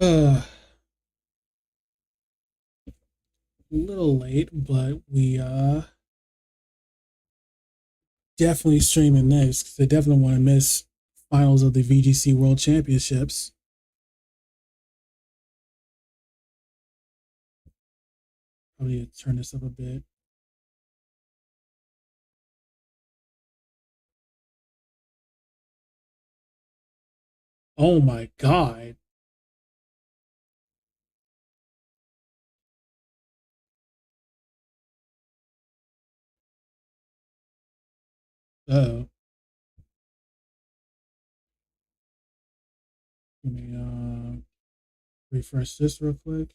A little late, but we definitely streaming next because I definitely want to miss finals of the VGC World Championships. Probably turn this up a bit. Oh my god. Oh. Let me refresh this real quick.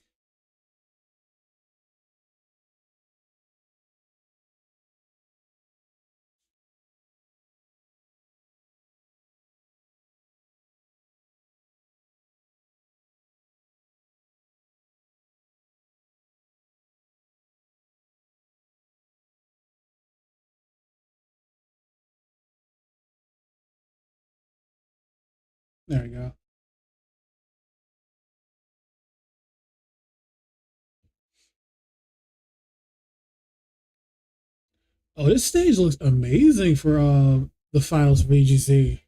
There we go. Oh, this stage looks amazing for the finals for VGC.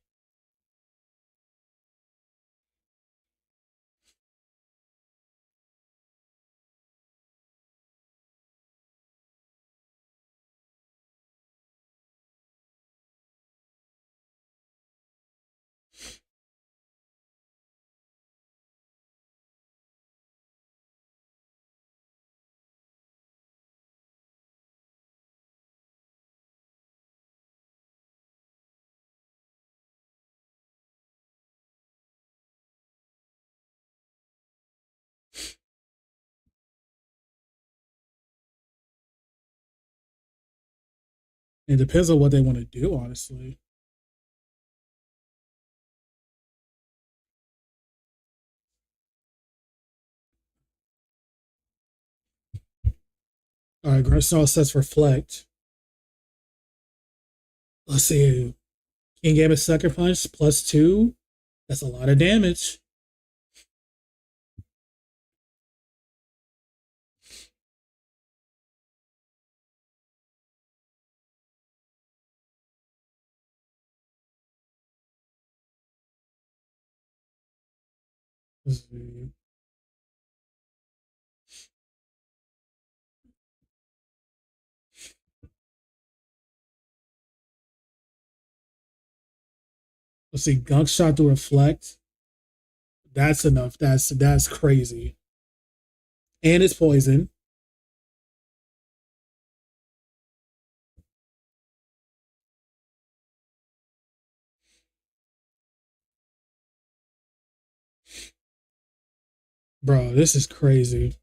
It depends on what they want to do, honestly. All right, Garcelle sets reflect. Let's see. King Gambit Sucker Punch +2. That's a lot of damage. Let's see. Let's see. Gunk shot to reflect. That's enough. That's crazy. And it's poison. Bro, this is crazy.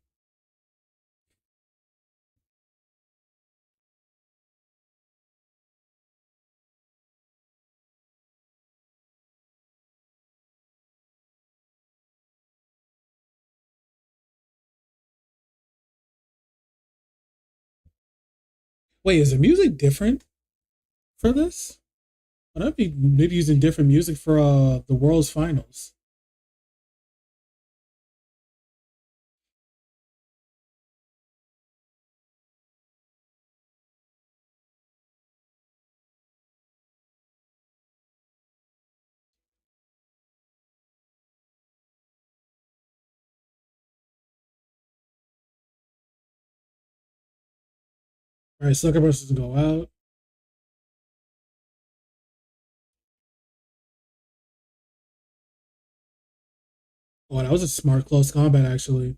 Wait, is the music different for this? Would I be maybe using different music for the world's finals? All right, Sucker Punch doesn't go out. Oh, that was a smart close combat actually.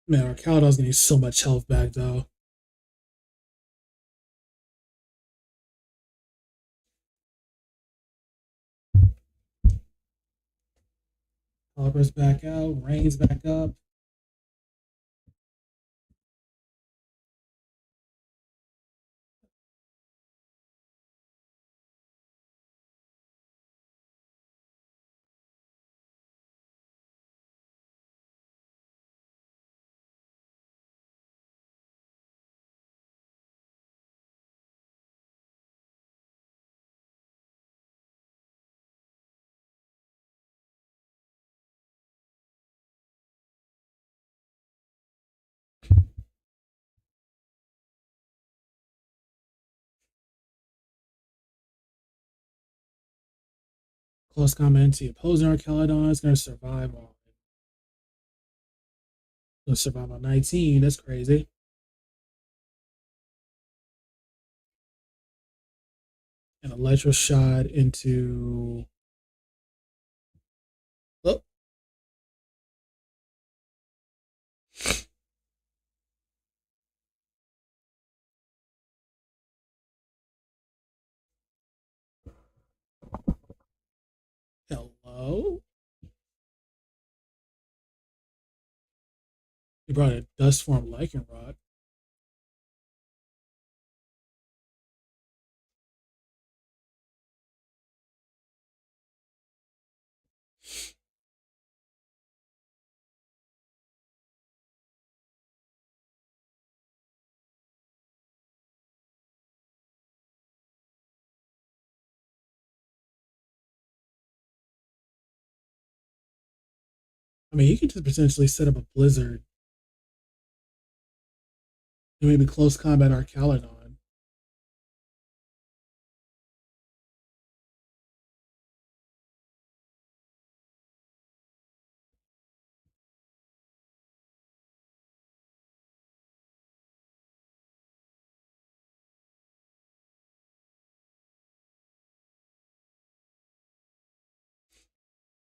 Man, our Caldow's getting so much health back though. Caliber's back out. Rain's back up. Close combat into the opposing Archelodon is gonna survive on 19. That's crazy. An electro shot into. Oh, hello. He brought a dust form Lycanroc. I mean, he could just potentially set up a blizzard and maybe close combat Archelodon.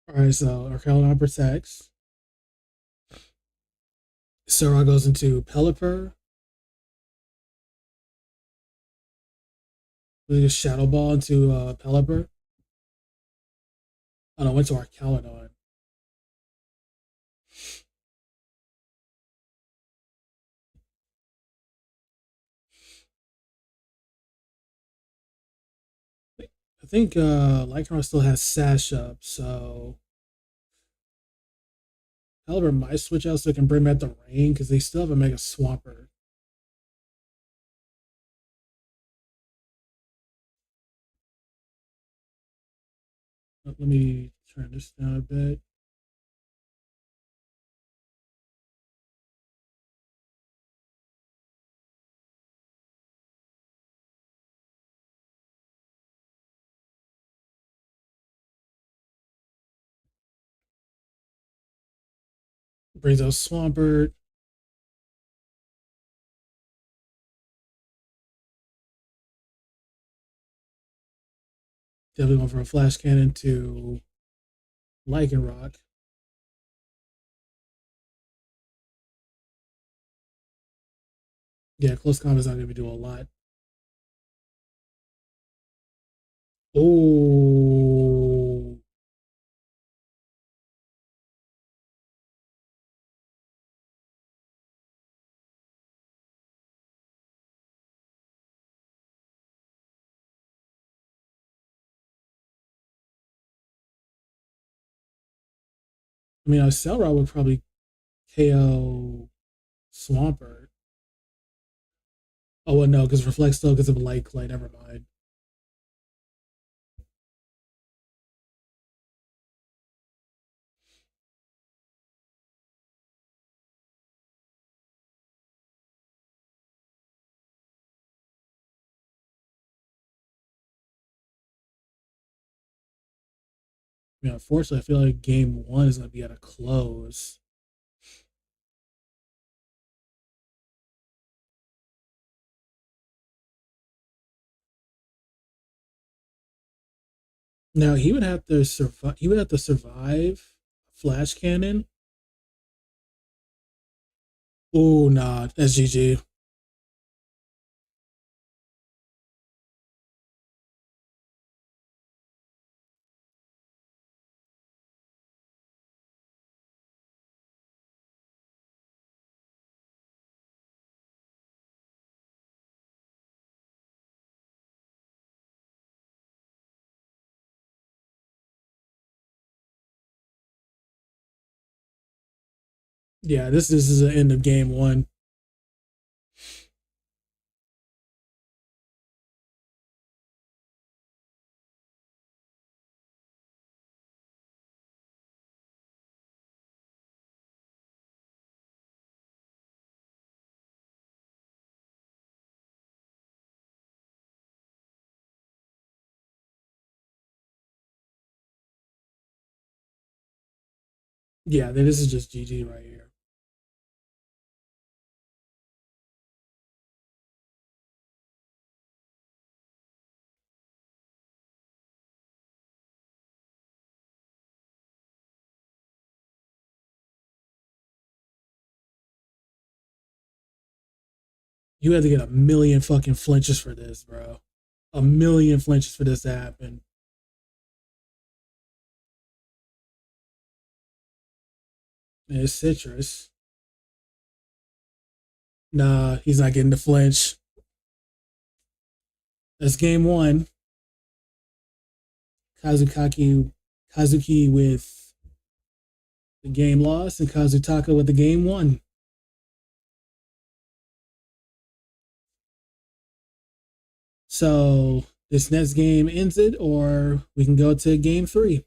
All right, so Archelodon protects. Sora goes into Pelipper. We just Shadow Ball into Pelipper. Oh no, went to Archelodon. I think Lycanroc still has Sash up, so Pelipper might switch out so it can bring back the rain because they still have a Mega Swampert. Let me turn this down a bit. Brings out Swampert. Definitely going for a Flash Cannon to Lycanroc. Yeah, close combat is not going to be doing a lot. Oh, I mean, a Cell would probably KO Swampert. Oh, well, no, because Reflect still gets a Light Clay. Never mind. I mean, unfortunately, I feel like game one is going to be at a close. Now he would have to survive. He would have to survive Flash Cannon. Oh, nah, that's GG. Yeah, this is the end of game one. Yeah, this is just GG right here. You had to get a million fucking flinches for this, bro. A million flinches for this to happen. It's citrus. Nah, he's not getting the flinch. That's game one. Kazuki with the game loss and Kazutaka with the game won. So this next game ends it, or we can go to game three.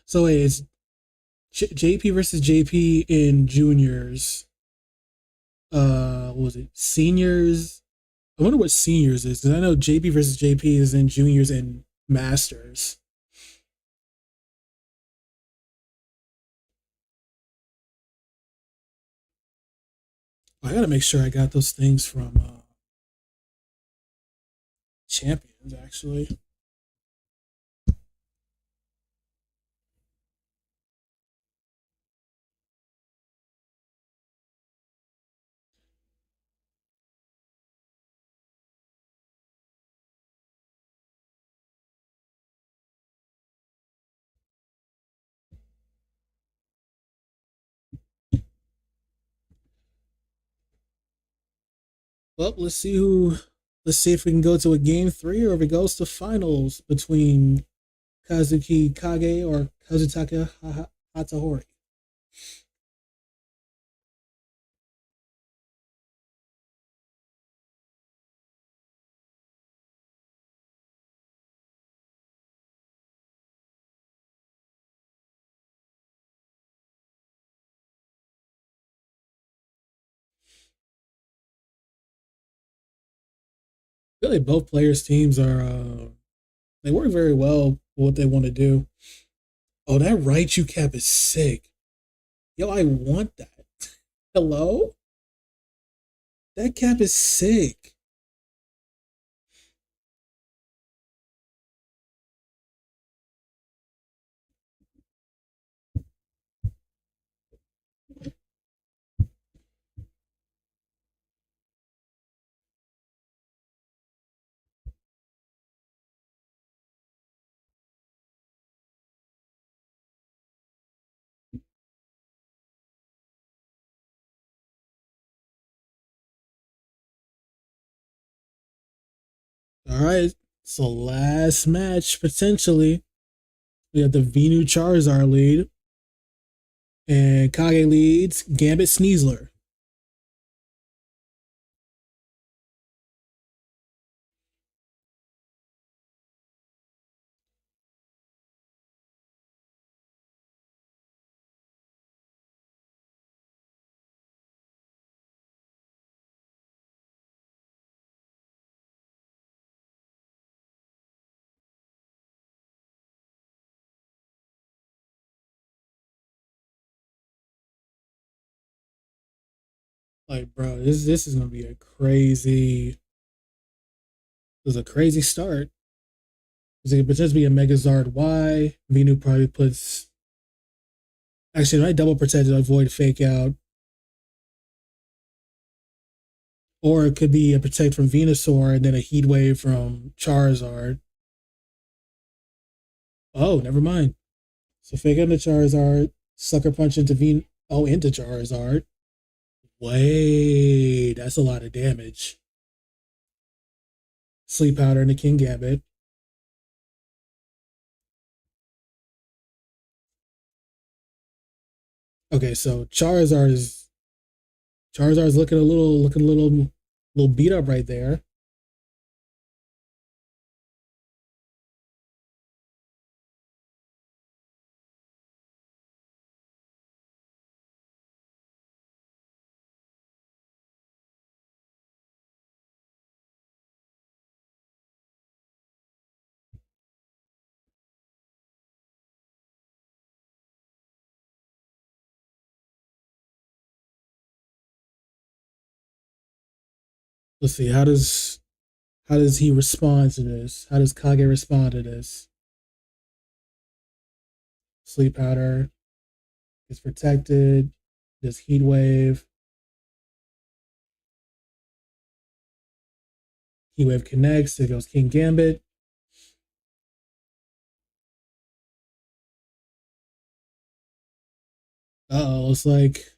So wait, it's JP versus JP in juniors. What was it? Seniors. I wonder what seniors is, because I know JP versus JP is in juniors and masters. I gotta make sure I got those things from champions actually. Well, let's see who. Let's see if we can go to a game three or if it goes to finals between Kazuki Kage or Kazutaka Hatahori. I feel like both players' teams are they work very well for what they want to do. Oh, that Raichu cap is sick. Yo, I want that. Hello? That cap is sick. All right. So last match potentially. We have the Venu Charizard lead. And Kage leads Gambit Sneasler. Like, bro, this is gonna be a crazy. This is a crazy start. It could potentially be a Megazard Y. Venu probably puts. Actually, I double protect to avoid fake out. Or it could be a protect from Venusaur and then a Heat Wave from Charizard. Oh, never mind. So fake out into Charizard, Sucker Punch into into Charizard. Wait, that's a lot of damage. Sleep Powder into King Gambit. Okay, so Charizard's looking a little beat up right there. Let's see. How does he respond to this? How does Kage respond to this? Sleep powder is protected. Does heat wave? Heat wave connects. It goes King Gambit. Oh, looks like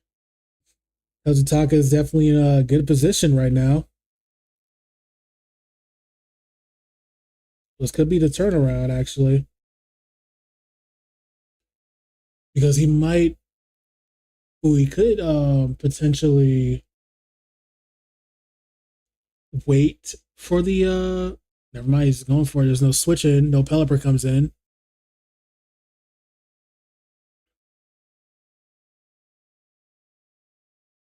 Kazutaka is definitely in a good position right now. This could be the turnaround actually, because he might. Ooh, he could potentially wait for the never mind, he's going for it. There's no switching, no Pelipper comes in.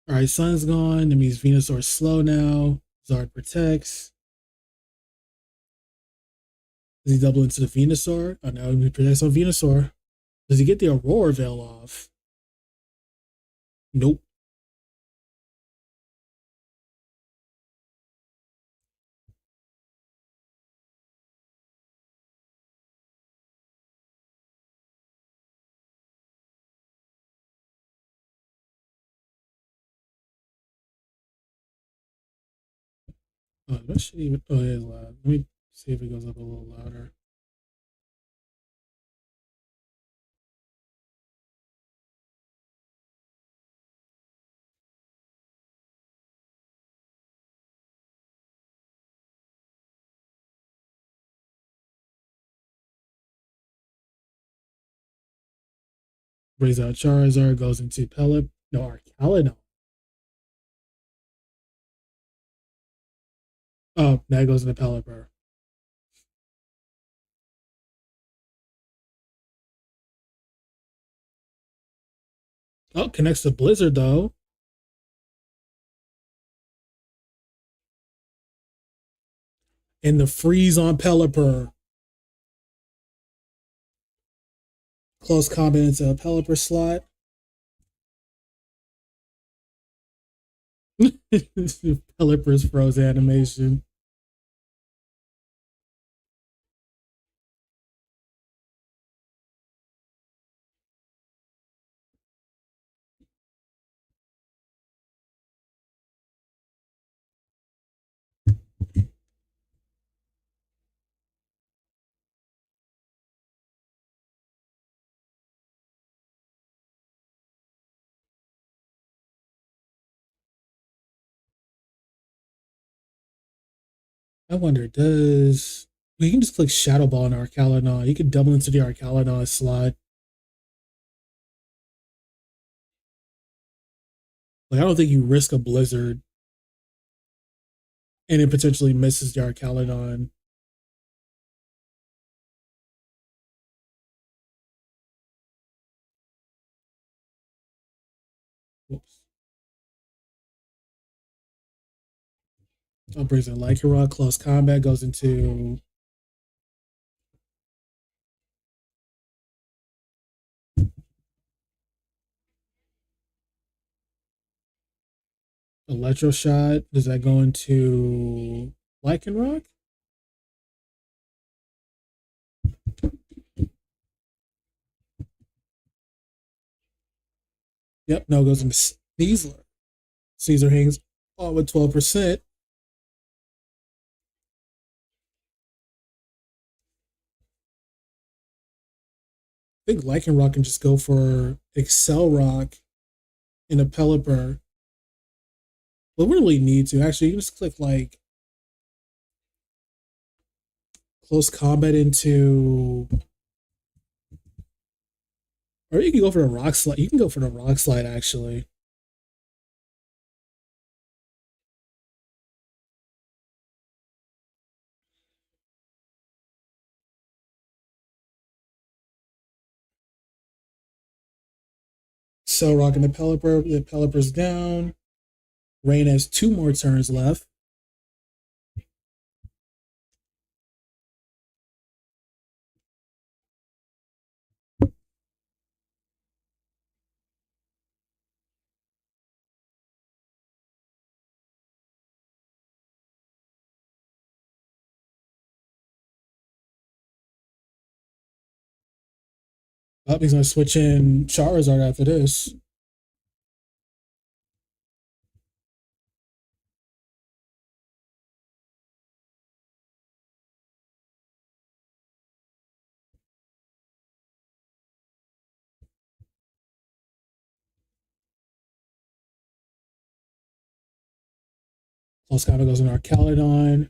Alright, Sun's gone. That means Venusaur's slow now. Zard protects. Does he double into the Venusaur? Oh no, he protects on Venusaur. Does he get the Aurora Veil off? Nope. Oh, that should even. Oh, yeah, loud. Let me see if it goes up a little louder. Brings out Charizard, goes into Pelip. No, Arcalino. Oh, now it goes into Pelipper. Oh, connects to Blizzard though. And the freeze on Pelipper. Close combat into a Pelipper slot. Pelipper's froze animation. I wonder, does we can just click Shadow Ball on Arcalon. You can double into the Arcalon slot. Like I don't think you risk a Blizzard and it potentially misses the Arcalon. Whoops. Brings in Lycanroc. Close combat goes into Electro Shot. Does that go into Lycanroc? Yep, no, it goes into Sneasler. Caesar hangs on with 12%. I think Lycanroc can just go for Excel Rock in a Pelipper. But we really need to. Actually, you can just click like close combat into, or you can go for the rock slide. You can go for the rock slide actually. Cell Rock and the Pelipper. The Pelipper's down. Rain has two more turns left. Oh, he's gonna switch in Charizard after this. Close kind of goes in our Caledon.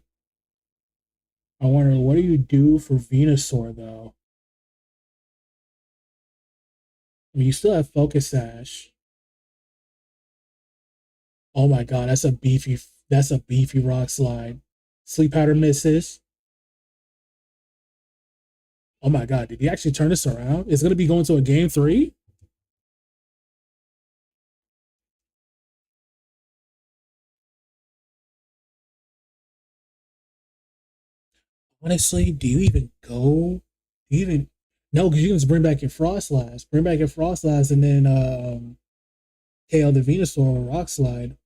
I wonder what do you do for Venusaur though? I mean, you still have Focus Sash. Oh my god, that's a beefy rock slide. Sleep powder misses. Oh my god, did he actually turn this around? It's gonna be going to a game three? Honestly, do you even go? Do you even no, because you can just bring back your Frostlass. Bring back your Frostlass and then KO the Venusaur or Rock Slide.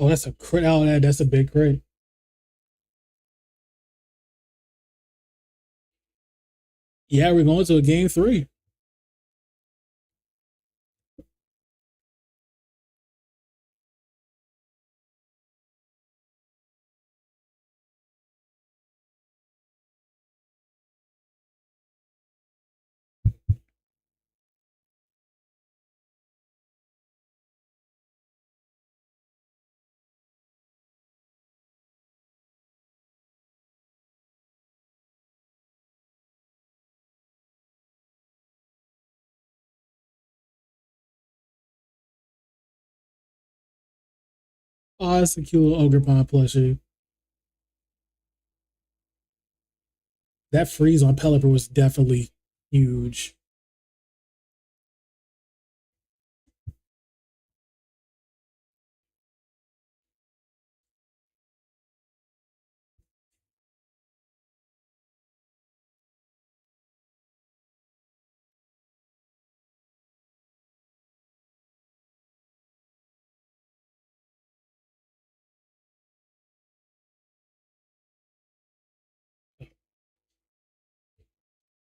Oh, that's a crit. Oh, that's a big crit. Yeah, we're going to a game three. Oh, that's a cute little Ogre Pond plushie. That freeze on Pelipper was definitely huge.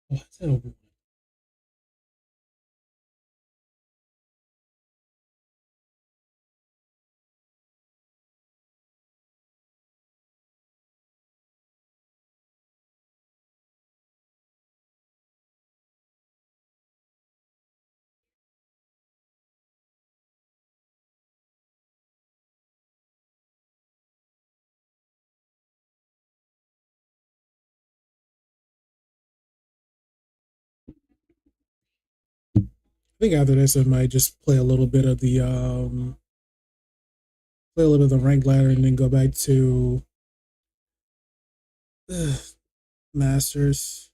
Oh, I think after this, I might just play a little bit of the play a little bit of the rank ladder and then go back to Masters.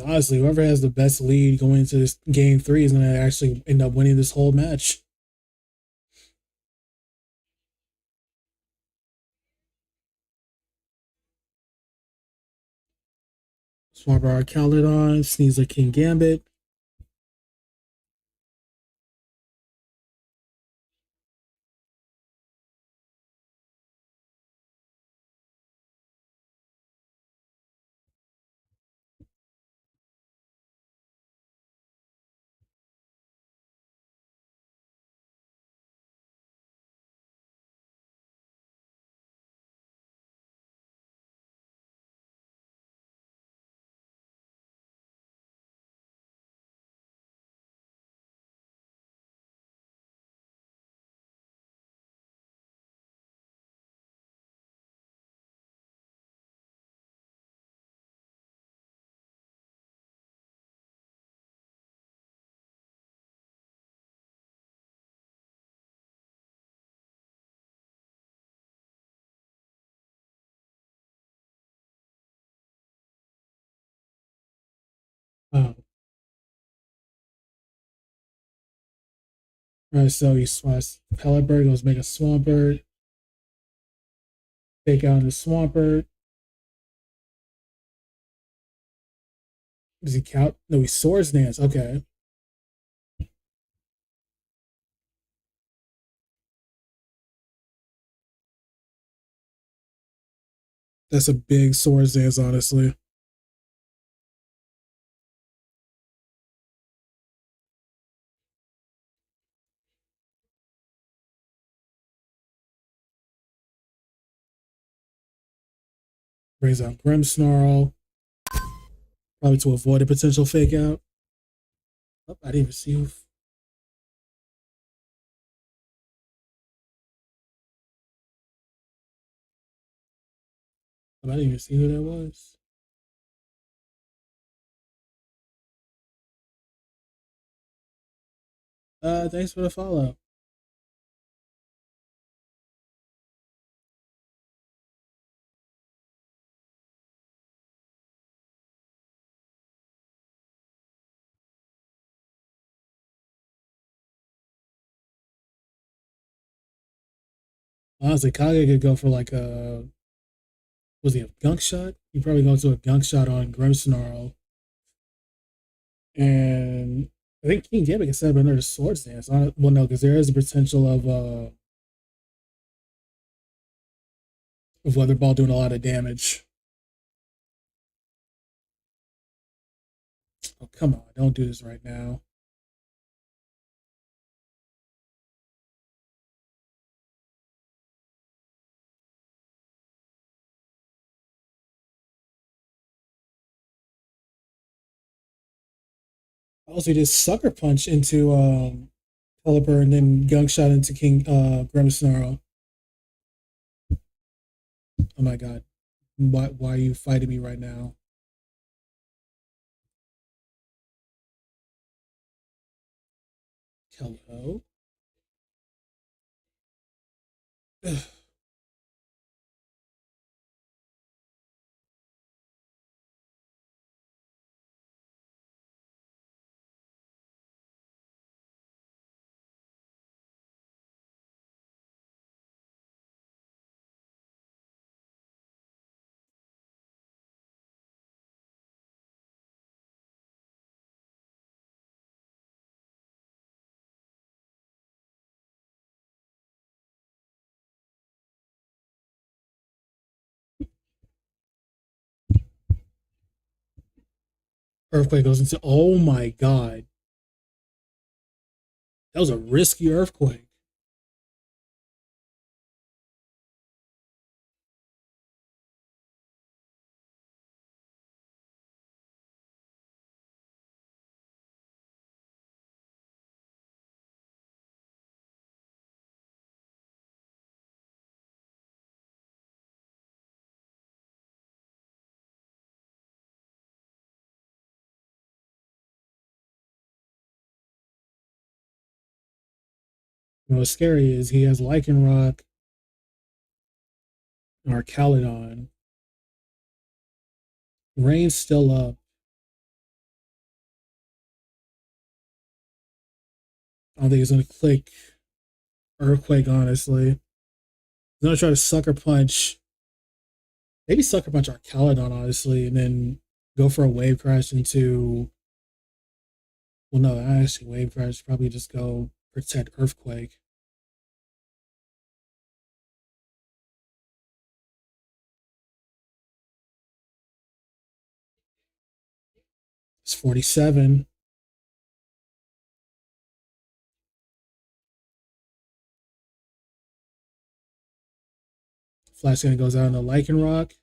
Honestly, whoever has the best lead going into this game three is going to actually end up winning this whole match. Swarber Calydon, Sneasler King Gambit. Um, right, so he swats Pelletbird, goes make a Swampert, take out the Swampert. Does he count? No, he Swords Dance. Okay. That's a big Swords Dance, honestly. Brings out Grimmsnarl, probably to avoid a potential fake out. Oh, I didn't even see who. I didn't even see who that was. Thanks for the follow. Honestly, Kage could go for like a, was he a gunk shot? He probably goes to a gunk shot on Grimmsnarl. And I think King Gambit can set up another Swords Dance. Well, no, because there is a potential of Weather Ball doing a lot of damage. Oh, come on. Don't do this right now. Also, just Sucker Punch into Pelipper and then Gunk Shot into King Grimmsnarl. Oh my god. Why are you fighting me right now? Hello? Earthquake goes into, oh my god. That was a risky earthquake. You know, what's scary is he has Lycanroc or Calydon. Rain's still up. I don't think he's gonna click Earthquake, honestly. He's gonna try to sucker punch. Maybe sucker punch our Calydon, honestly, and then Go for a wave crash into. Well, no, actually, wave crash. Probably just go protect earthquake. It's 47. Flash Cannon goes out into Lycanroc.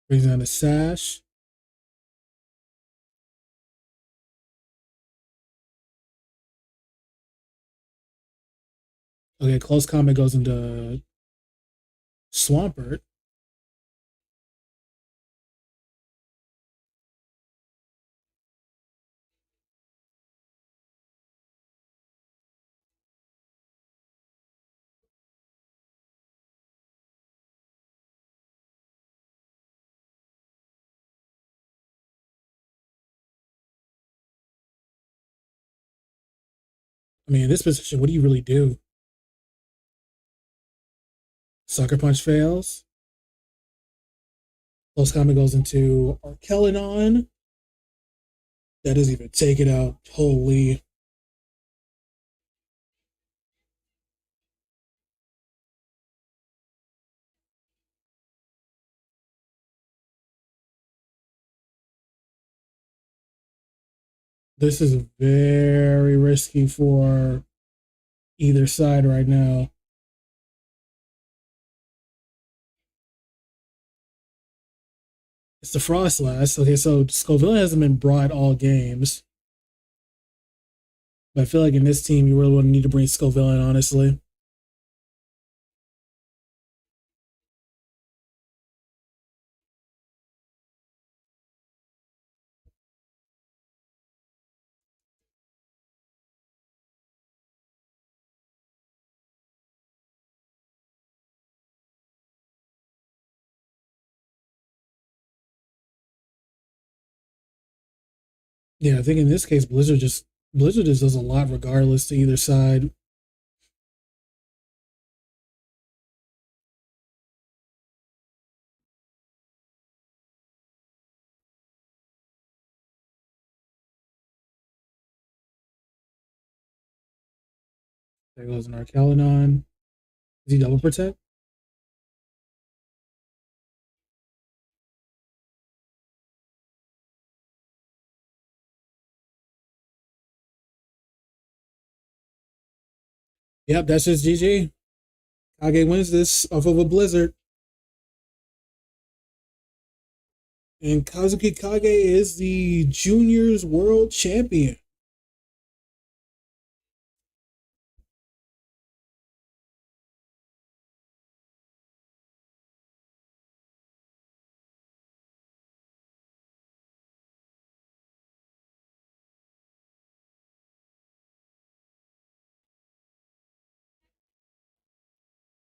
Brings down the Sash. Okay, Close Combat goes into Swampert. I mean, in this position, what do you really do? Sucker Punch fails. Close Combat goes into Arkelidon. That doesn't even take it out. Holy. This is very risky for either side right now. It's the Frostlass. Okay, so Scoville hasn't been brought all games. But I feel like in this team, you really would need to bring Scoville in, honestly. Yeah, I think in this case, Blizzard just does a lot regardless to either side. There goes an Arkelidon. Is he double protect? Yep, that's just GG. Kage wins this off of a Blizzard. And Kazuki Kage is the juniors world champion.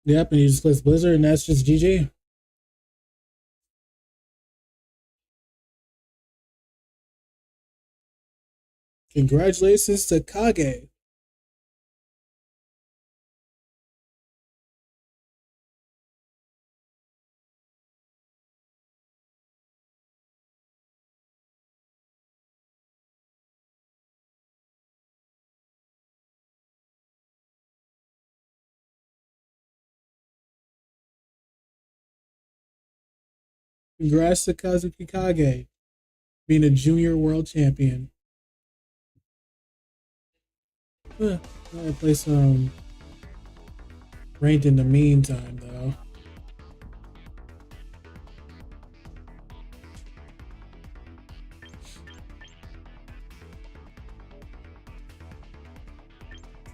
Yep, and he just plays Blizzard, and that's just GG. Congratulations to Kage. Congrats to Kazuki Kage being a junior world champion. I'll play some ranked in the meantime, though.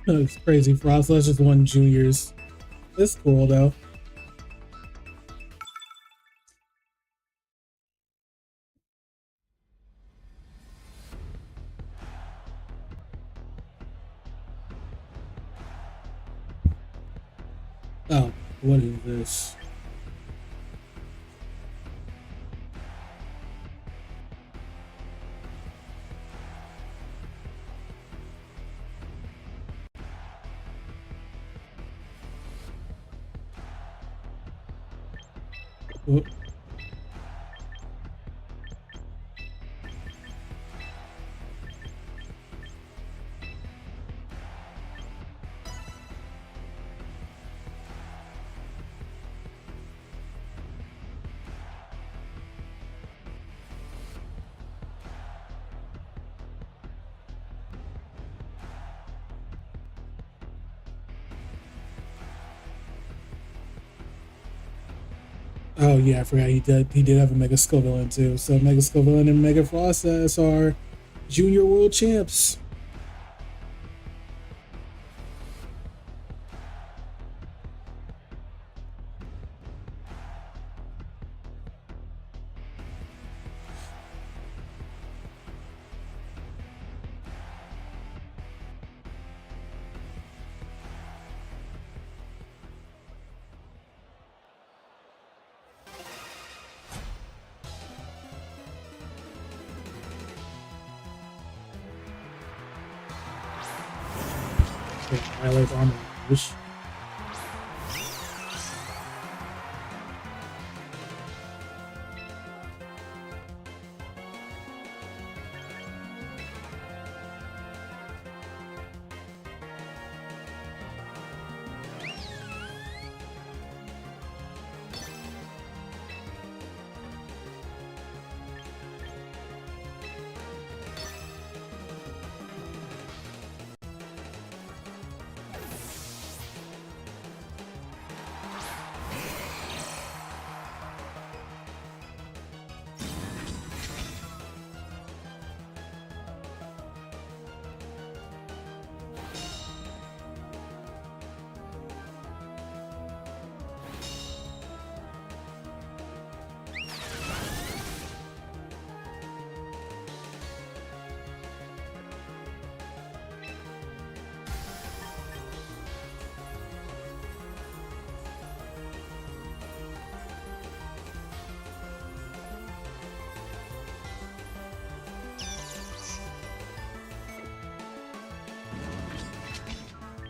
It's crazy. Frostlash just won juniors. It's cool, though. Oh, what is this? Whoop. Oh yeah, I forgot he did have a Mega Skull villain too. So Mega Skull villain and Mega Process are junior world champs. Okay, highlight armor rouge.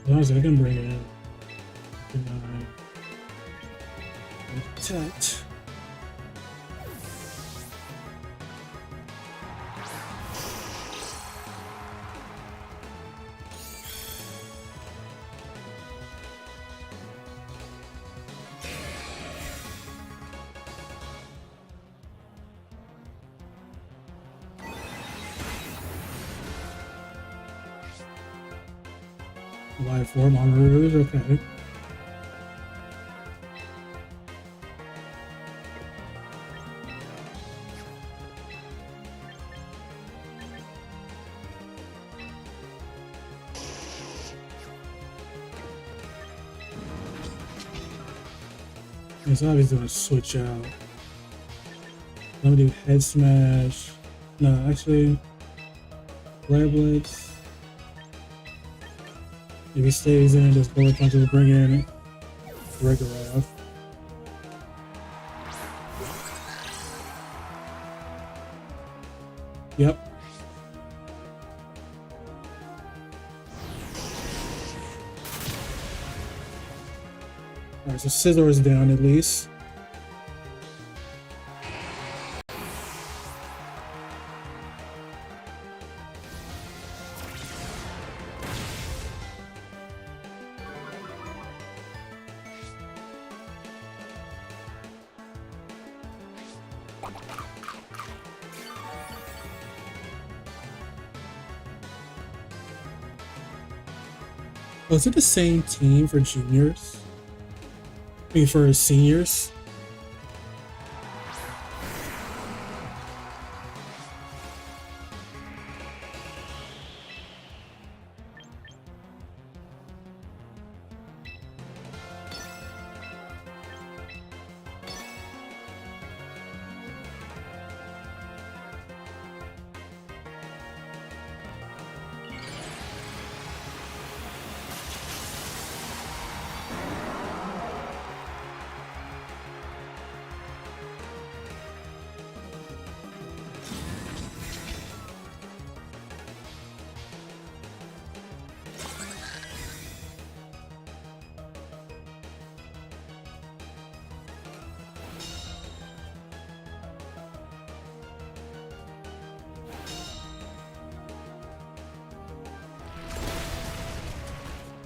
As long as I can bring it in. Can I protect? Live form on Rouge, okay. It's obviously gonna switch out. Let me do head smash. No, actually, flare blitz. If he stays in, just bullet punch will bring in Regular. Yep. Alright, so Scizor is down at least. Oh, is it the same team for juniors? I mean, for seniors?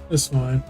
That's fine.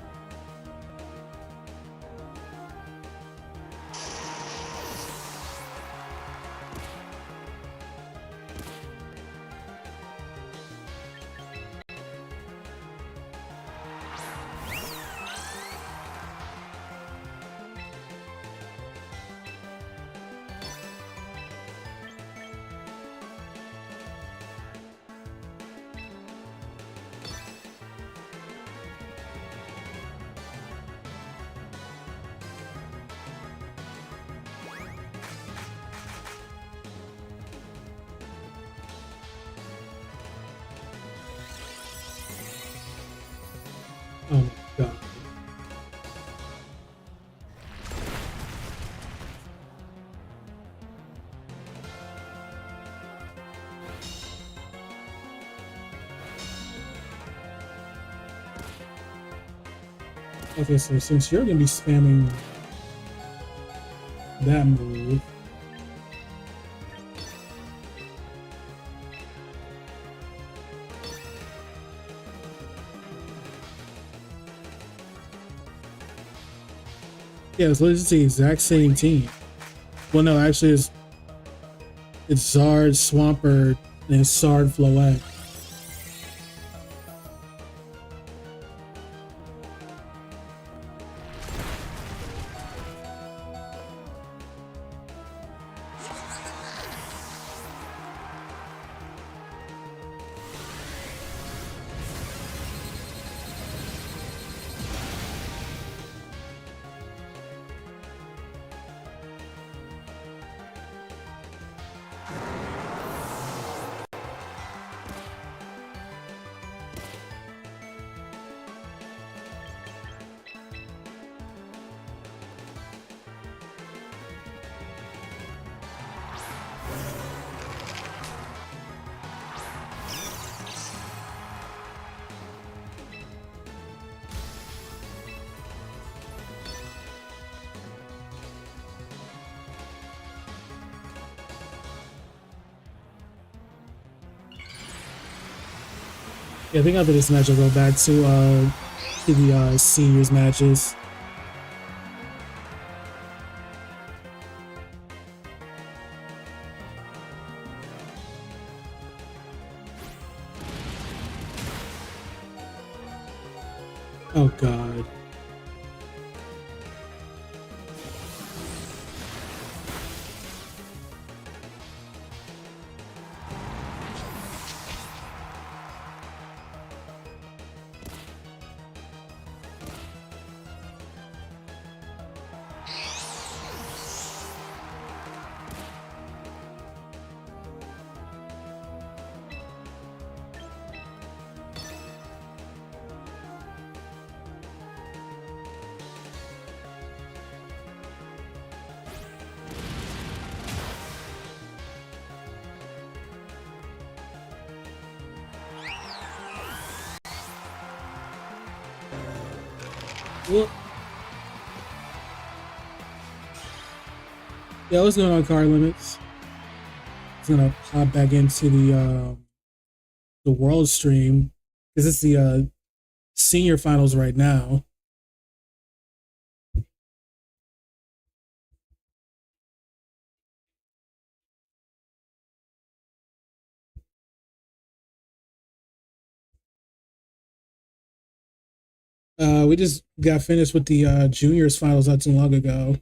Okay, so since you're gonna be spamming that move, yeah, so it's the exact same team. Well, no, actually, it's Zard, Swampert, and Sard Floette. Yeah, I think after this match, I'll go back to the seniors matches. Oh God. Well, yeah, what's going on, card limits? It's gonna pop back into the world stream because it's the senior finals right now. We just got finished with the juniors finals not too long ago.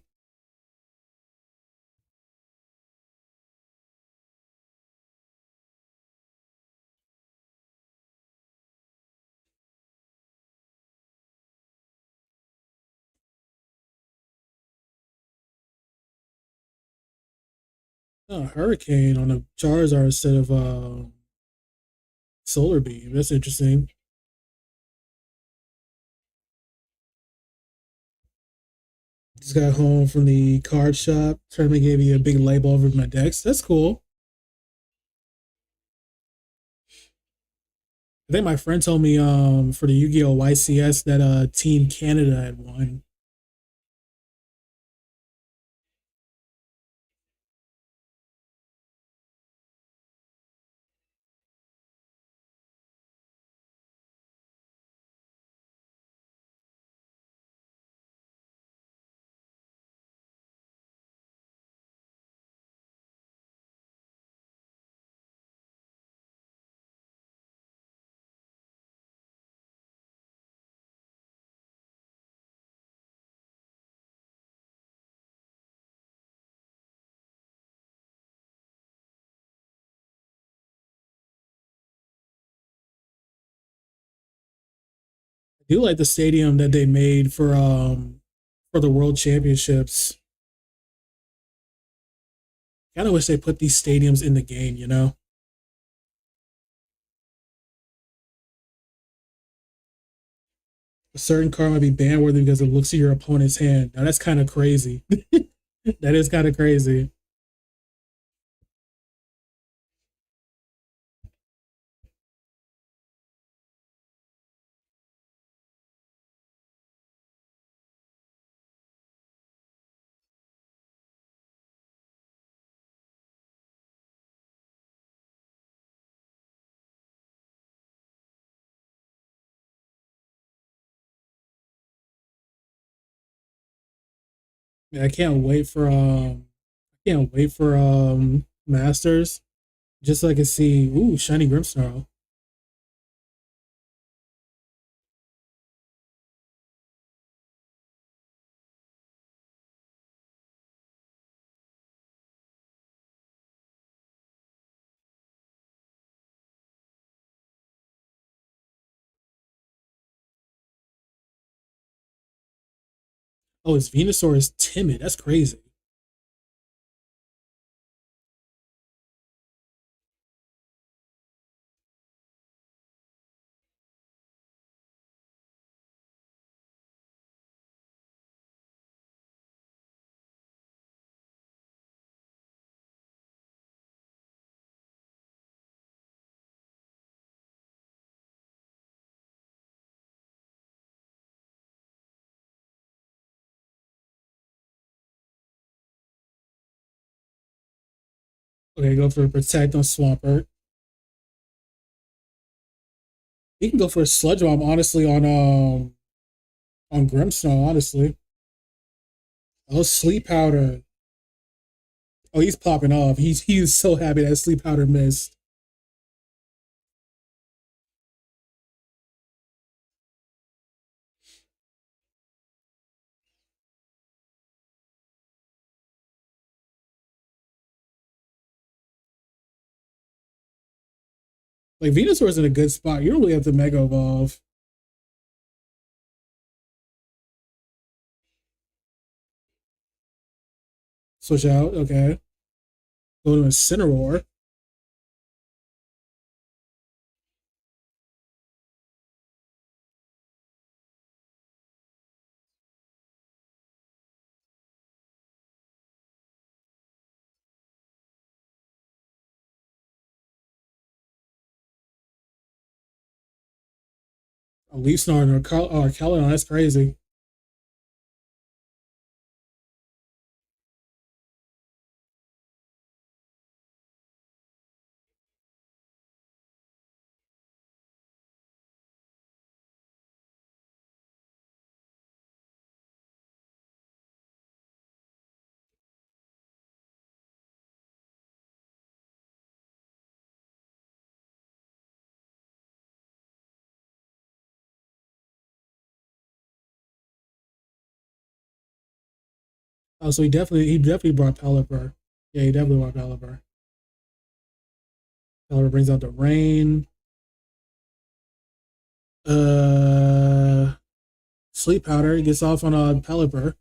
Oh, Hurricane on a Charizard instead of Solar Beam. That's interesting. Just got home from the card shop. Tournament gave me a big label over my decks. That's cool. I think my friend told me for the Yu-Gi-Oh! YCS that Team Canada had won. I do like the stadium that they made for the World Championships. Kind of wish they put these stadiums in the game, you know? A certain card might be ban worthy because it looks at your opponent's hand. Now that's kind of crazy. That is kind of crazy. Yeah, I can't wait for Masters just so I can see ooh shiny Grimmsnarl. Oh, his Venusaur is timid. That's crazy. Okay, go for protect on Swampert. He can go for a Sludge Bomb, honestly, on Grimmsnarl, honestly. Oh, Sleep Powder. Oh, he's popping off. He's so happy that Sleep Powder missed. Like Venusaur's in a good spot. You don't really have to Mega Evolve. Switch out. Okay. Go to Incineroar. A Leaf Snarl or Caledon. That's crazy. Oh, so he definitely brought Pelipper. Yeah, he definitely brought Pelipper. Pelipper brings out the rain. Uh, Sleep Powder. He gets off on a Pelipper.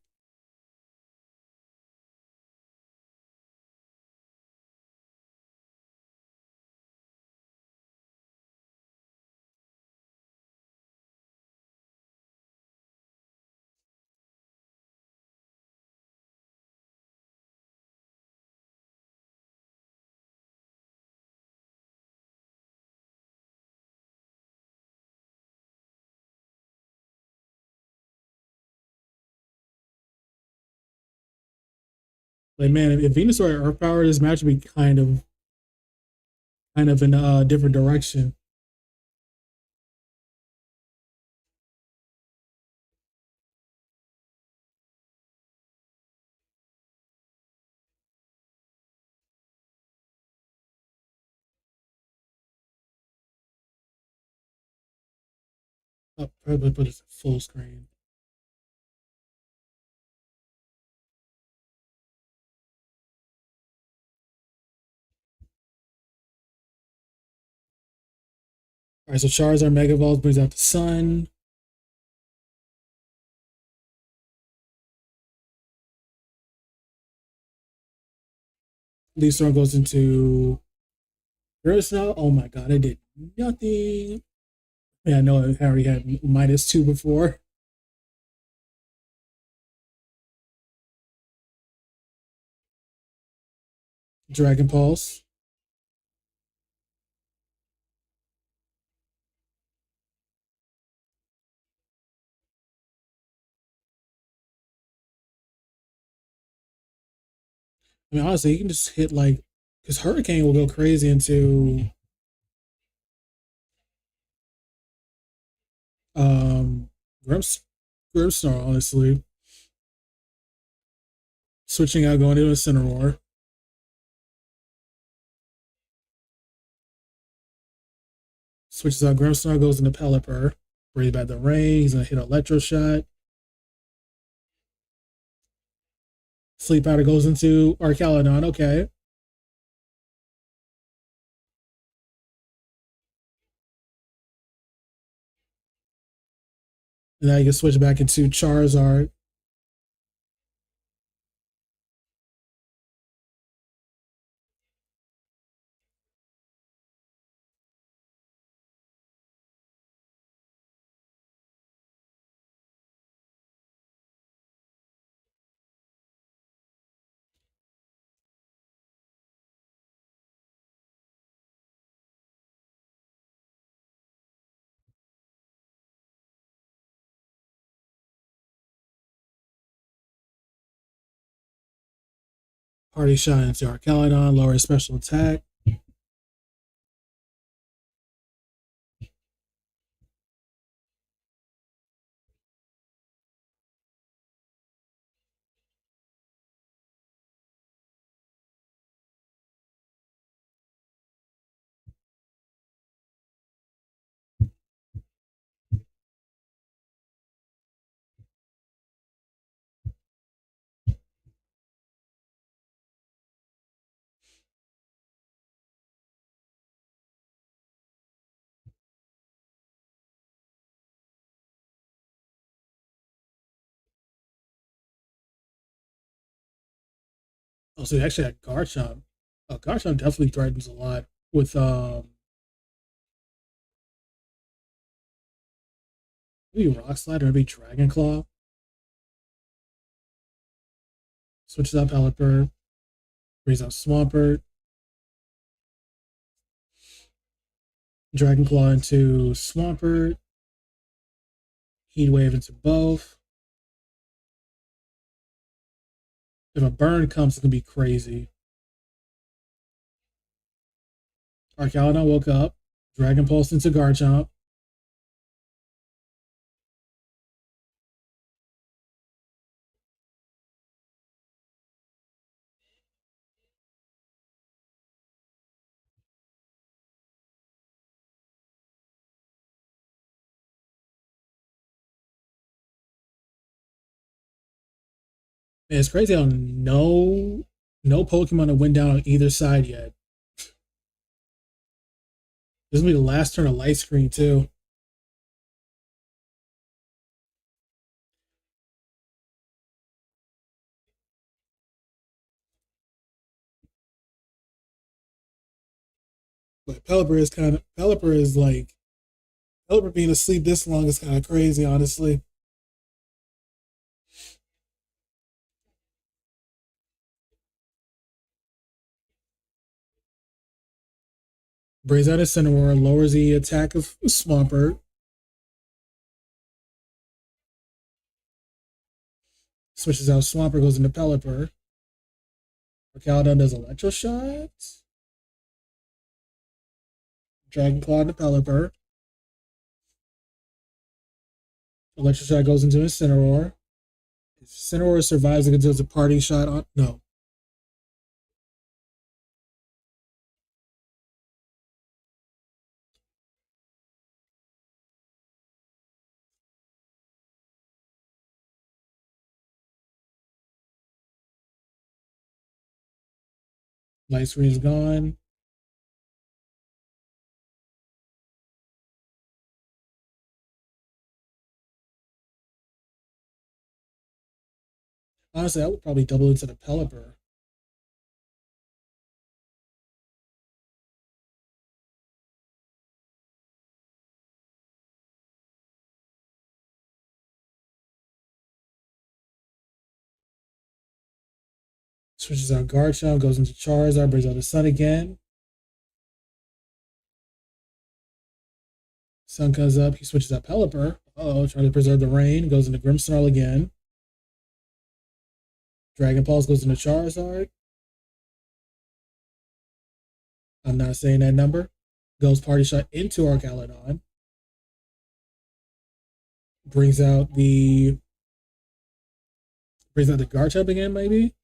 Like man, if Venusaur had Earth Power, this match would be kind of in a different direction. Probably put it full screen. All right, so Charizard Mega Evolves brings out the Sun. Leaf Storm goes into Snow. Oh my god, I did nothing. Yeah, I know I already had -2 before. Dragon Pulse. I mean, honestly, you can just hit like because Hurricane will go crazy into um Grims Grimmsnarl, honestly. Switching out, going to a Incineroar. Switches out Grimmsnarl, goes into Pelipper. Breathe back the rain. He's going to hit Electro Shot. Sleep Powder goes into Arcalodon. Okay. And now you can switch back into Charizard. Party Shot into Arcalodon. Lower special attack. Oh, so they actually had Garchomp. Garchomp definitely threatens a lot with maybe Rock Slide or maybe Dragon Claw. Switches up Pelipper. Brings out Swampert. Dragon Claw into Swampert. Heat Wave into both. If a burn comes, it's gonna be crazy. Arcalodon woke up. Dragon Pulse into Garchomp. Man, it's crazy how no Pokemon have went down on either side yet. This will be the last turn of Light Screen too. But Pelipper being asleep this long is kind of crazy, honestly. Brings out his Cineroar, lowers the attack of Swampert. Switches out Swampert, goes into Pelipper. Arcalodon does Electro Shot. Dragon Claw into Pelipper. Electro Shot goes into Incineroar. If Incineroar survives, it does a party shot on. No. Light Screen is gone. Honestly, I would probably double into the Pelipper. Switches out Garchomp, goes into Charizard, brings out the Sun again. Sun comes up, he switches out Pelipper. Oh, trying to preserve the rain, goes into Grimmsnarl again. Dragon Pulse goes into Charizard. I'm not saying that number. Goes Party Shot into Arcalodon. Brings out the Garchomp again, maybe?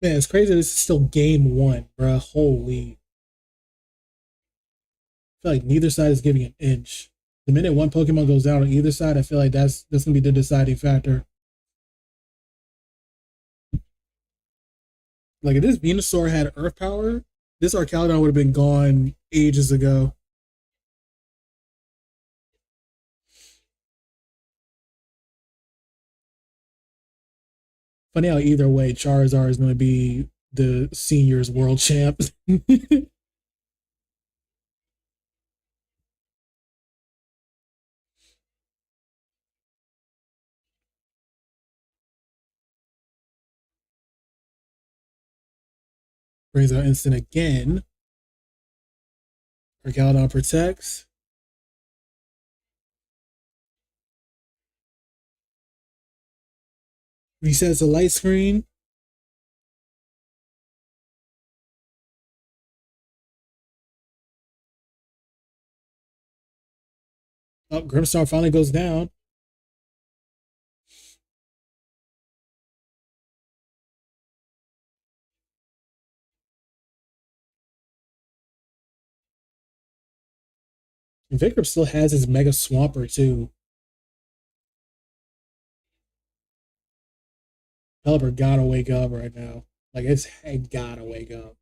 Man, it's crazy. This is still game one, bro. Holy. I feel like neither side is giving an inch. The minute one Pokemon goes down on either side, I feel like that's gonna be the deciding factor. Like if this Venusaur had Earth power, this Arcaludon would have been gone ages ago. Funny how either way, Charizard is going to be the seniors world champ. Brings out instant again. Arcaludon protects. Resets the light screen. Oh, Grimstar finally goes down. And Vikram still has his Mega Swampert too. Pelipper gotta wake up right now. Like it's gotta wake up.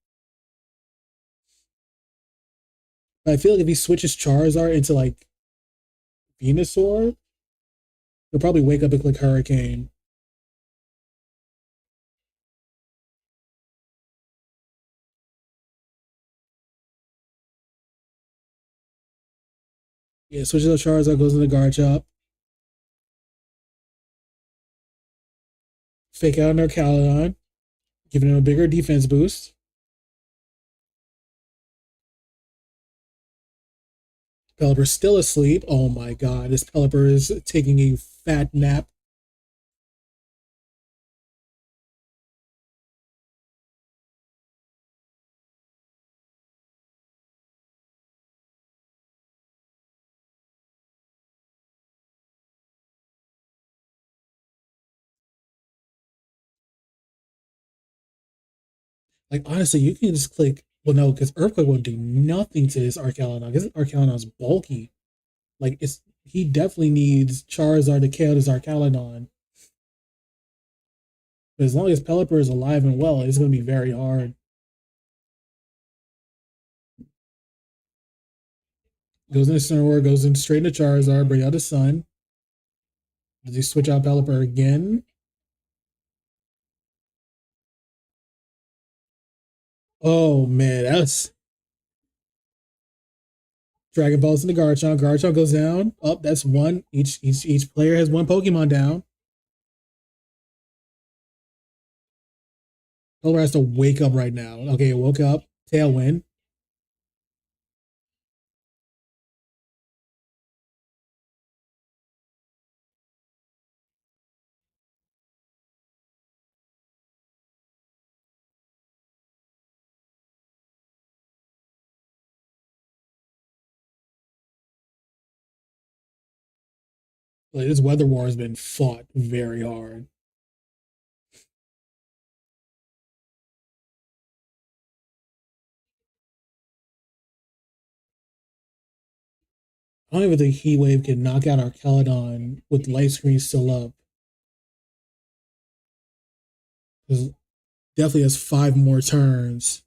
But I feel like if he switches Charizard into like Venusaur, he'll probably wake up and click Hurricane. Yeah, switches out Charizard, goes in the guard chop. Fake out an Arcaludon, giving him a bigger defense boost. Pelipper's still asleep. Oh my god, this Pelipper is taking a fat nap. Like honestly, you can just click. Well, no, because Earthquake won't do nothing to this Arcaludon. Because Arcaludon's bulky. Like it's he definitely needs Charizard to KO this Arcaludon. But as long as Pelipper is alive and well, it's going to be very hard. Goes into Cineroar, goes in straight into Charizard, bring out the Sun. Does he switch out Pelipper again? Oh man, that's Dragon Balls into Garchomp. Garchomp goes down. Oh, that's one. Each player has one Pokemon down. Pelipper has to wake up right now. Okay, it woke up. Tailwind. Like, this weather war has been fought very hard. I don't even think Heat Wave can knock out our Caledon with light screen still up. Because definitely has 5 more turns.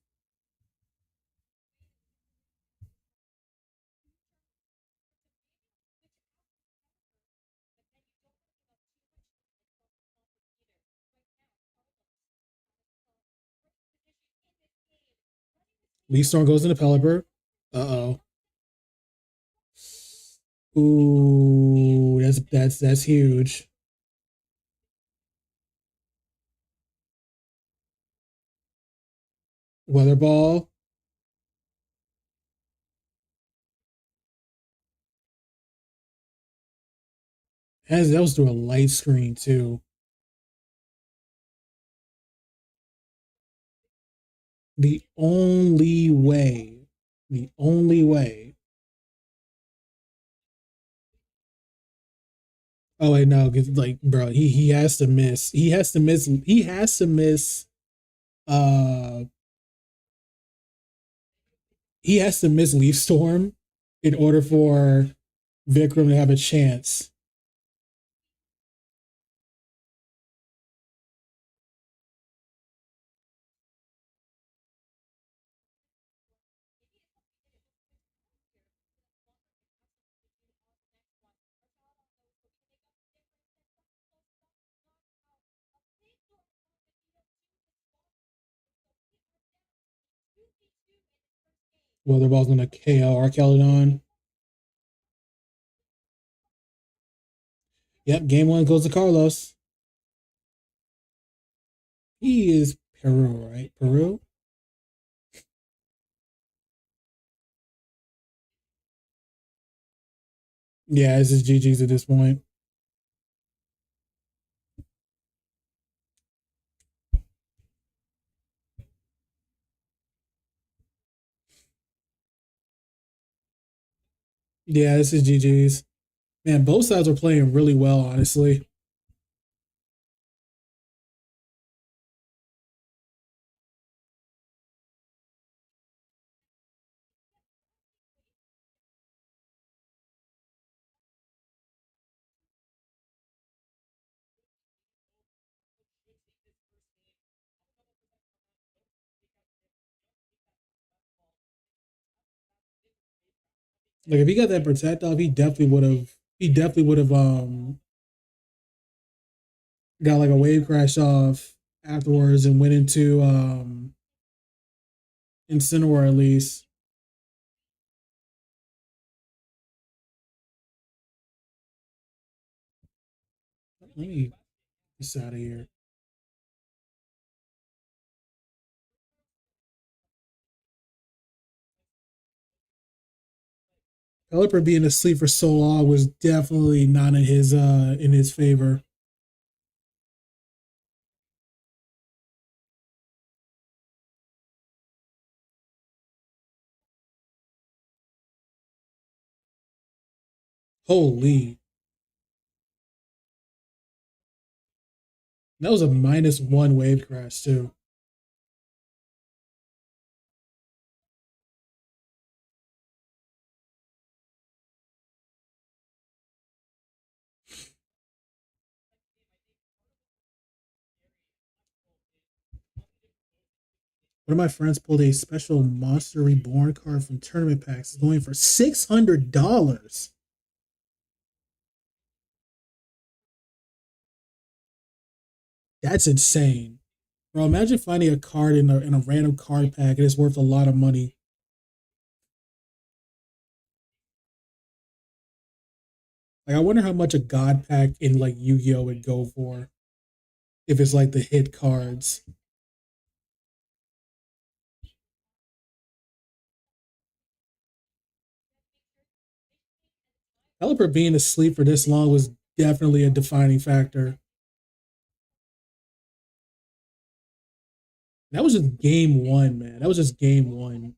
Lee Storm goes into Pelipper. Uh oh. Ooh, that's huge. Weather Ball. As that was through a light screen too. The only way, the only way. Oh wait, no, because like, bro, he has to miss. He has to miss. He has to miss Uh, he has to miss Leaf Storm in order for Vikram to have a chance. Well, they're both going to KO Archelon. Yep, game one goes to Carlos. He is Peru, right? Peru? Yeah, this is GG's at this point. Yeah, this is GG's. Man, both sides are playing really well, honestly. Like if he got that protect off, he definitely would have. He definitely would have got like a wave crash off afterwards and went into Incineroar at least. Let me get this out of here. Pelipper being asleep for so long was definitely not in his favor. Holy, that was a -1 wave crash too. One of my friends pulled a special Monster Reborn card from tournament packs. It's going for $600. That's insane, bro. Imagine finding a card in a random card pack and it's worth a lot of money. Like I wonder how much a God pack in like Yu-Gi-Oh would go for if it's like the hit cards. Pelipper being asleep for this long was definitely a defining factor. That was just game one, man. That was just game one.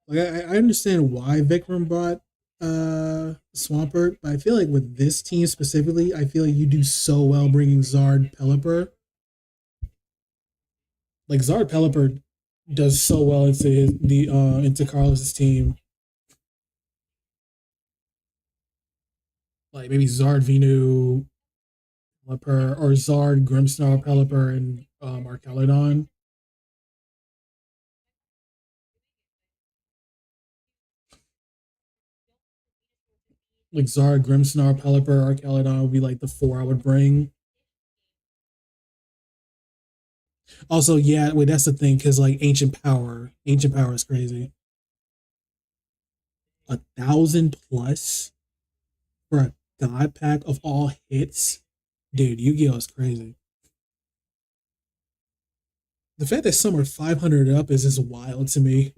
Like I understand why Vikram brought Swampert, but I feel like with this team specifically, I feel like you do so well bringing Zard Pelipper. Like Zard Pelipper does so well into into Carlos's team. Like maybe Zard Venu Pelipper or Zard Grimsnar Pelipper and Archelodon. Like Zard Grimsnar Pelipper Archelodon would be like the four I would bring. Also, yeah, wait, that's the thing because like Ancient Power is crazy. 1,000 plus for a god pack of all hits, dude. Yu-Gi-Oh is crazy. The fact that some are 500 up is just wild to me.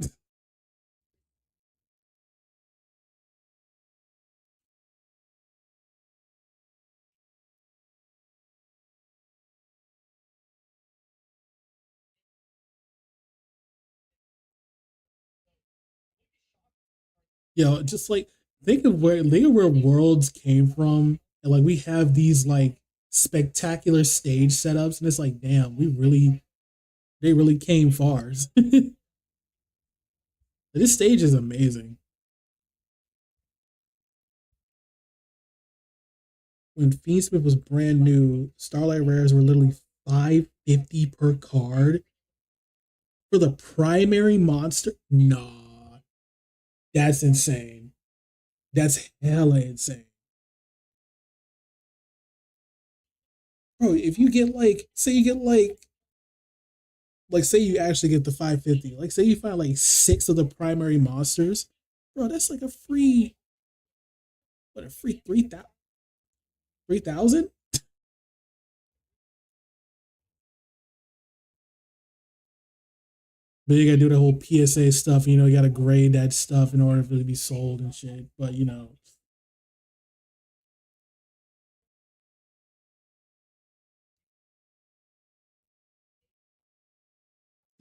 Just like think of where worlds came from, and like we have these like spectacular stage setups, and it's like, damn, they really came far. This stage is amazing. When Fiendsmith was brand new, Starlight Rares were literally 550 per card for the primary monster. Nah, that's insane. That's hella insane. Bro, if you get like, say you get like say you actually get the 550, like say you find like six of the primary monsters, bro, that's like a free, what, a free 3,000. But you gotta do the whole PSA stuff, you gotta grade that stuff in order for it to be sold and shit. But it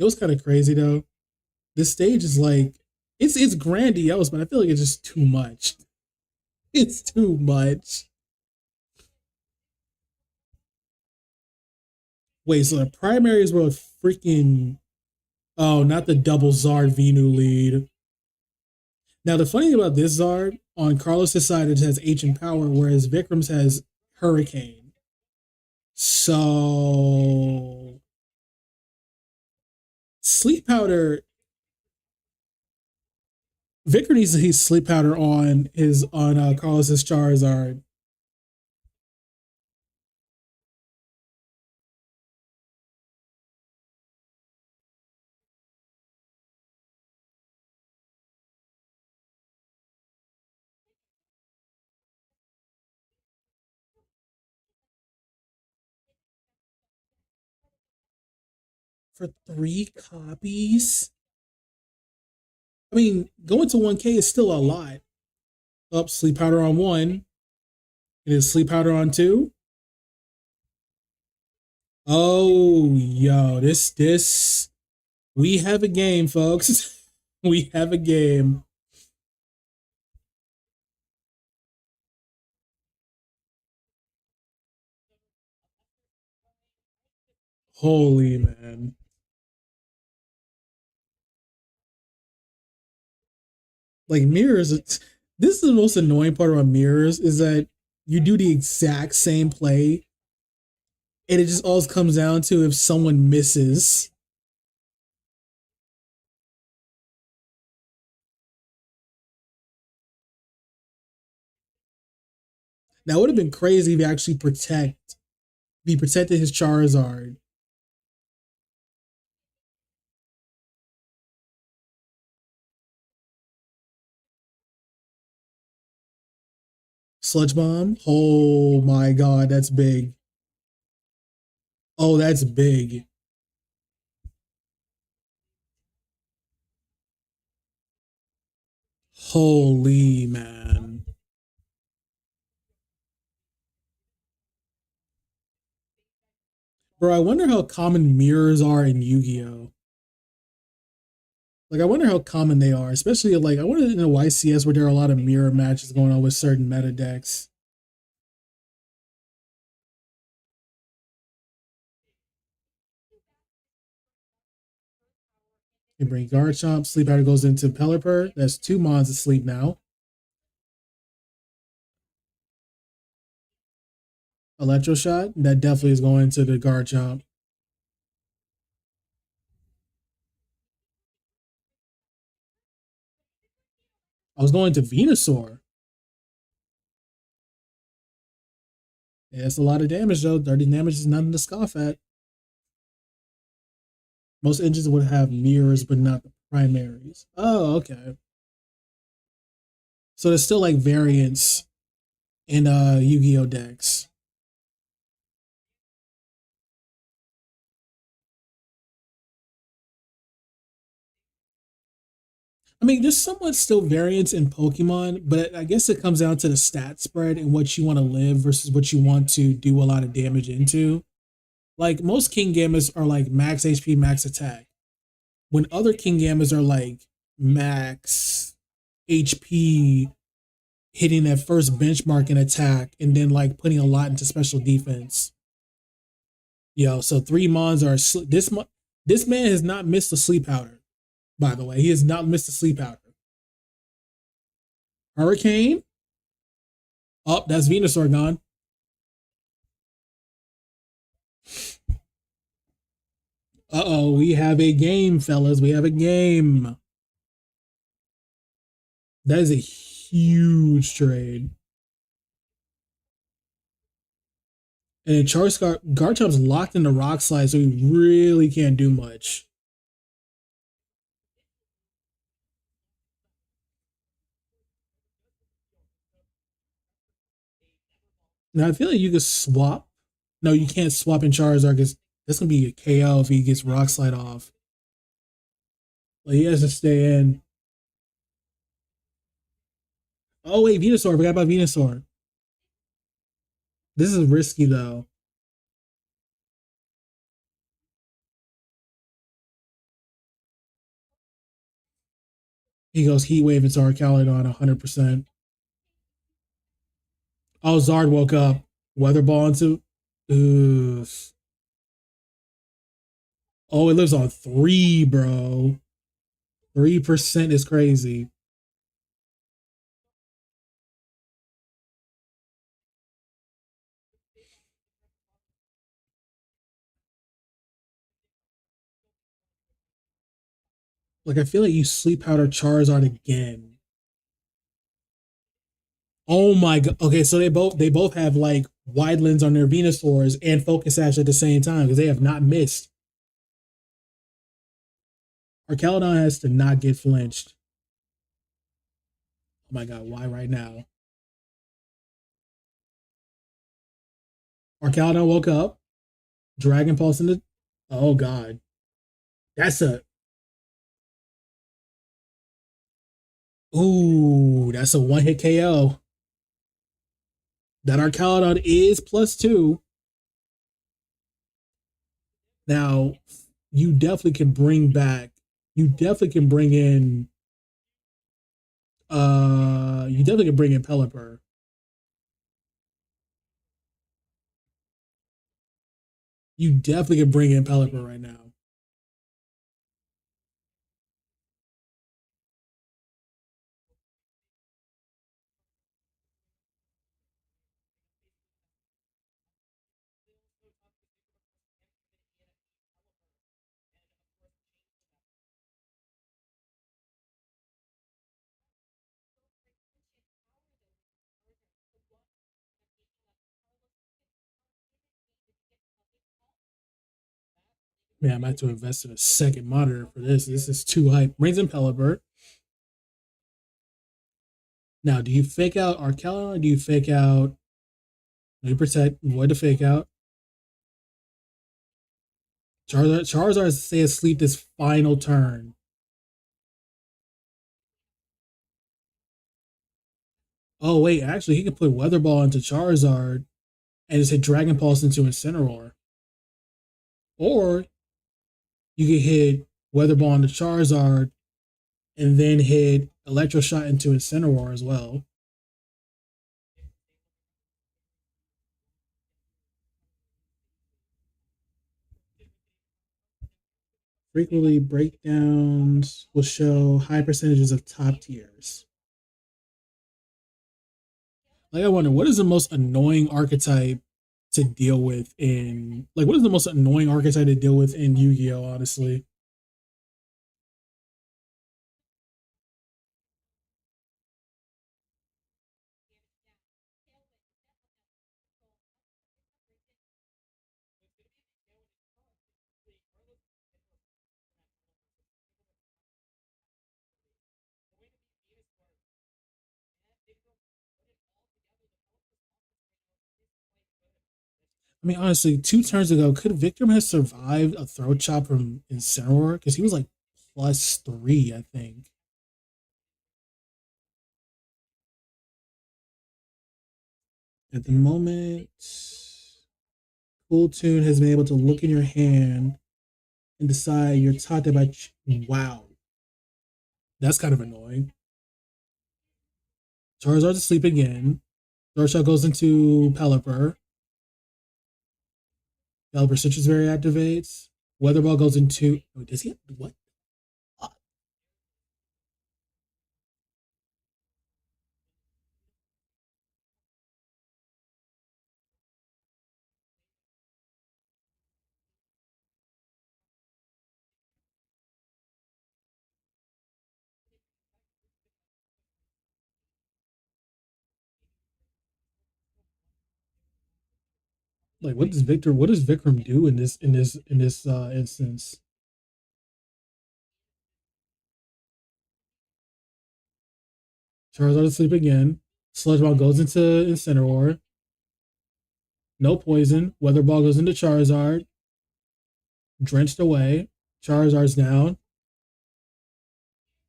was kind of crazy though. This stage is like, it's grandiose, but I feel like it's just too much. It's too much. Wait, so the primaries were freaking, oh, not the double Zard Venu lead. Now the funny thing about this Zard, on Carlos's side it has Ancient Power, whereas Vikram's has Hurricane. So Sleep Powder, Vikram needs to use Sleep Powder on Carlos's Charizard. For 3 copies. I mean, going to 1K is still a lot. Up, Sleep Powder on one. It is Sleep Powder on two. Oh, yo, this we have a game, folks. We have a game. Holy man. Like mirrors, this is the most annoying part about mirrors is that you do the exact same play and it just all comes down to if someone misses. That would have been crazy if he actually if he protected his Charizard. Sludge Bomb. Oh my god, that's big. Oh, that's big. Holy man. Bro, I wonder how common mirrors are in Yu-Gi-Oh! Like, I wonder how common they are, especially like I wonder in a YCS where there are a lot of mirror matches going on with certain meta decks. You bring Garchomp, Sleep Powder goes into Pelipper. That's two mons asleep now. Electroshock, that definitely is going to the Garchomp. I was going to Venusaur. Yeah, it's a lot of damage though. 30 damage is nothing to scoff at. Most engines would have mirrors, but not the primaries. Oh, okay. So there's still like variants in Yu-Gi-Oh decks. I mean, there's somewhat still variance in Pokemon, but I guess it comes down to the stat spread and what you want to live versus what you want to do a lot of damage into. Like most King Gammas are like max HP, max attack, when other King Gammas are like max HP, hitting that first benchmark in attack, and then like putting a lot into special defense. Yo, so three Mons are this man has not missed a sleep powder. By the way, he has not missed a sleep powder. Hurricane. Oh, that's Venusaur gone. Uh-oh, we have a game, fellas. We have a game. That is a huge trade. And Garchomp's locked in the rock slide, so he really can't do much. Now I feel like you could swap. No, you can't swap in Charizard because that's gonna be a KO if he gets rock slide off. Like he has to stay in. Oh wait, Venusaur. I forgot about Venusaur. This is risky though. He goes Heat Wave into Arcaludon 100%. Oh, Zard woke up. Weather Ball into. Ugh. Oh, it lives on 3, bro. 3% is crazy. Like I feel like you sleep powder Charizard again. Oh my god. Okay, so they both have like wide lens on their Venusaurs and Focus Sash at the same time because they have not missed. Arcaludon has to not get flinched. Oh my god, why right now? Arcaludon woke up. Dragon Pulse in the. Oh god. That's a. Ooh, that's a one hit KO. That Arcaludon is +2. Now, you definitely can bring back. You definitely can bring in. You definitely can bring in Pelipper. You definitely can bring in Pelipper right now. Man, I'm about to invest in a second monitor for this. This is too hype. Brings in Pelipper. Now, do you fake out Arcellon or do you fake out? Do you protect? Avoid the fake out. Charizard is to stay asleep this final turn. Oh wait, actually, he can put Weather Ball into Charizard and just hit Dragon Pulse into Incineroar. Or you could hit Weather Ball into Charizard and then hit Electro Shot into Incineroar as well. Frequently, breakdowns will show high percentages of top tiers. Like I wonder, what is the most annoying archetype to deal with in like what is the most annoying archetype to deal with in Yu-Gi-Oh? Honestly, I mean, honestly, 2 turns ago, could Victor have survived a throat chop from Incineroar? Because he was like +3, I think. At the moment, Cool Tune has been able to look in your hand and decide you're taught by. Wow, that's kind of annoying. Charizard's asleep again. Darkshot goes into Pelipper. Pelipper Citrus Berry activates. Weather Ball goes into. Oh, does he have what? Like, what does Victor? What does Vikram do in this instance? Charizard asleep again. Sludge Ball goes into Incineroar. No poison. Weather Ball goes into Charizard. Drenched away. Charizard's down.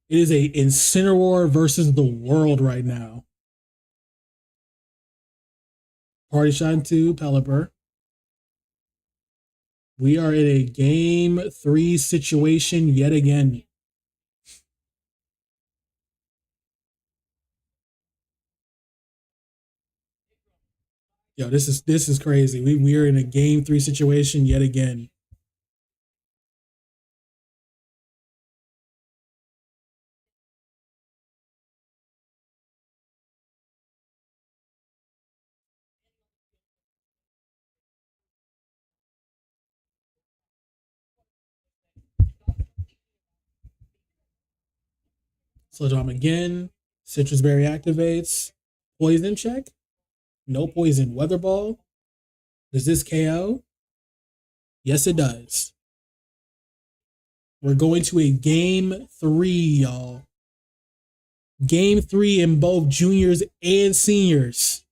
It is a Incineroar versus the world right now. Party Shine 2, Pelipper. We are in a game 3 situation yet again. Yo, this is crazy. We are in a game 3 situation yet again. Sludge Bomb again. Citrus Berry activates. Poison check. No poison. Weather Ball. Does this KO? Yes, it does. We're going to a game 3, y'all. Game 3 in both juniors and seniors.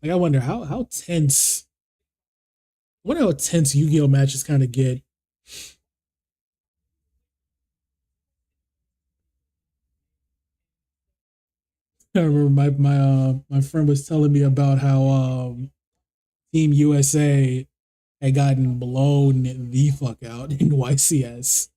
Like, I wonder how tense. I wonder how tense Yu-Gi-Oh matches kind of get. I remember my friend was telling me about how Team USA had gotten blown the fuck out in YCS.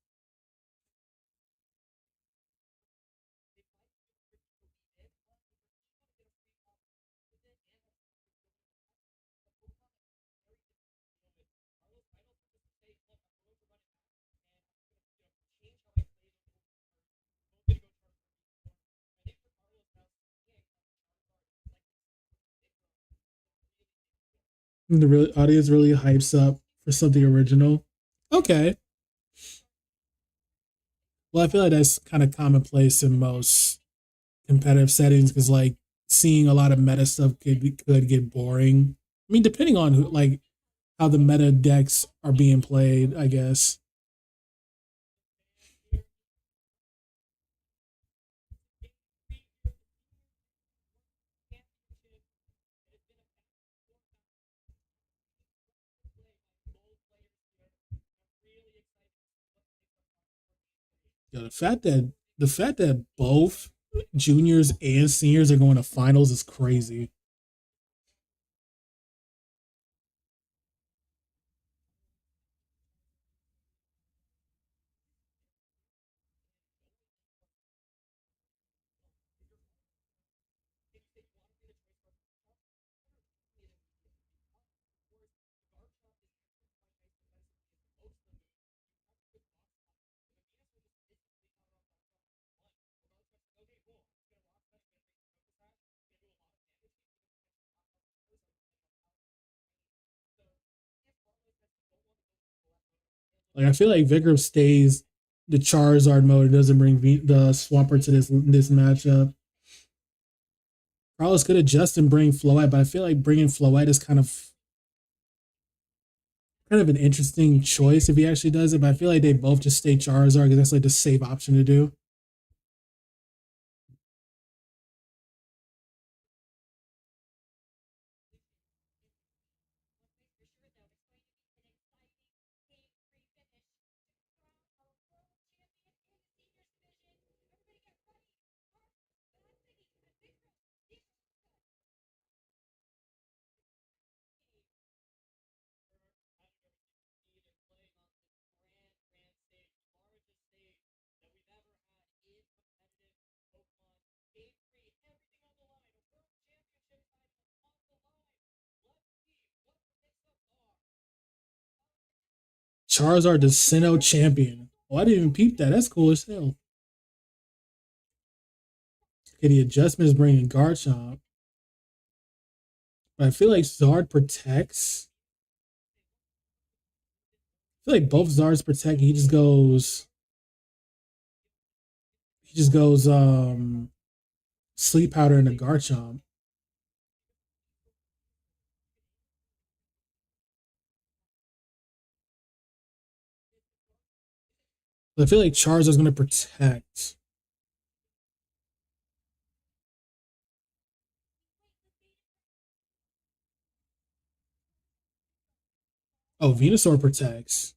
And the audience really hypes up for something original. Okay, well, I feel like that's kind of commonplace in most competitive settings because like seeing a lot of meta stuff could get boring. I mean, depending on who like how the meta decks are being played, I guess. Yeah, the fact that both juniors and seniors are going to finals is crazy. Like I feel like Vikram stays the Charizard mode and doesn't bring the Swampert to this matchup. Carlos could adjust and bring Floette, but I feel like bringing Floette is kind of an interesting choice if he actually does it. But I feel like they both just stay Charizard because that's like the safe option to do. Charizard the Sinnoh champion. Oh, I didn't even peep that. That's cool as hell. Okay, the adjustments bringing Garchomp. But I feel like Zard protects. I feel like both Zards protect. He just goes sleep powder into Garchomp. But I feel like Charizard's gonna protect. Oh, Venusaur protects.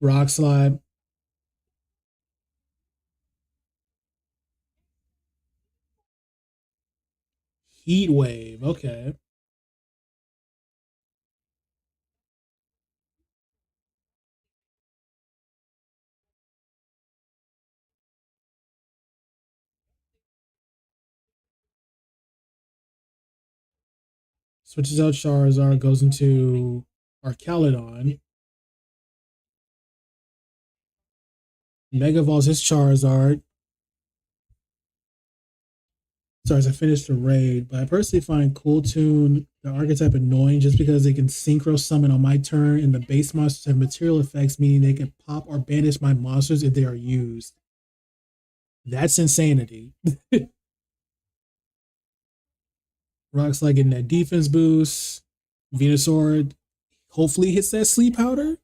Rock Slide. Heat Wave. Okay. Switches out Charizard, goes into Arcaludon. Mega Evolves his Charizard. Sorry, as I finished the raid, but I personally find Cool Tune, the archetype, annoying just because they can synchro summon on my turn, and the base monsters have material effects, meaning they can pop or banish my monsters if they are used. That's insanity. Rock's like getting that defense boost. Venusaur hopefully hits that sleep powder.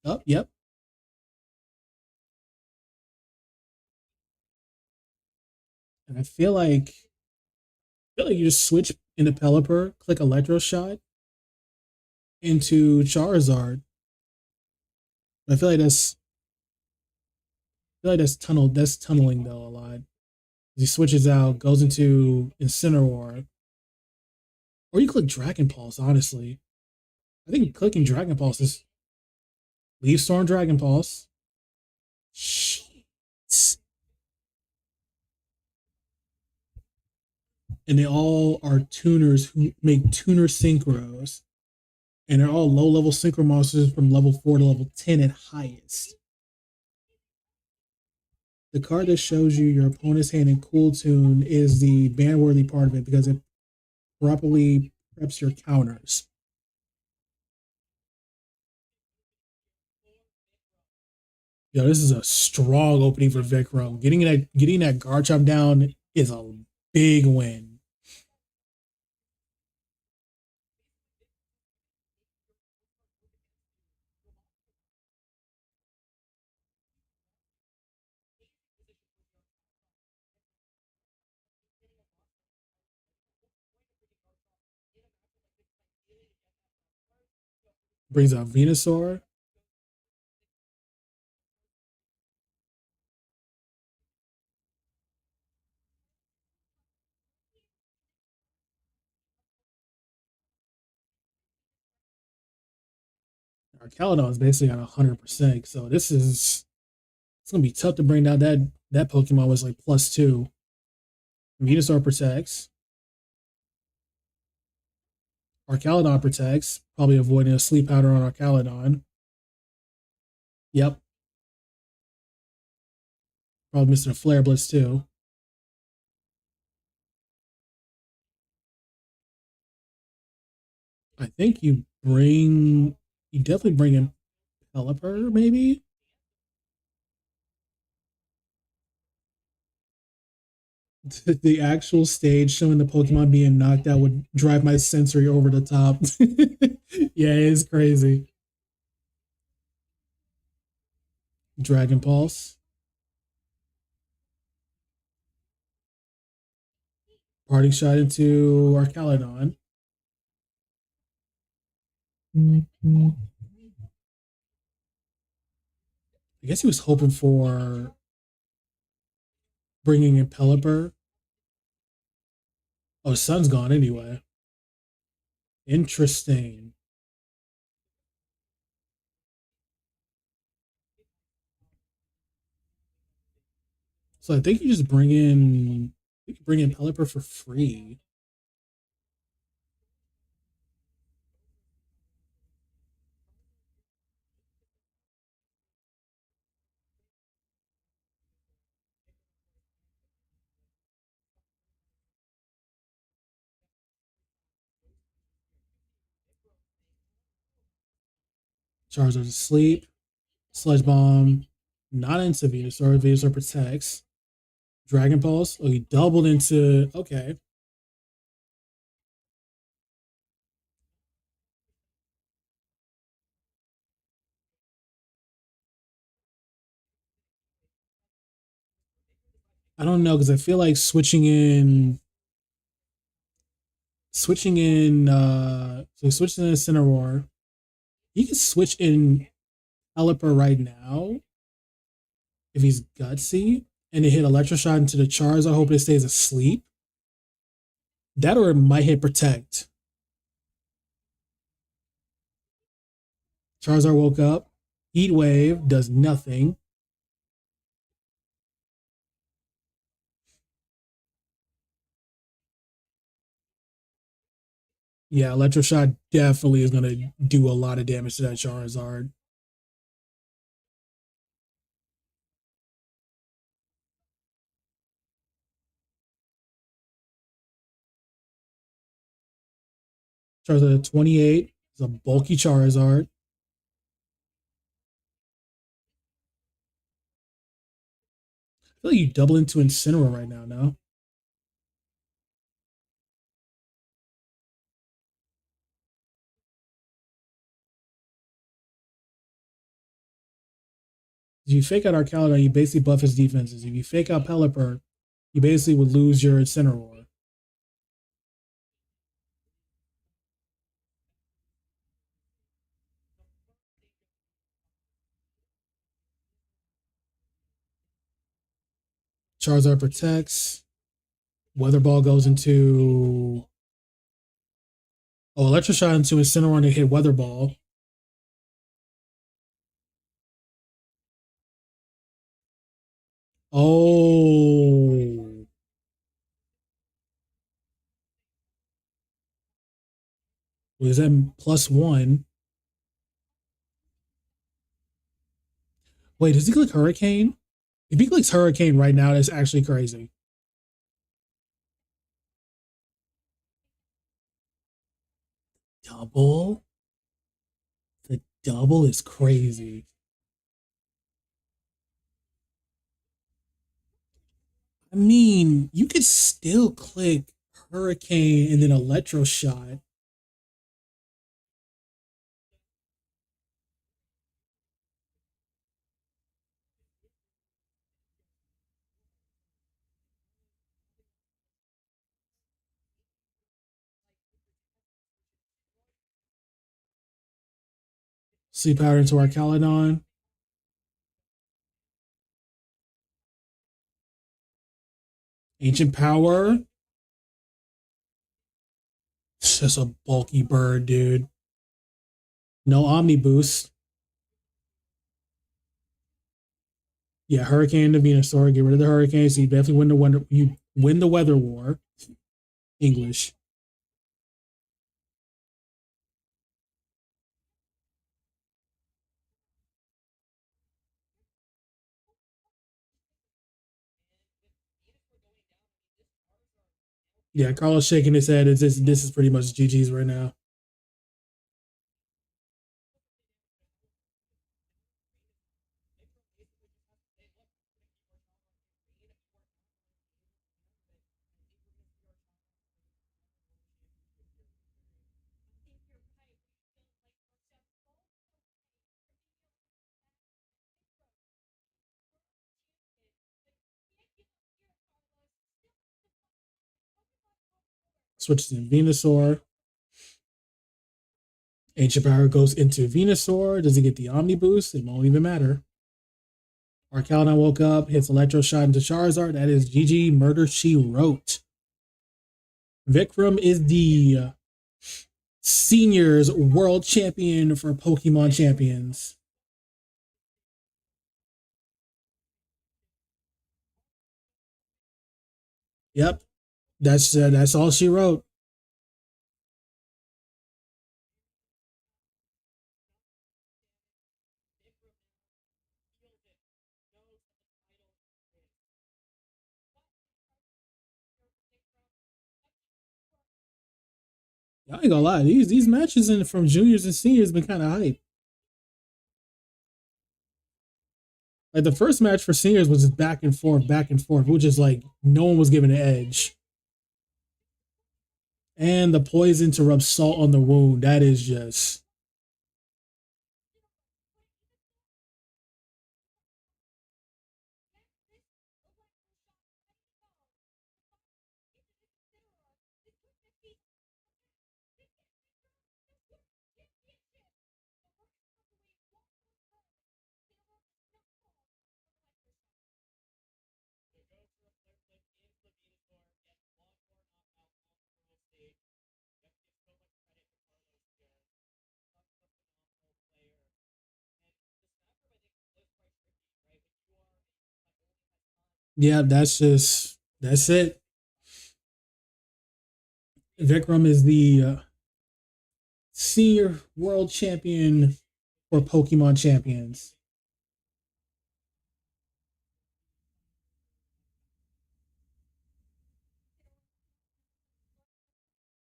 Oh, yep. And I feel like you just switch into Pelipper, click Electro Shot into Charizard. I feel like that's tunneling though a lot. He switches out, goes into Incineroar. Or you click Dragon Pulse, honestly. I think clicking Dragon Pulse is Leaf Storm Dragon Pulse. Shit. And they all are tuners who make tuner synchros. And they're all low level synchro monsters from level 4 to level 10 at highest. The card that shows you your opponent's hand in Cool Tune is the ban worthy part of it because it properly preps your counters. Yo, this is a strong opening for Vikram. Getting that Garchomp down is a big win. Brings out Venusaur. Our Caledon is basically at 100%. So it's gonna be tough to bring down that Pokemon was like +2. Venusaur protects. Arcaludon protects, probably avoiding a sleep powder on Arcaludon. Yep, probably missing a Flare Blitz too. I think you definitely bring in Pelipper, maybe? The actual stage showing the Pokemon being knocked out would drive my sensory over the top. Yeah, it's crazy. Dragon Pulse, parting shot into Arcaludon. I guess he was hoping for bringing in Pelipper. Oh, Sun's gone anyway. Interesting. So I think you can bring in Pelipper for free. Charizard asleep. Sludge Bomb. Not into Venusaur. Venusaur protects. Dragon Pulse. Oh, he doubled into. Okay. I don't know because I feel like so switching in Incineroar. He can switch in Pelipper right now if he's gutsy and it hit Electroshock into the Charizard. I hope it stays asleep. That or it might hit Protect. Charizard woke up. Heat Wave does nothing. Yeah, Electroshock definitely is going to do a lot of damage to that Charizard. Charizard at 28 is a bulky Charizard. I feel like you double into Incineroar right now, no? If you fake out Arcaludon, you basically buff his defenses. If you fake out Pelipper, you basically would lose your Incineroar. Charizard protects. Weather Ball goes into Electroshock into Incineroar to hit Weather Ball. Oh, was that +1? Wait, does he click Hurricane? If he clicks Hurricane right now, that's actually crazy. Double? The double is crazy. I mean, you could still click Hurricane and then Electroshock. Sleep Power into Arcaludon. Ancient Power. It's just a bulky bird, dude. No Omni Boost. Yeah, Hurricane to Venusaur. Get rid of the Hurricane, so you definitely win the Weather War. English. Yeah, Carlos shaking his head. This is pretty much GG's right now. Switches in Venusaur. Ancient Power goes into Venusaur. Does he get the Omni Boost? It won't even matter. Arcaludon woke up, hits Electroshock into Charizard. That is GG Murder She Wrote. Vikram is the seniors world champion for Pokemon champions. Yep, that's all she wrote. I ain't gonna lie, these matches in from juniors and seniors been kind of hype. Like the first match for seniors was just back and forth, which is like no one was given an edge. And the poison to rub salt on the wound, that is just yeah, that's it. Vikram is the senior world champion for Pokemon champions.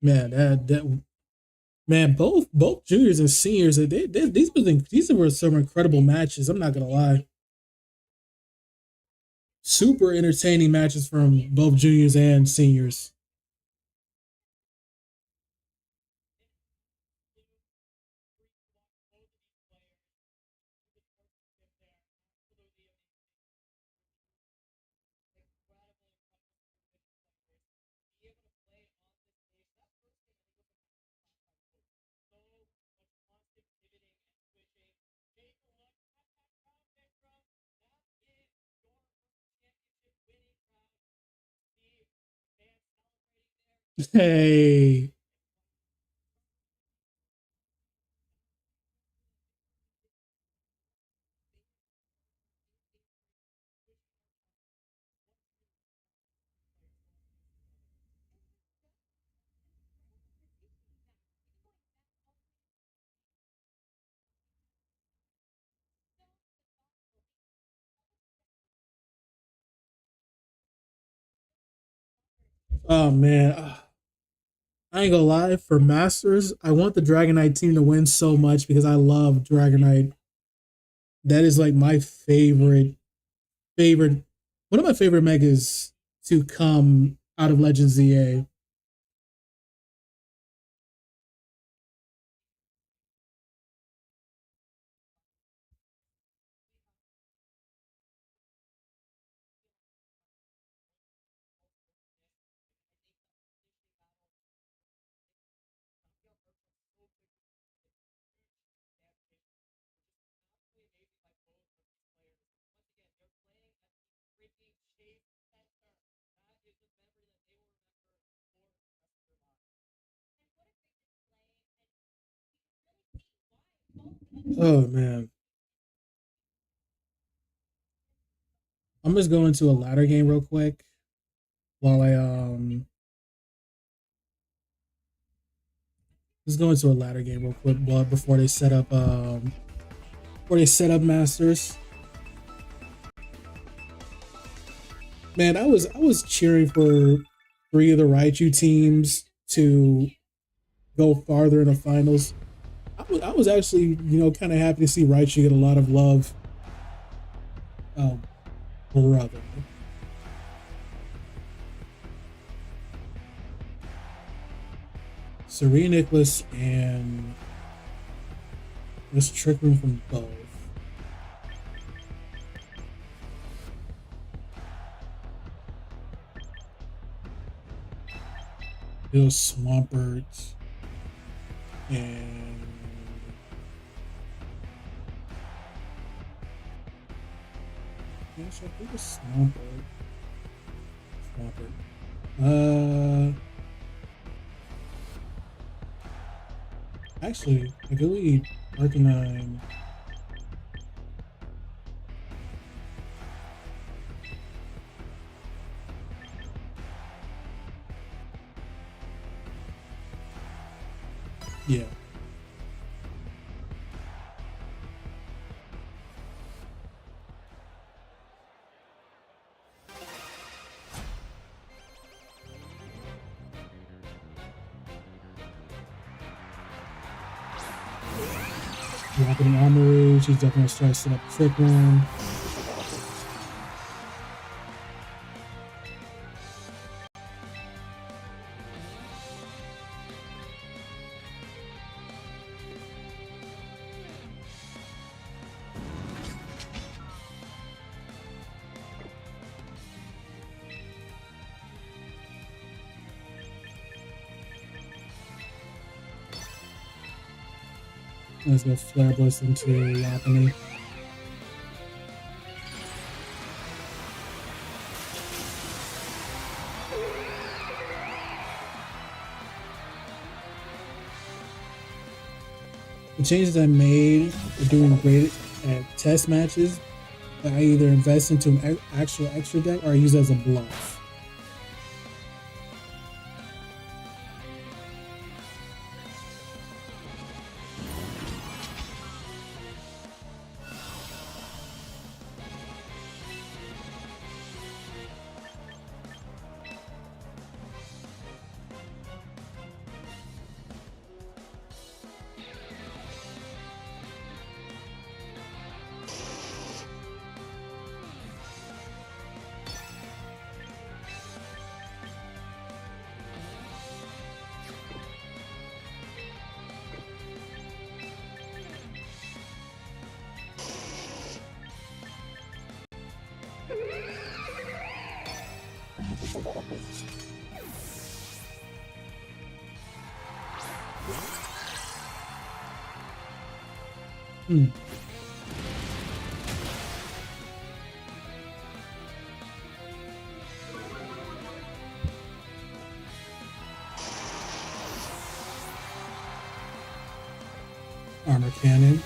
Man, that man, both juniors and seniors, these were some incredible matches. I'm not gonna lie, super entertaining matches from both juniors and seniors. Hey, oh man, I ain't gonna lie. For Masters, I want the Dragonite team to win so much because I love Dragonite. That is like my favorite, one of my favorite megas to come out of Legends ZA. Oh man, I'm just going to a ladder game real quick while I just go into a ladder game real quick before they set up Masters. Man, I was cheering for three of the Raichu teams to go farther in the finals. I was actually, kind of happy to see Raichu get a lot of love. Oh, brother. Serene Nicholas and this Trick Room from both. Bill Swampert and yes, I think it's Swampert. Swampert. Actually, I believe Arcanine. Yeah. Dropping armor, she's definitely gonna start setting up a trick room. Let's go Flare Blitz into Lopunny. The changes I made are doing great at test matches. I either invest into an actual extra deck or I use it as a bluff. Armor Cannon.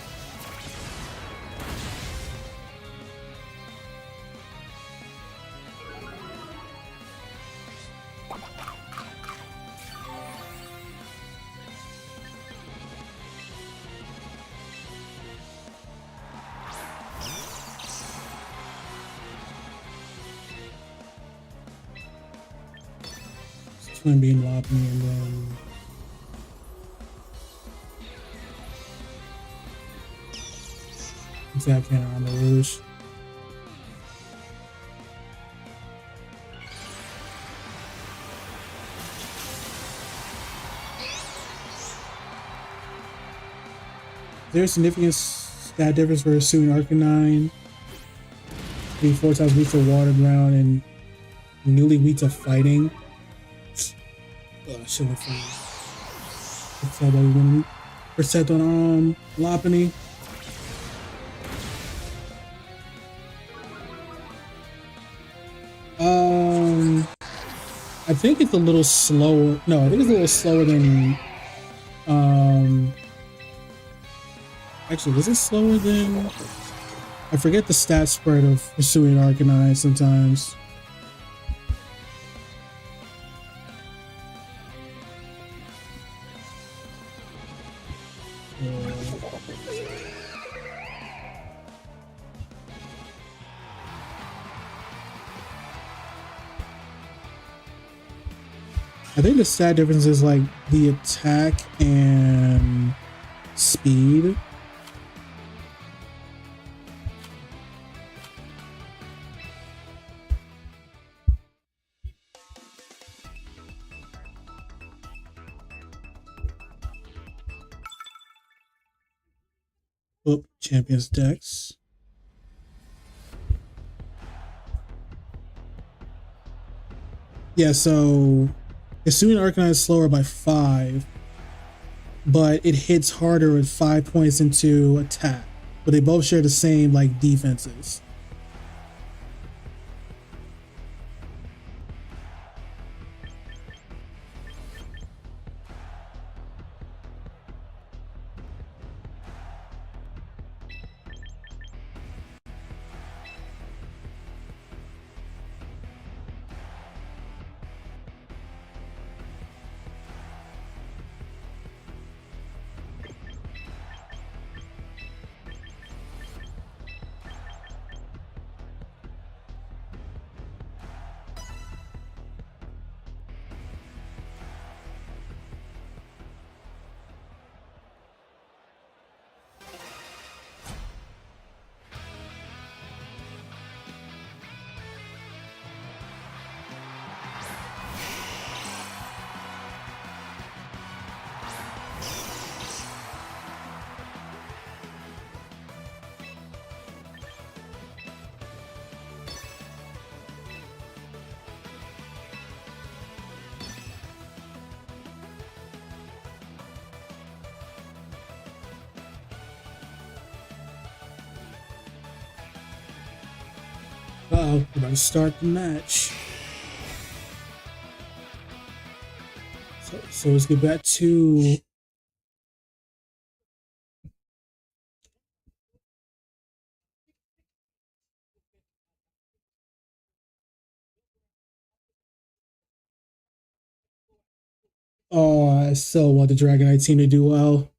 Twin Beam Lopunny and then Zap Cannon Armor Rouge. Is there a significant stat difference for Pursuing Arcanine? Being 4 times weak to water, ground, and newly weak to fighting. Oh, shit, my phone. Percent on Lopunny. I think it's a little slower. No, I think it's a little slower than. Actually, was it slower than? I forget the stat spread of Pursuing Arcanine sometimes. I think the stat difference is like the attack and speed. Oh, Champions Dex. Yeah, so Assuming Arcanine is slower by 5, but it hits harder with 5 points into attack. But they both share the same like defenses. We're about to start the match. So let's get back to oh, I so want the Dragonite team to do well.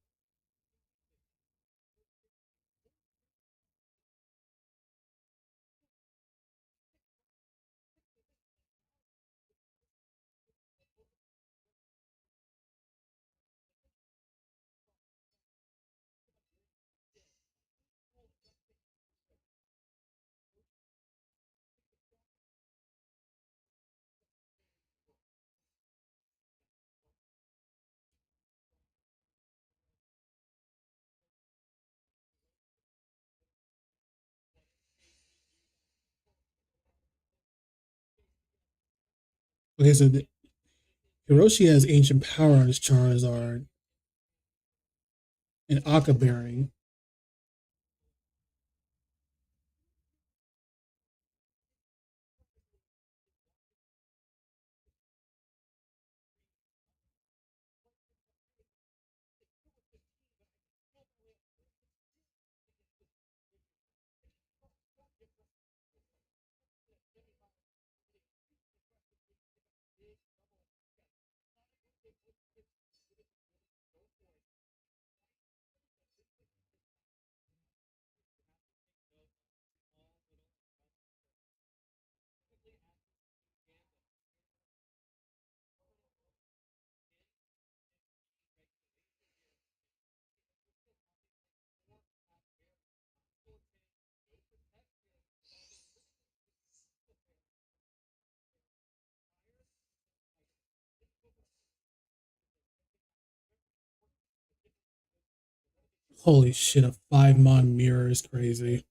Okay, so Hiroshi has ancient power on his Charizard and Aqua Bearing. Holy shit, a 5-mon mirror is crazy.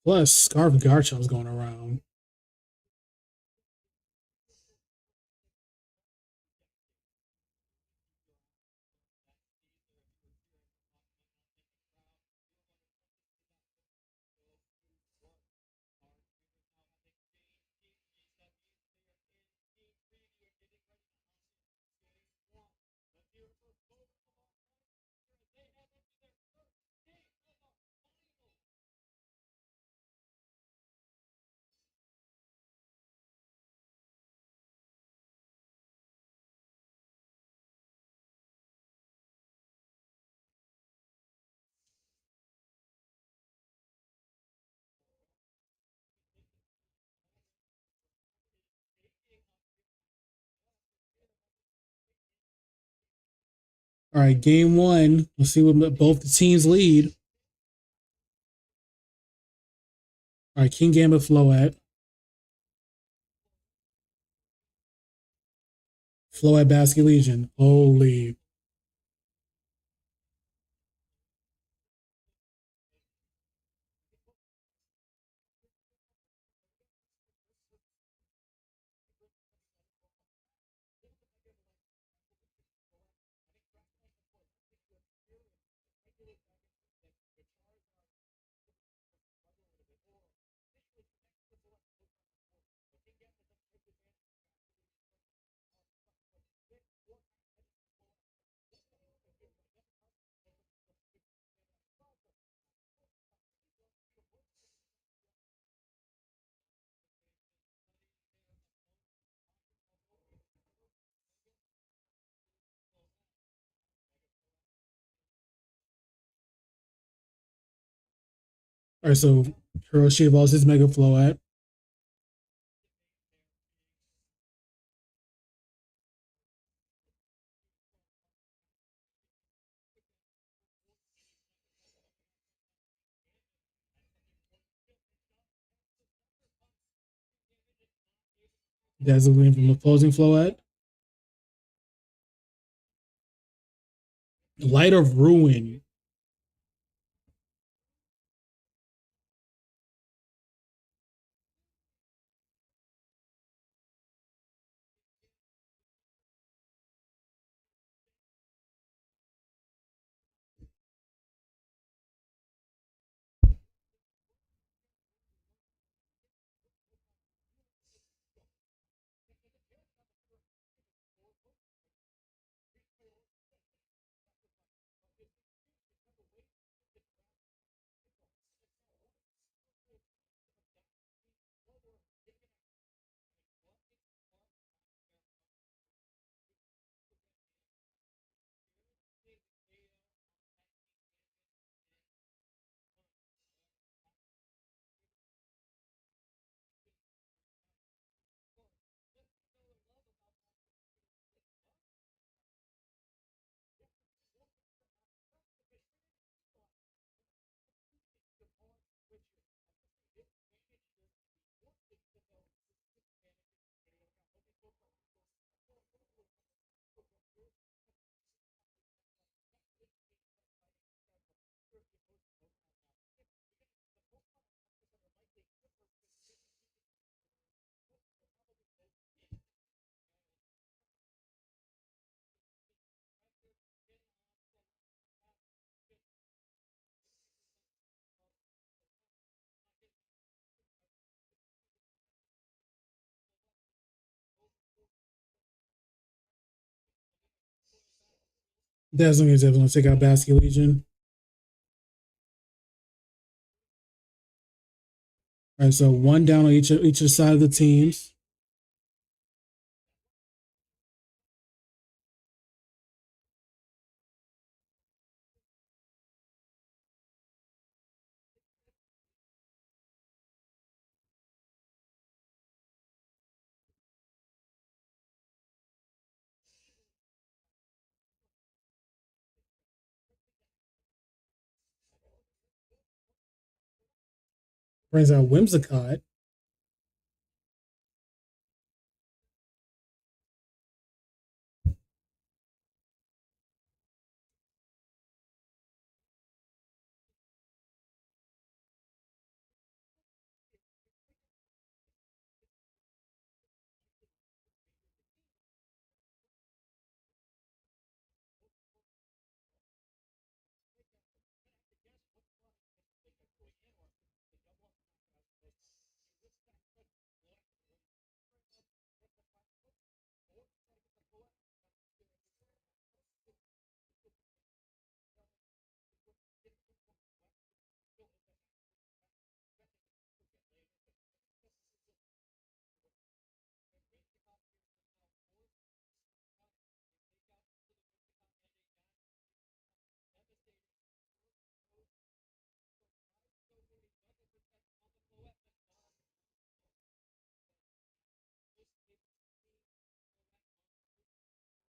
Plus, Scarf Garchomp's going around. All right, game one. Let's see what both the teams lead. All right, King Gambit Float Basket Legion. Holy. All right, so Hiroshi evolves his Mega Float. Dazzling from opposing Float. Light of Ruin. Dazzling is able to take out Basket Legion. All right, so one down on each side of the teams. Brings out Whimsicott.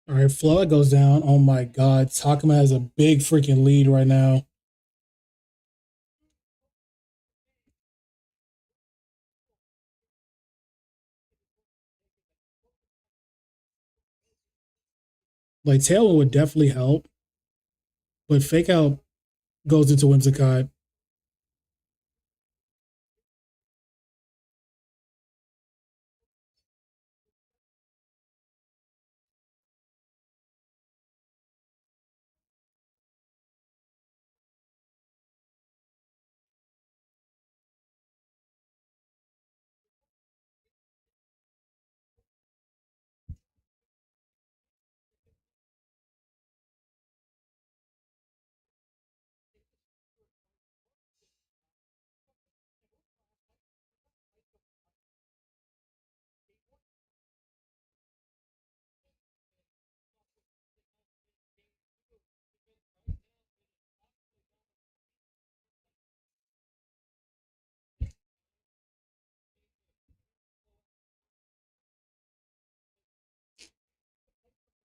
All right, Flood goes down. Oh my God, Takuma has a big freaking lead right now. Like Tailwind would definitely help, but Fake Out goes into Whimsicott.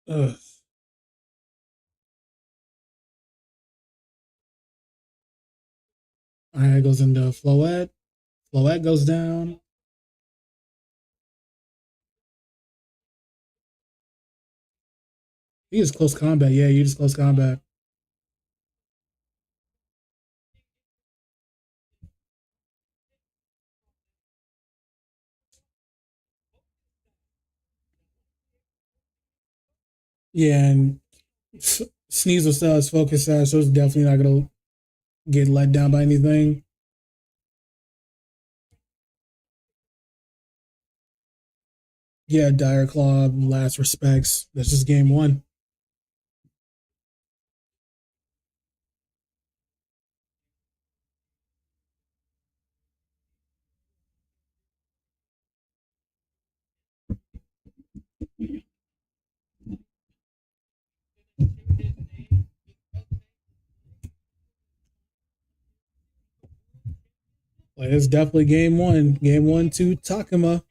Ugh. All right, goes into Floette. Floette goes down. He is close combat. Yeah, you just close combat. Yeah, and Sneasel still has focus sash, so it's definitely not gonna get let down by anything. Yeah, Dire Claw, last respects. That's just game one. Like it's definitely game one. Game one to Takuma.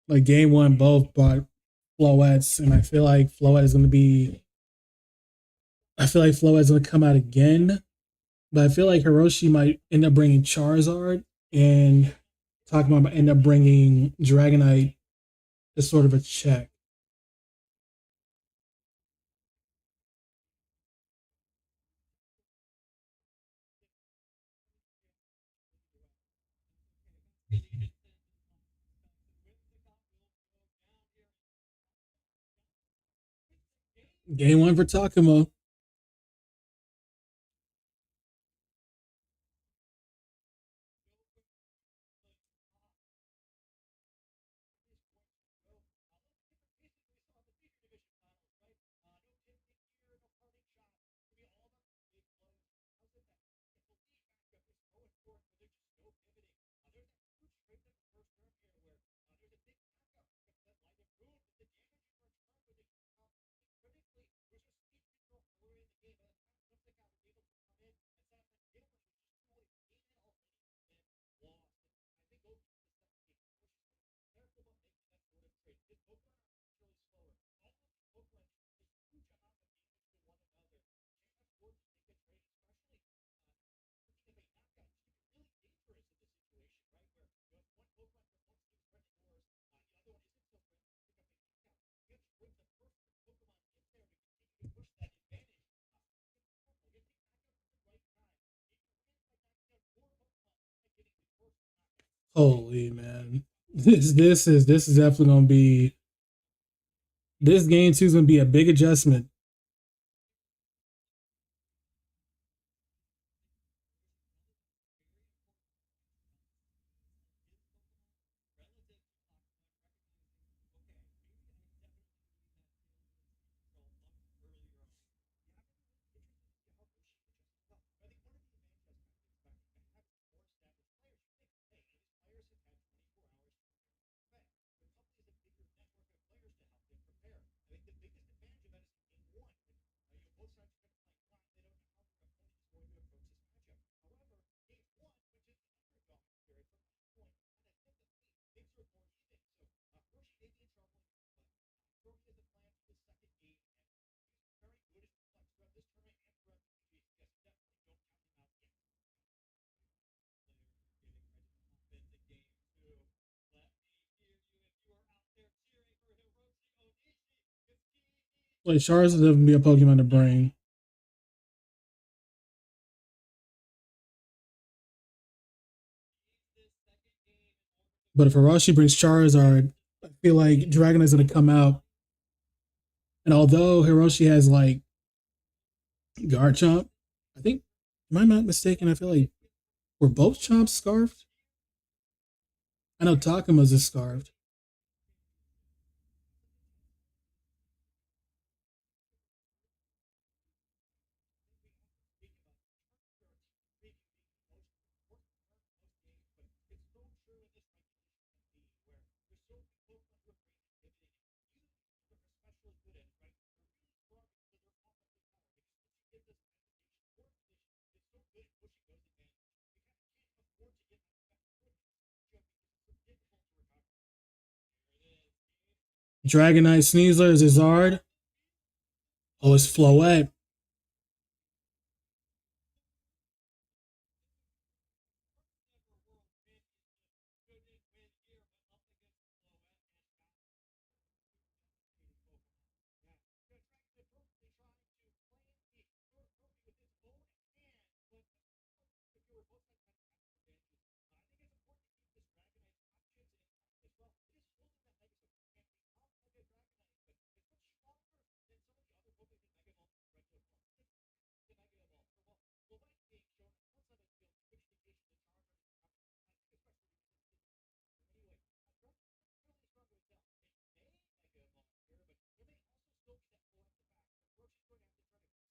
Like game one, both bought Floettes, and I feel like Floette is gonna be. I feel like Floette is gonna come out again, but I feel like Hiroshi might end up bringing Charizard, and Takuma might end up bringing Dragonite as sort of a check. Game one for Takuma. Holy man, this is definitely gonna be this game two is gonna be a big adjustment. Like Charizard is definitely be a Pokemon to bring, but if Hiroshi brings Charizard, I feel like Dragonite is gonna come out. And although Hiroshi has like Garchomp, I think am I not mistaken? I feel like were both Chomps scarfed? I know Takuma's is scarfed. Dragonite Sneasler is Zard. Oh, it's Floette.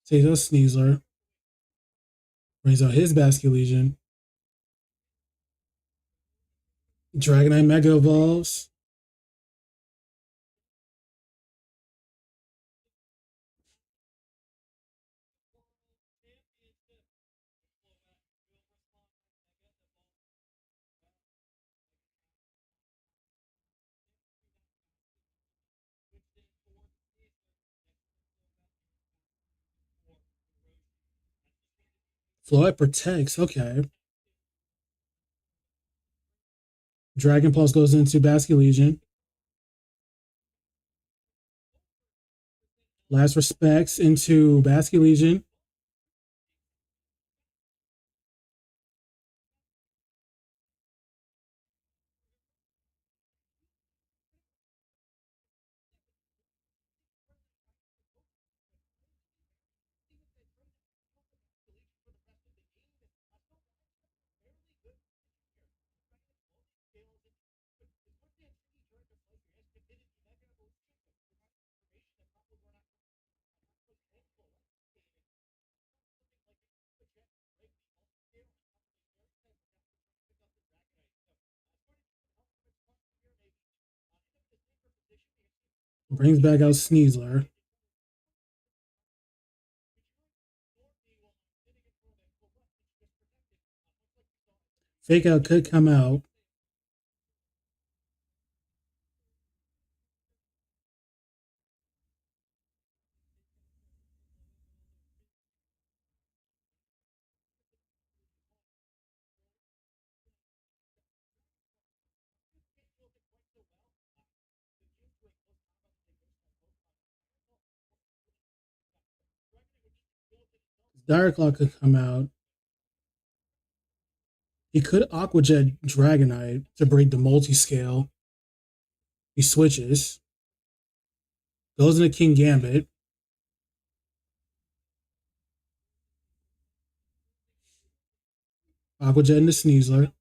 Takes out Sneasler. Brings out his Basket Legion. Dragonite Mega Evolves. Floette protects. Okay. Dragon Pulse goes into Basket Legion. Last Respects into Basket Legion. Brings back out Sneasler. Fake Out could come out. Direct Claw could come out. He could Aqua Jet Dragonite to break the multi-scale. He switches. Goes into King Gambit. Aqua Jet into Sneasler.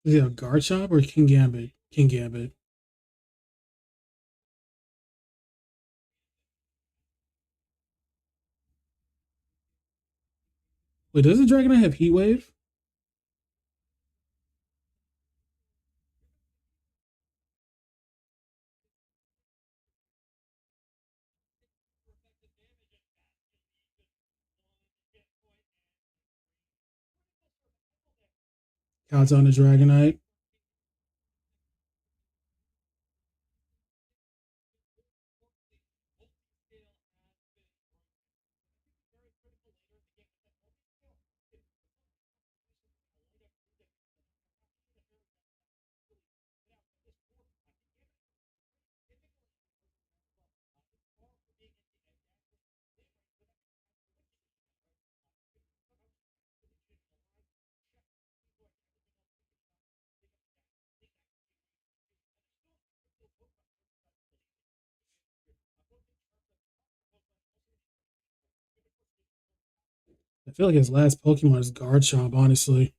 Is it a Garchomp or King Gambit? King Gambit. Wait, does the Dragonite have Heat Wave? Counts on the Dragonite. I feel like his last Pokemon is Garchomp, honestly.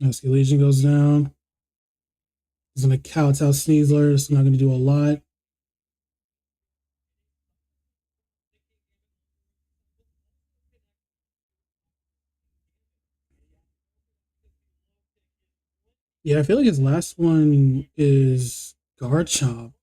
Husky Legion goes down. He's going to kowtow Sneasler. It's not going to do a lot. Yeah, I feel like his last one is Garchomp.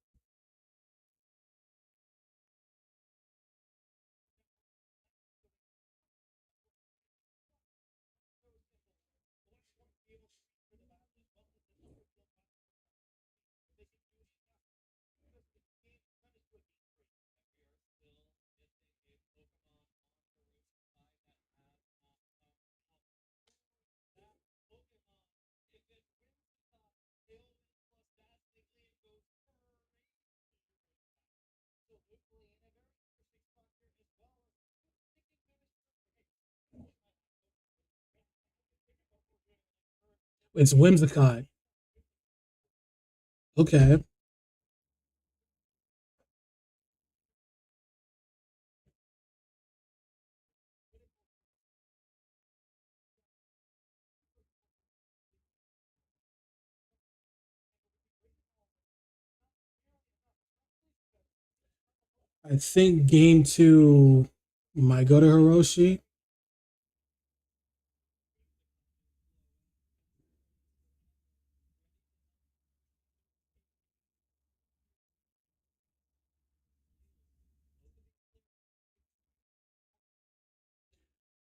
It's Whimsicott. Okay. I think game two might go to Hiroshi.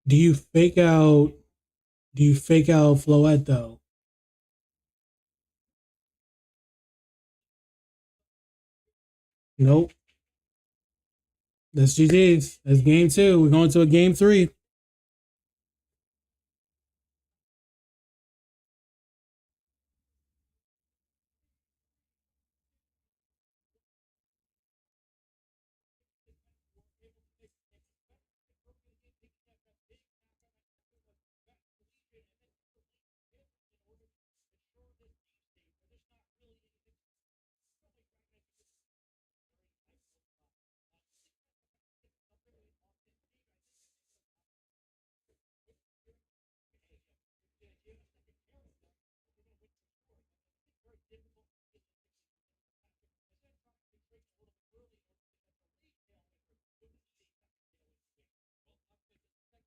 Do you fake out? Do you fake out Floette though? Nope. That's GG's. That's game two. We're going to a game three.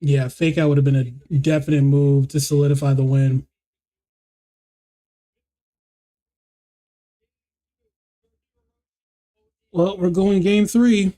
Yeah, fake out would have been a definite move to solidify the win. Well, we're going game three.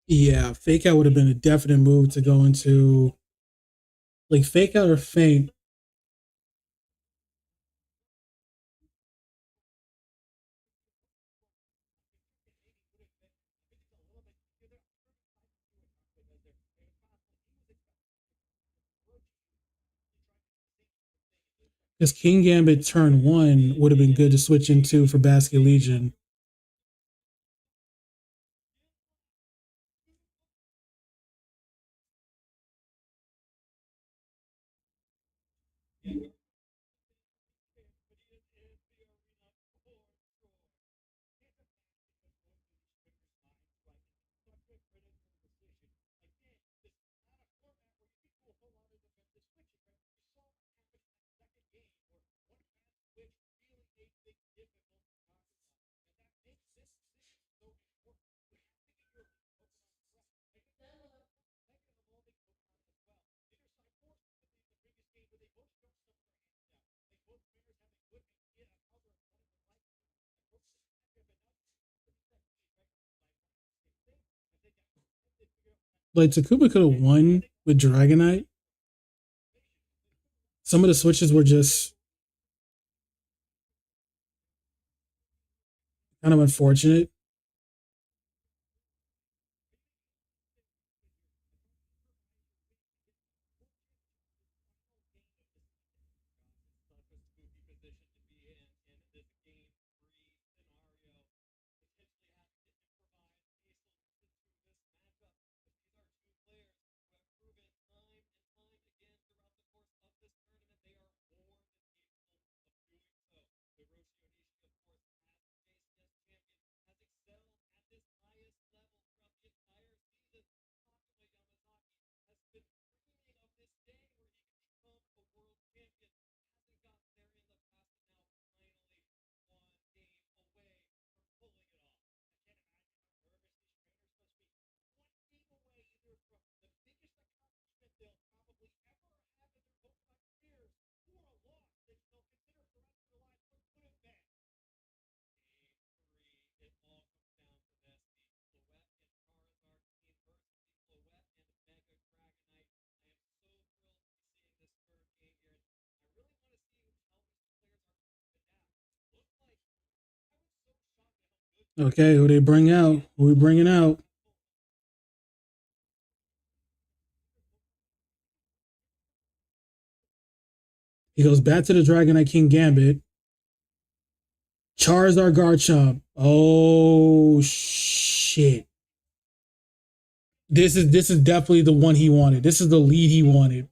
Yeah, fake out would have been a definite move to go into like fake out or feint. Because King Gambit turn one would have been good to switch into for Basket Legion. Like Takuma could have won with Dragonite. Some of the switches were just kind of unfortunate. Okay, who they bring out? Who we bringing out? He goes back to the Dragonite King Gambit. Charizard Garchomp. Oh shit. This is definitely the one he wanted. This is the lead he wanted.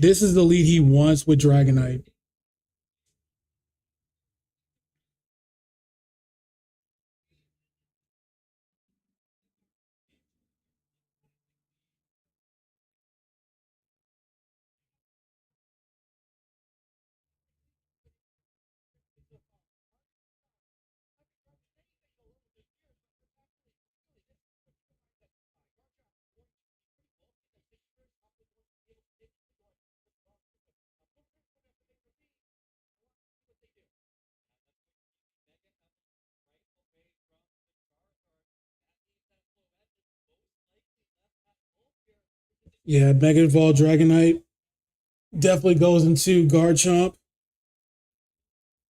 This is the lead he wants with Dragonite. Yeah, Mega Evolved Dragonite definitely goes into Garchomp.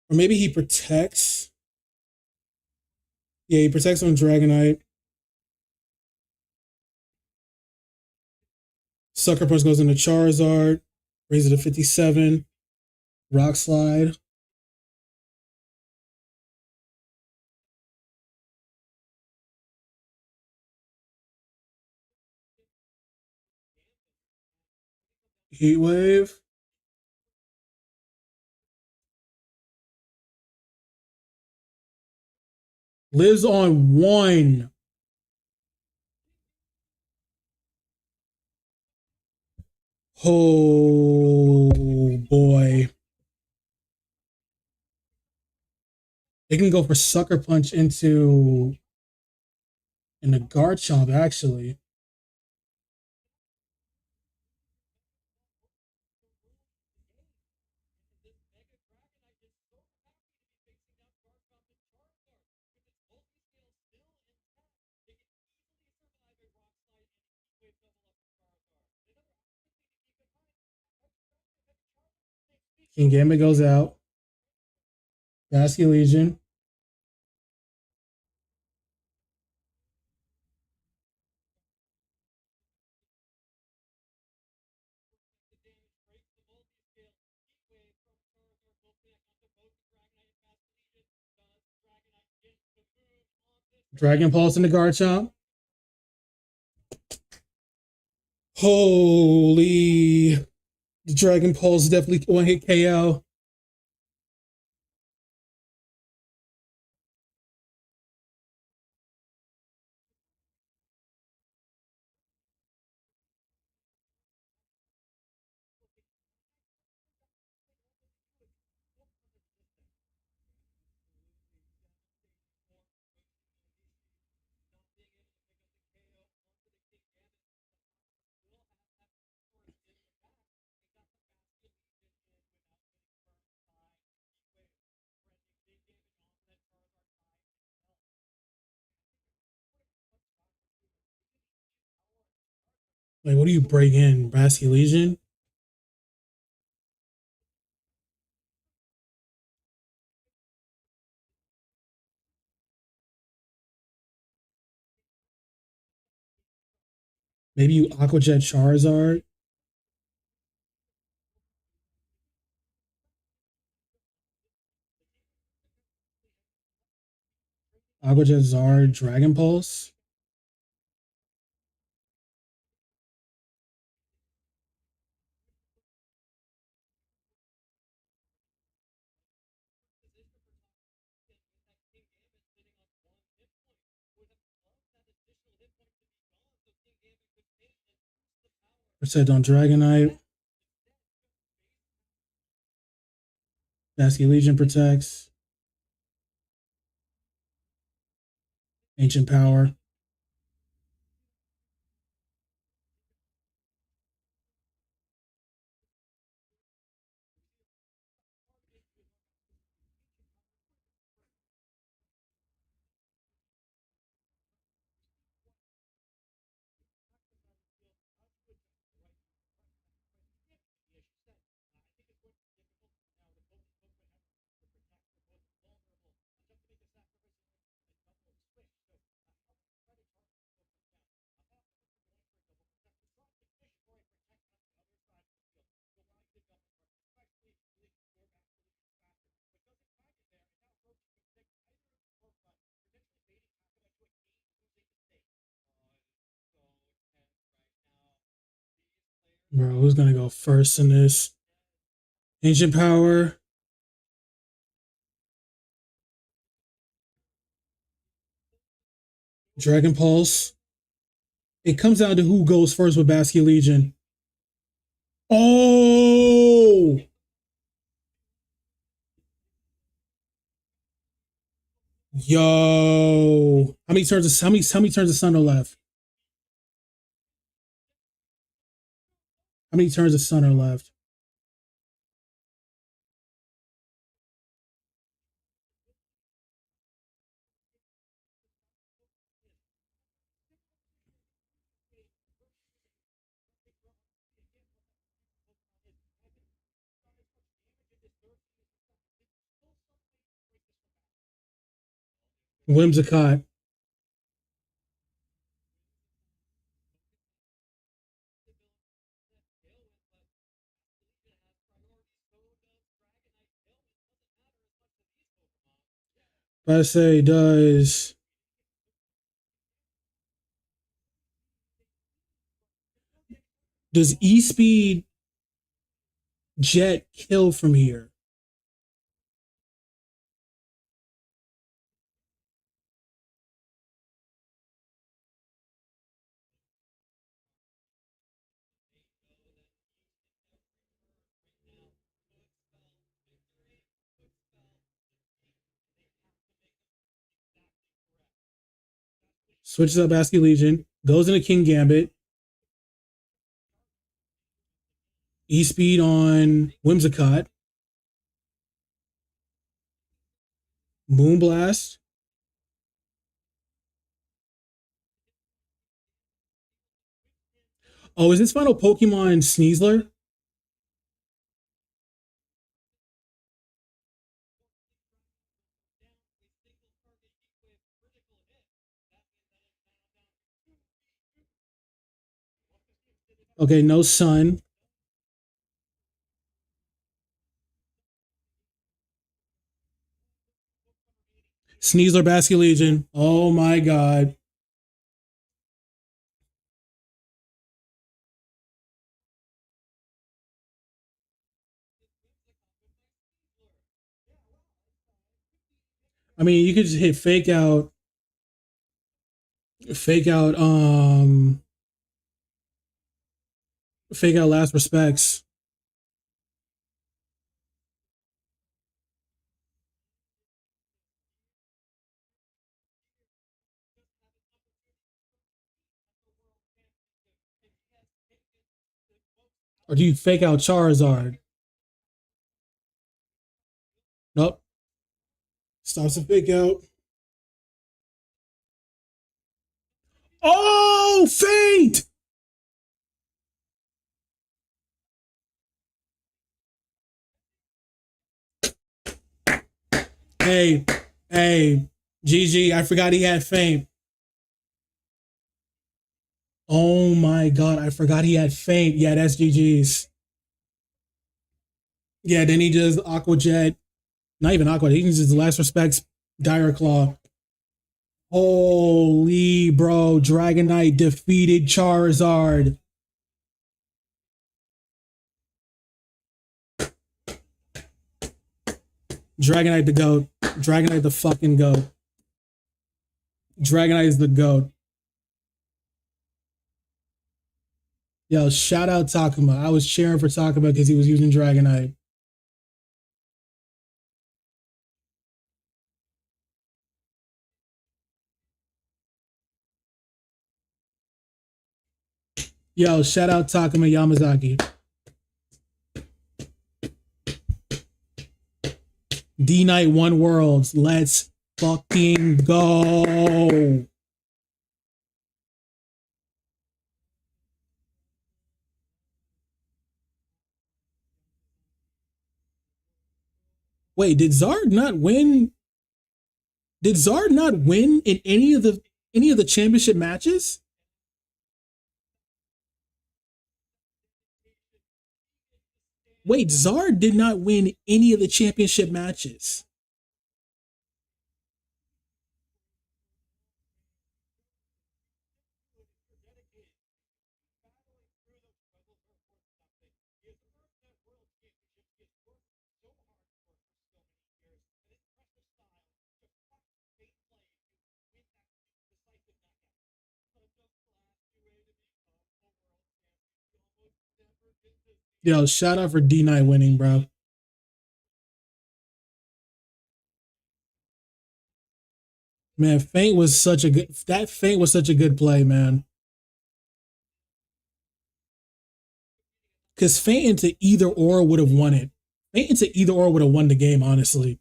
Or maybe he protects. Yeah, he protects on Dragonite. Sucker Punch goes into Charizard. Raises it to 57. Rock Slide. Heat Wave. Lives on one. Oh boy. They can go for Sucker Punch into in the Garchomp, actually. King Gambit goes out. Basky Legion. Dragon Pulse into Garchomp. Holy. The Dragon Pulse definitely one hit KO. Like, what do you break in? Basky Legion? Maybe you Aquajet Charizard? Aquajet Zard Dragon Pulse? Percent on Dragonite. Basky Legion protects. Ancient Power. Bro, who's gonna go first in this? Ancient Power. Dragon Pulse. It comes down to who goes first with Basky Legion. Oh! Yo. How many turns of Sun are left? How many turns of Sun are left? Whimsicott. I say does E Speed Jet kill from here? Switches up Basky Legion, goes into King Gambit, E Speed on Whimsicott, Moonblast. Oh, is this final Pokemon Sneasler? Okay, no Sun. Sneasler Basky Legion. Oh my god. I mean, you could just hit fake out, fake out last respects. Or do you fake out Charizard? Nope. Stops the fake out. Oh, faint! Hey, hey, GG, I forgot he had fame. Oh my god, I forgot he had fame. Yeah, that's GG's. Yeah, then he just Aqua Jet. Not even Aqua, he just last respects Dire Claw. Holy bro, Dragonite defeated Charizard. Dragonite the GOAT. Dragonite the fucking GOAT. Dragonite is the GOAT. Yo, shout out Takuma. I was cheering for Takuma because he was using Dragonite. Yo, shout out Takuma Yamazaki. D Knight won Worlds. Let's fucking go. Wait, did Zard not win? Did Zard not win in any of the championship matches? Wait, Zard did not win any of the championship matches. Yo, shout out for D Knight winning, bro. Man, Feint was such a good that Feint was such a good play, man. Because Feint into either or would have won it. Feint into either or would have won the game, honestly.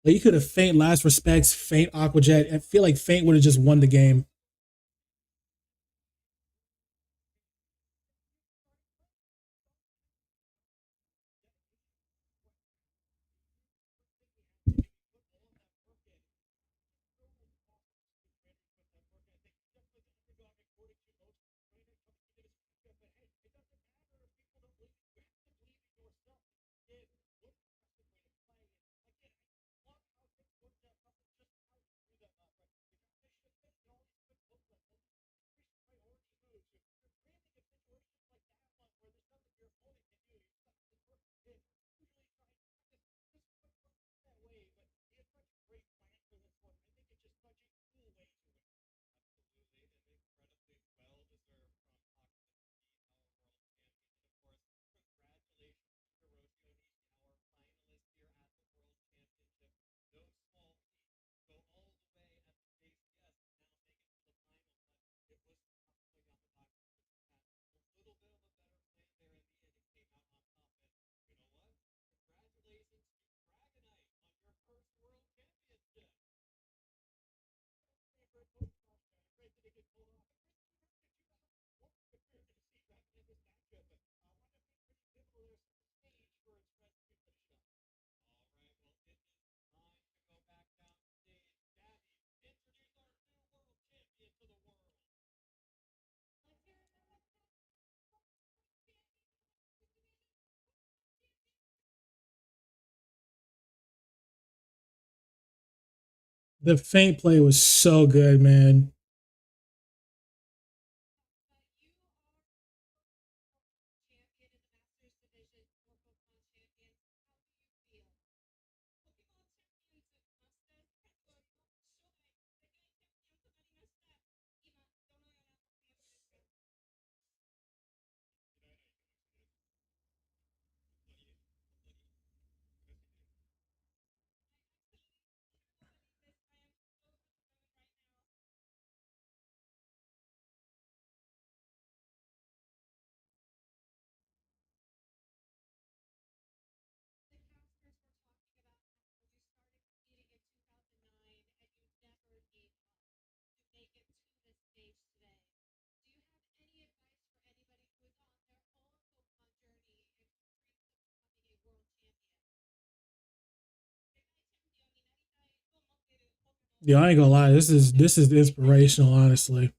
Like you could have Feint last respects, Feint Aquajet. I feel like Feint would have just won the game. The Feint play was so good, man. Yeah, I ain't gonna lie. This is inspirational, honestly.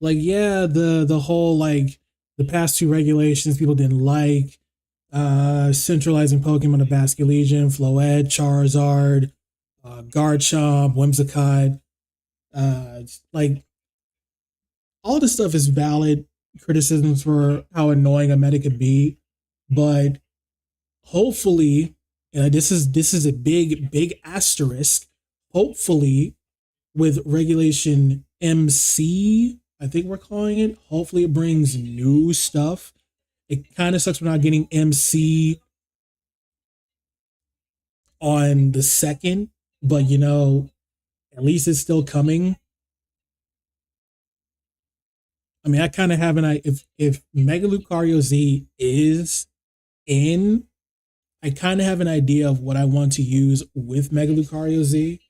Like, yeah, the whole like the past two regulations people didn't like, centralizing Pokemon to Basket Legion, Floette, Charizard, Garchomp, Whimsicott. Like all this stuff is valid criticisms for how annoying a meta could be, but hopefully, this is a big asterisk. Hopefully, with regulation MC, I think we're calling it. Hopefully, it brings new stuff. It kind of sucks we're not getting MC on the second, but at least it's still coming. I mean, I kind of have an idea if Mega Lucario Z is in. I kind of have an idea of what I want to use with Mega Lucario Z.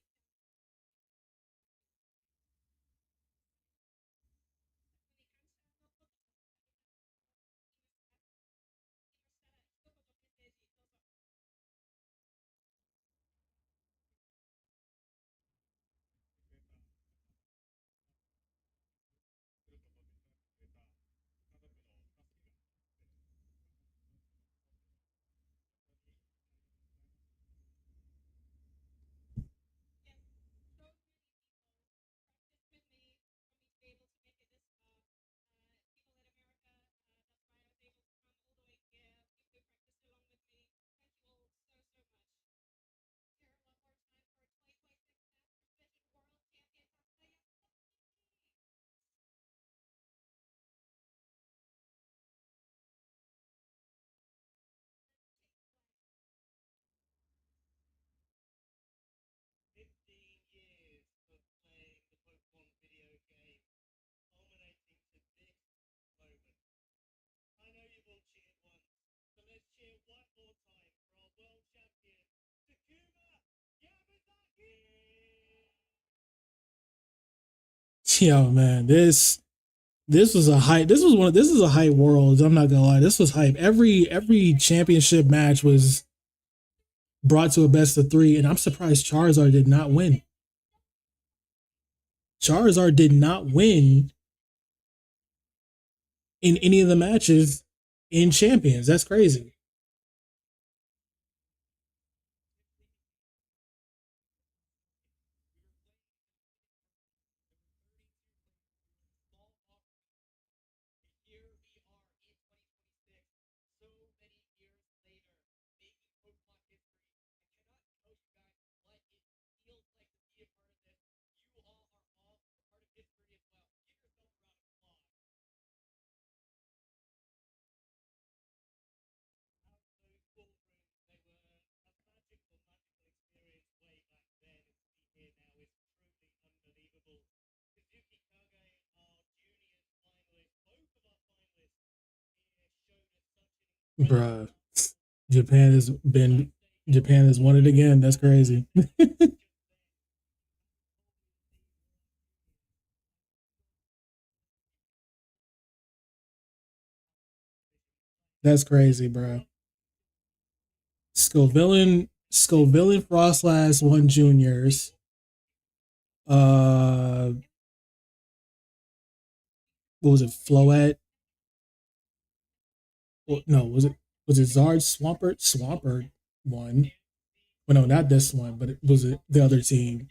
Yo, man, this was a hype. This is a hype world. I'm not gonna lie. This was hype. Every championship match was brought to a best of three, and I'm surprised Charizard did not win. Charizard did not win in any of the matches in champions. That's crazy. Bruh. Japan has been Japan has won it again. That's crazy. That's crazy, bro. Scoville and Frostlass won juniors. Uh, what was it? Floette. Well, no, was it Zard Swampert? Swampert won. Well, no, not this one, but it was it the other team.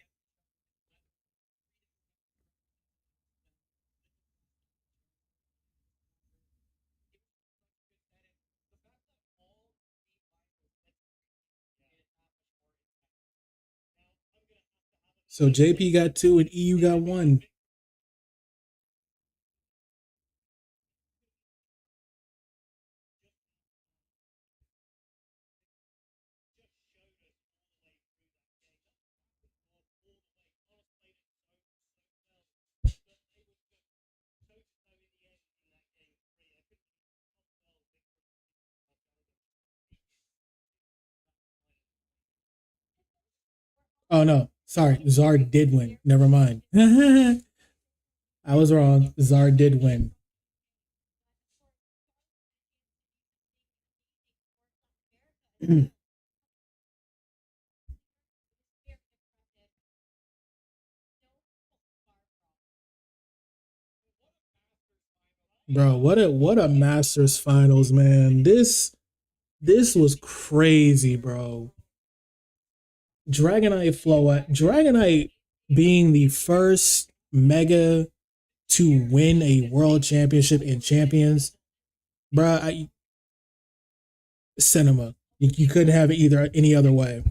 So JP got two and EU got one. Oh no, sorry, Zard did win. Never mind. I was wrong. Zard did win. Bro, what a Masters finals, man. This was crazy, bro. Dragonite being the first mega to win a world championship in champions, bro. Cinema. You couldn't have it either any other way.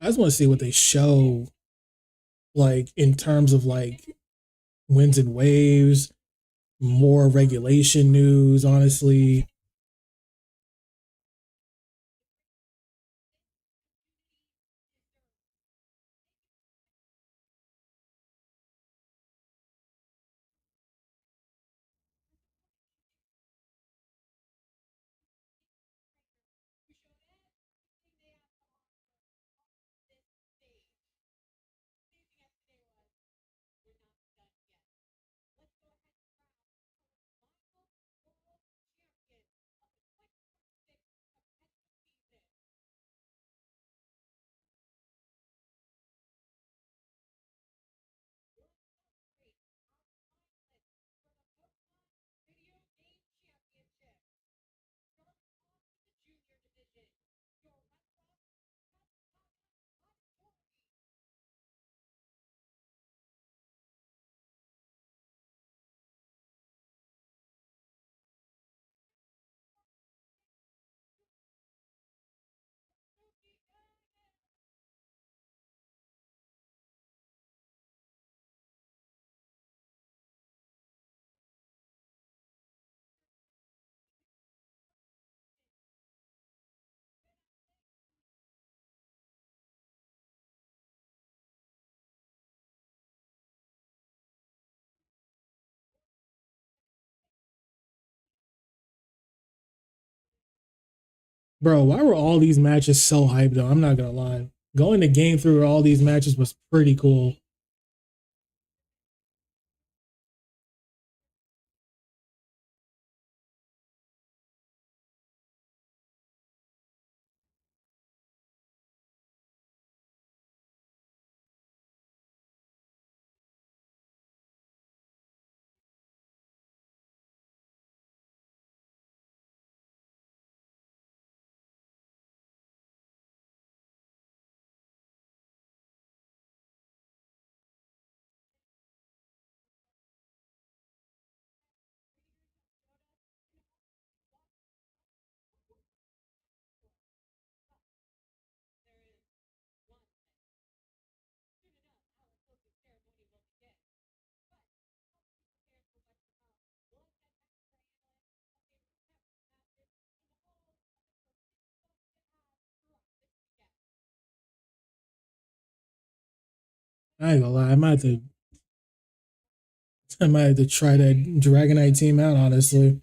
I just want to see what they show, like in terms of like winds and waves, more regulation news. Honestly, bro, why were all these matches so hyped though? I'm not gonna lie. Going to game through all these matches was pretty cool. I ain't gonna lie. I might have to try that Dragonite team out. Honestly,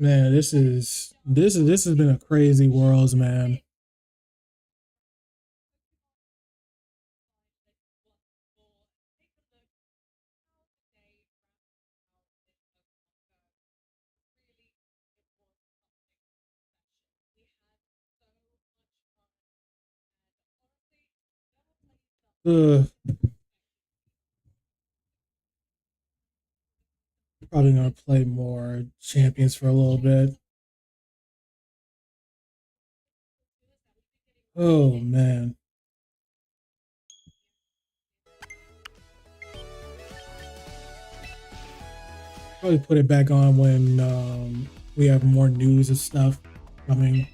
Man, this has been a crazy worlds, man. Ugh, probably gonna play more champions for a little bit. Oh man, probably put it back on when we have more news and stuff coming.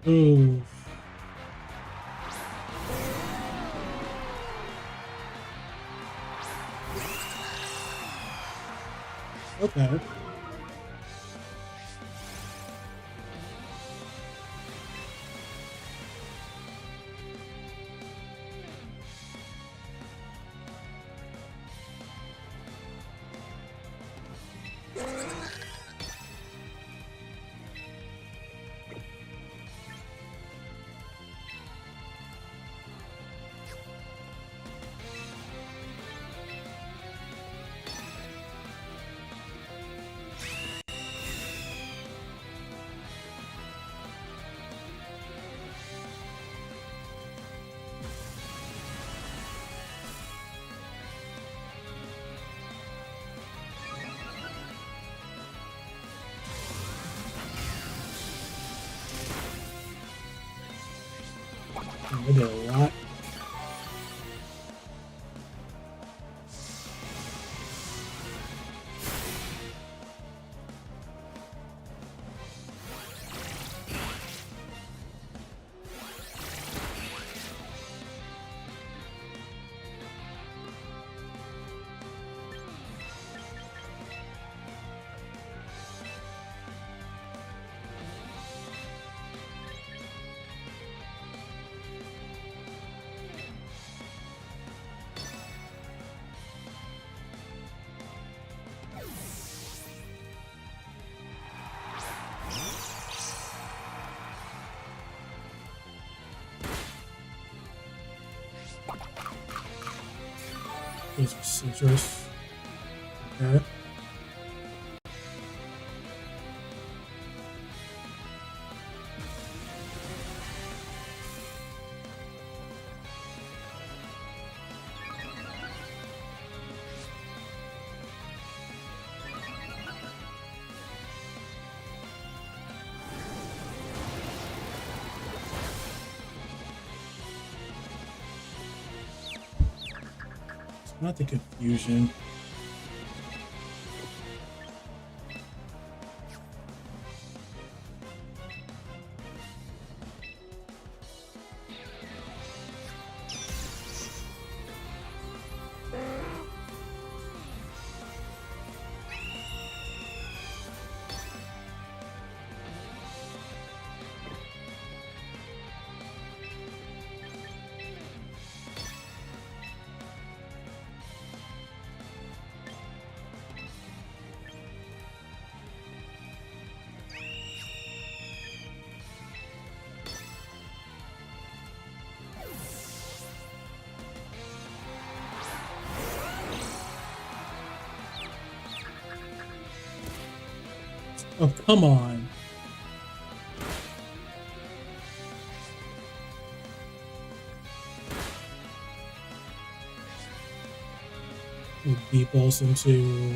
Ooh, okay. I did a lot. Those are citrus. Okay. Not the confusion. Oh, come on. We deep balls into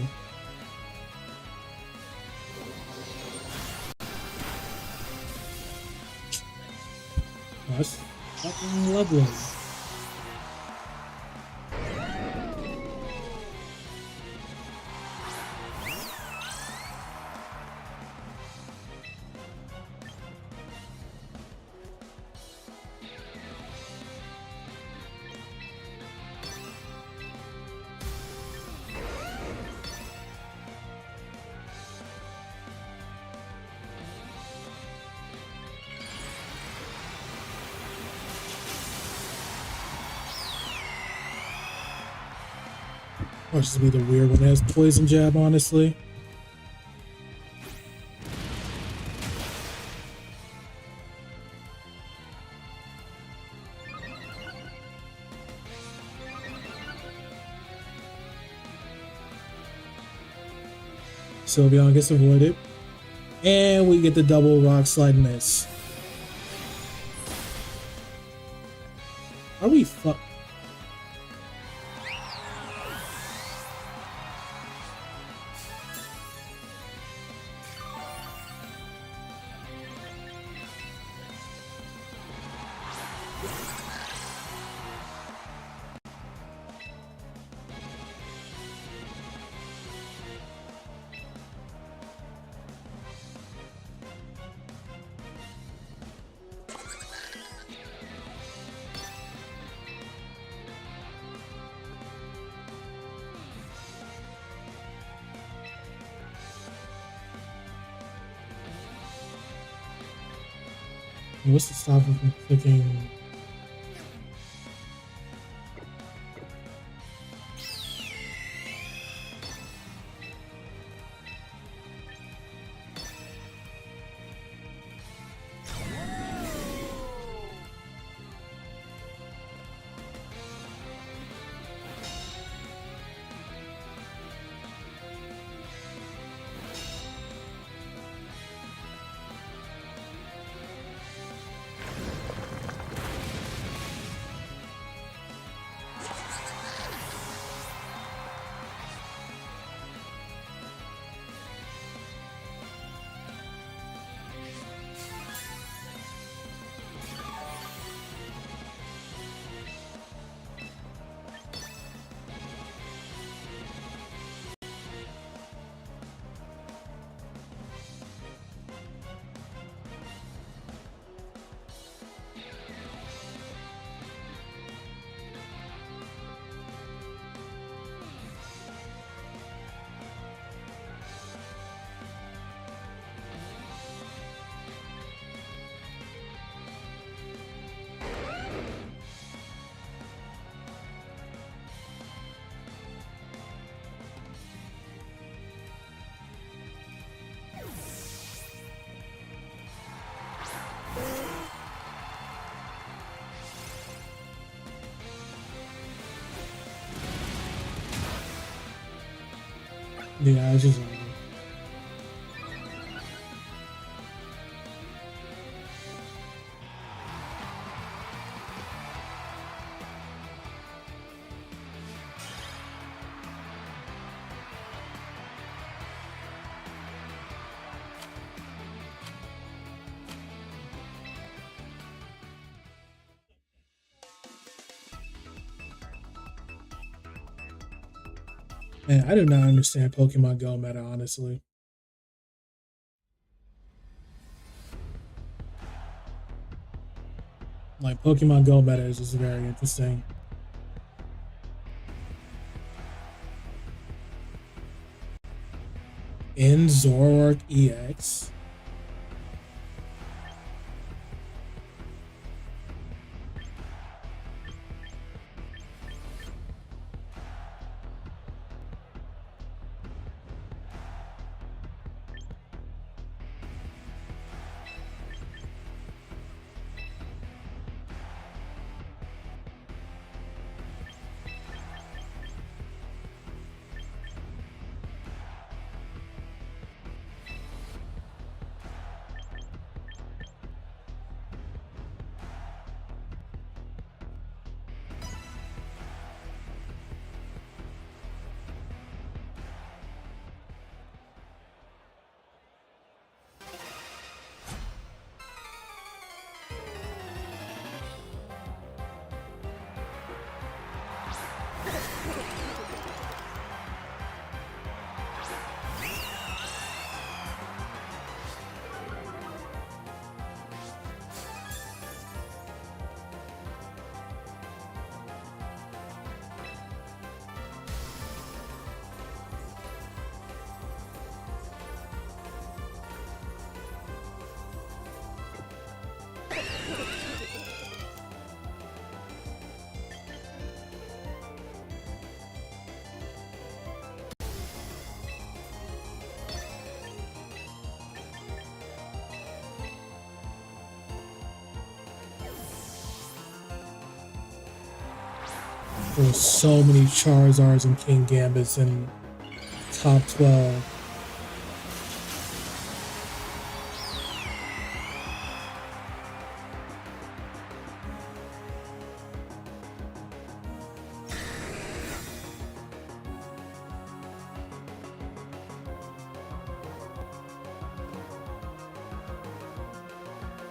that's fucking lovely. Or just be the weird one that has poison jab, honestly. Sylveon gets avoided. And we get the double rock slide miss. Are we fuck? What's to stop him from clicking? Yeah, it's just over. Man, I do not understand Pokemon Go meta, honestly. Like, Pokemon Go meta is just very interesting. In Zoroark EX. There were so many Charizards and King Gambits in top 12.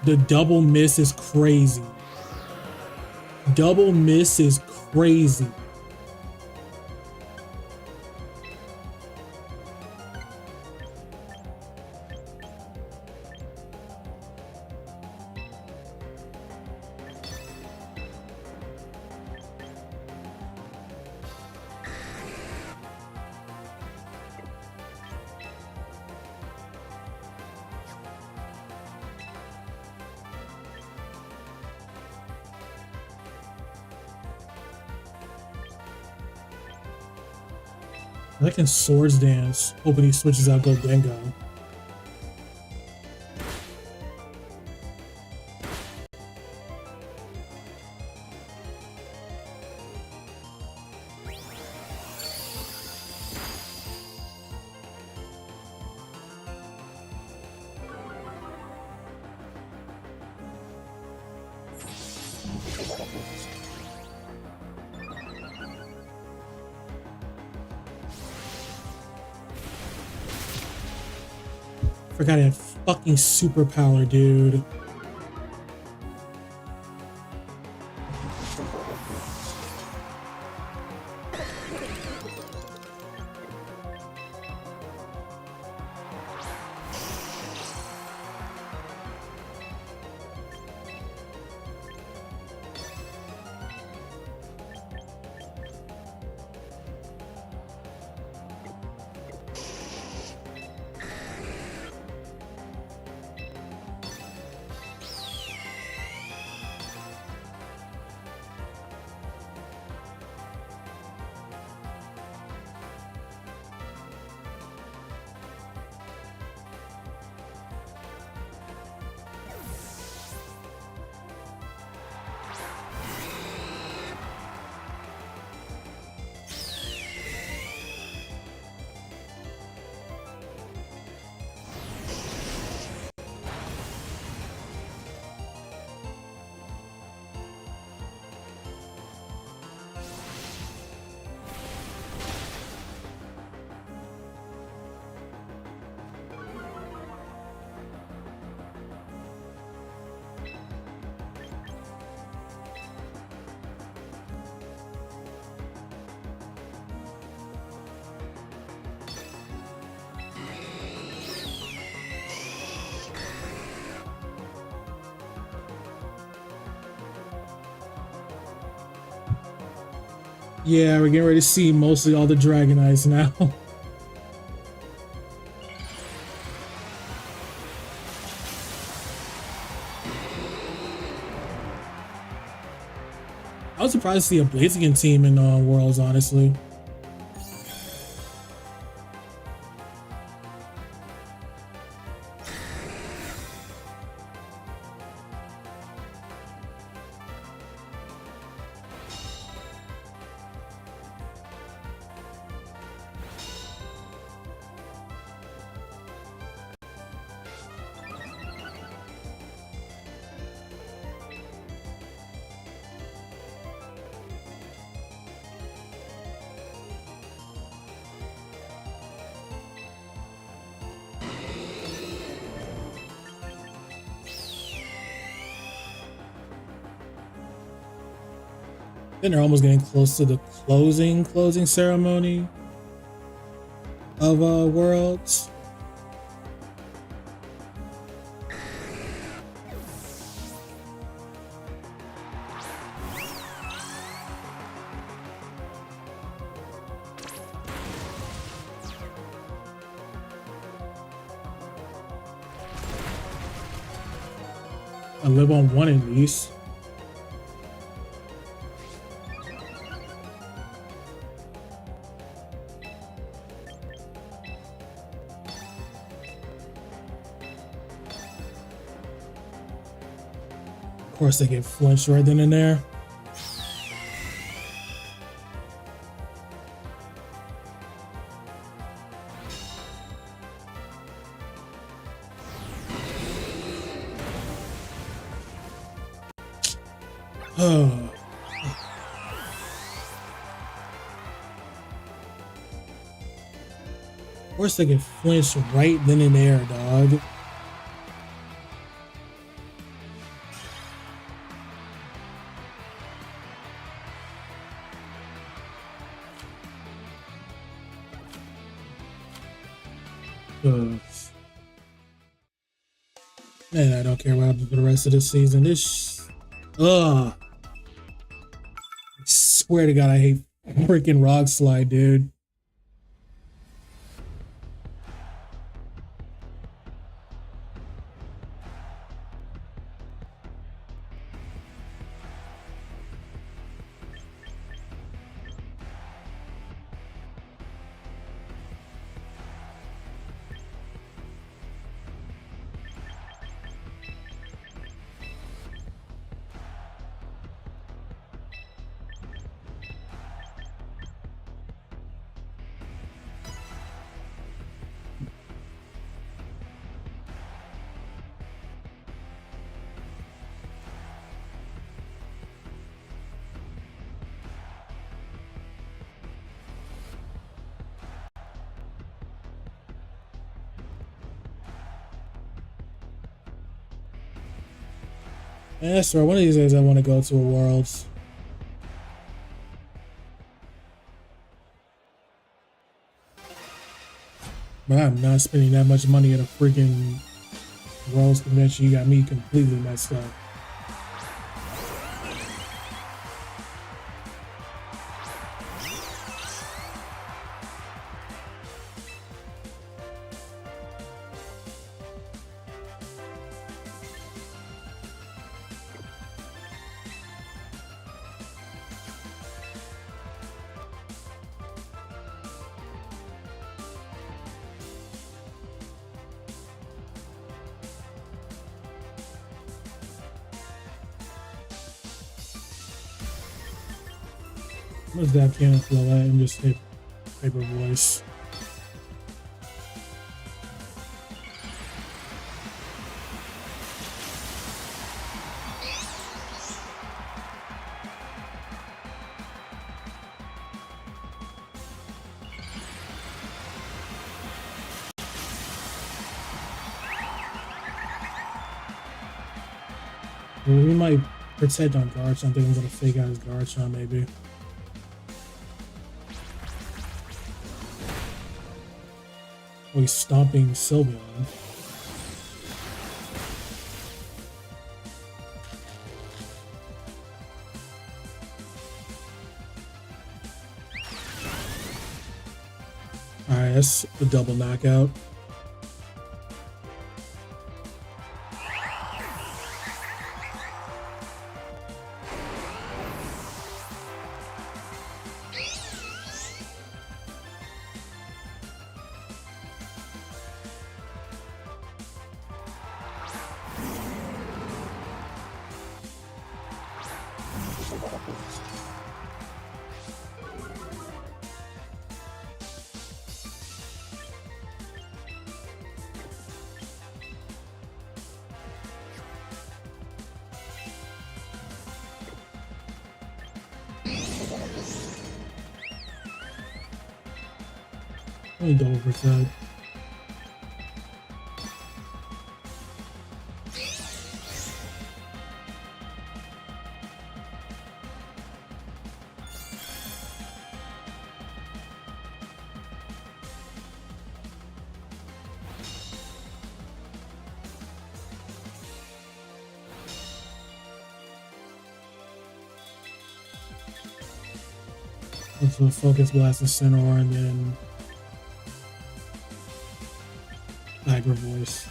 The double miss is crazy. Double miss is crazy. I can Swords Dance, hoping he switches out Goldengo. Forgot he had fucking superpower, dude. Yeah, we're getting ready to see mostly all the Dragonites now. I was surprised to see a Blaziken team in Worlds, honestly. Then they're almost getting close to the closing ceremony of Worlds. I live on one at least. Of course, they get flinched right then and there. Oh. Of course, they get flinched right then and there, dog. Man, I don't care what happens for the rest of this season. I swear to God, I hate freaking Rock Slide, dude. Yeah, that's right. One of these days I want to go to a Worlds. But I'm not spending that much money at a freaking Worlds convention. You got me completely messed up. What's that cannon flow at and just hit paper voice? Well, we might protect on Garchomp. I think I'm gonna fake out his Garchomp maybe. Oh, he's stomping Sylveon. that's a double knockout. Let me double that. So focus blast and centaur, and then Tiger voice.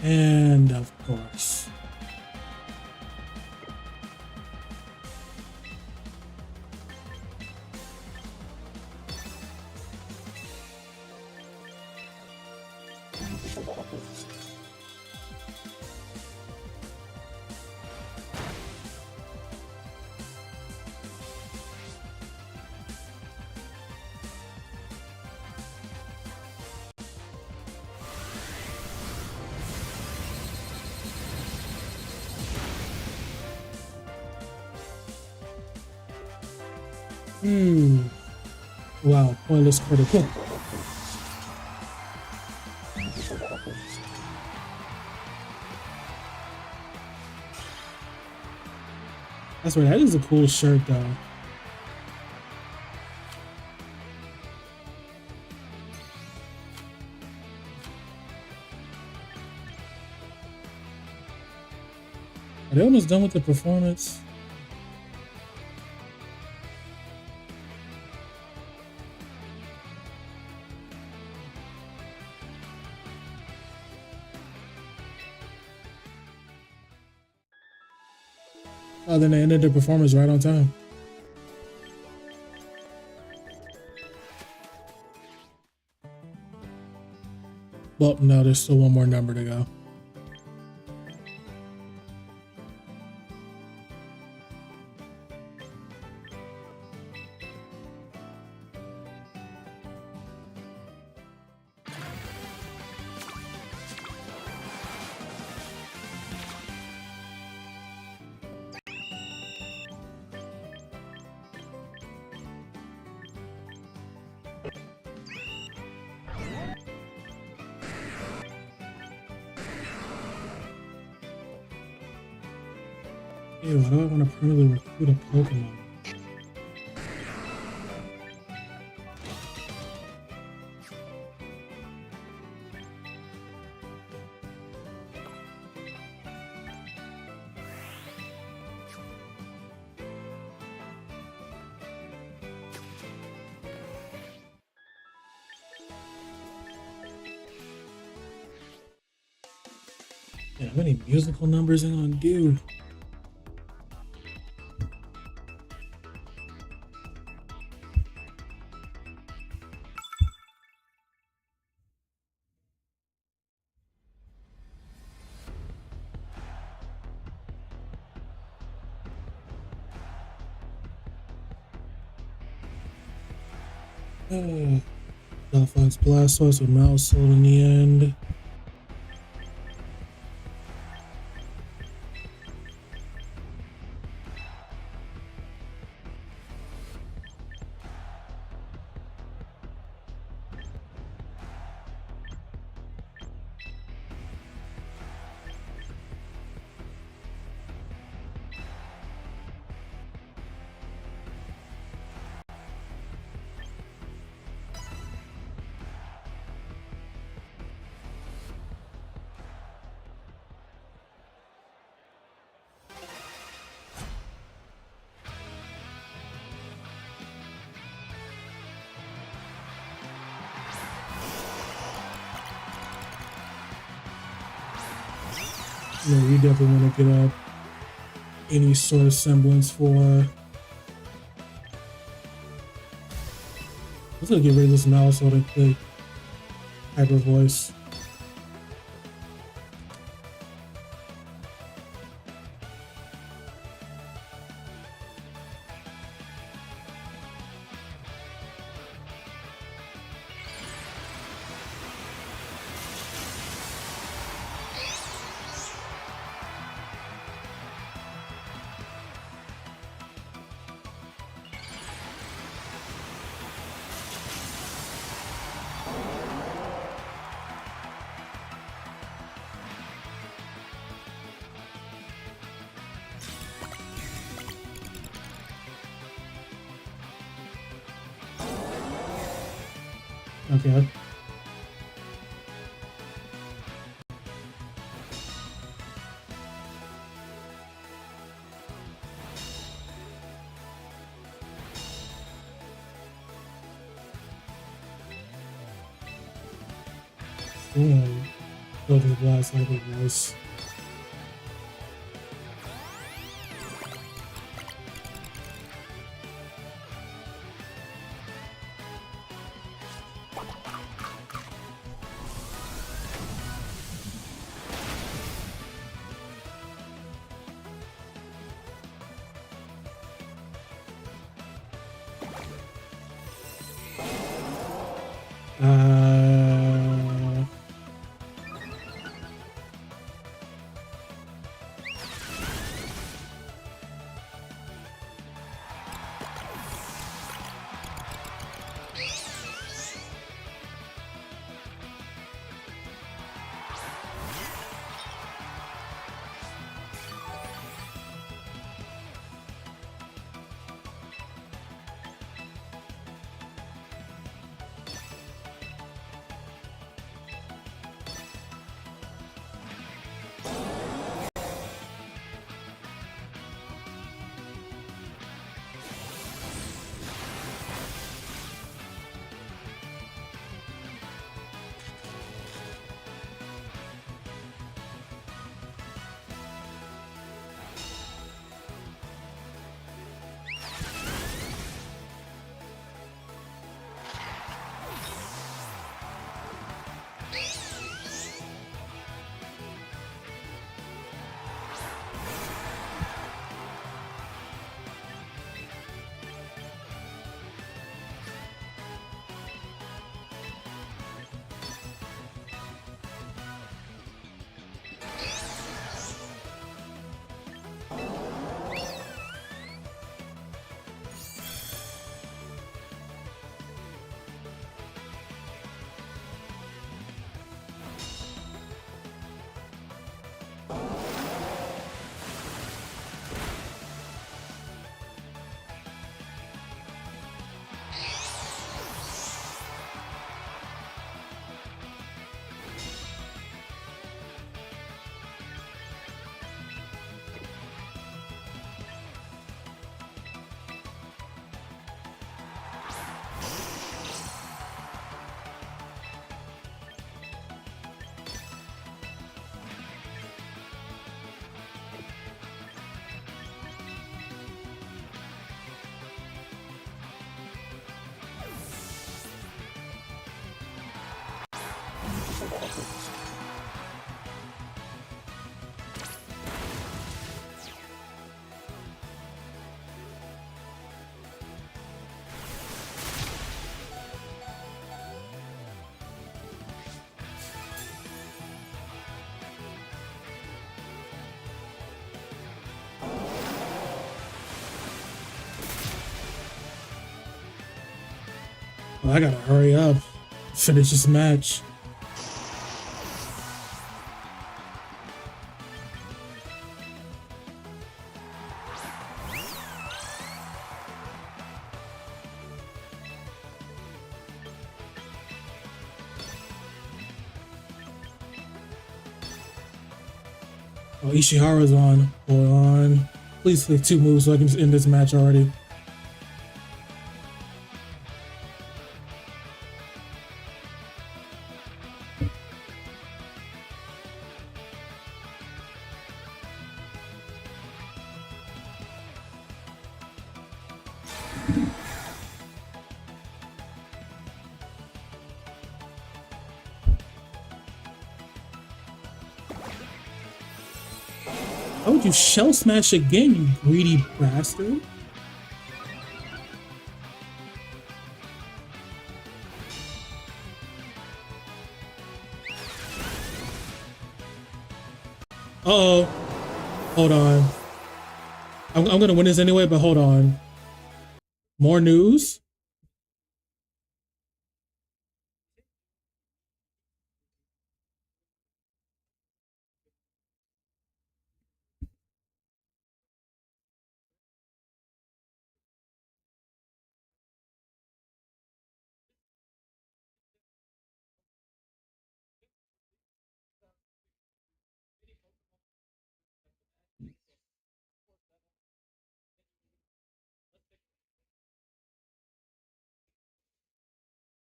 And of course, wow, pointless critical. That's right, that is a cool shirt though. Are they almost done with the performance? Oh, then they ended the performance right on time. Well, no, there's still one more number to go. Ew, why do I want to permanently recruit a Pokemon? Yeah, how many musical numbers am I gonna do? Delphine's Blastoise with Mouse in the end. Yeah, we definitely want to get up any sort of semblance for. Let's get rid of this mouse so they play hyper voice. Okay. Damn. Go to the blast hyper voice. I gotta hurry up. Finish this match. Oh, Ishihara's on. Hold on. Please click 2 moves so I can just end this match already. How would you shell smash again, you greedy bastard? Uh oh. Hold on. I'm gonna win this anyway, but hold on. More news?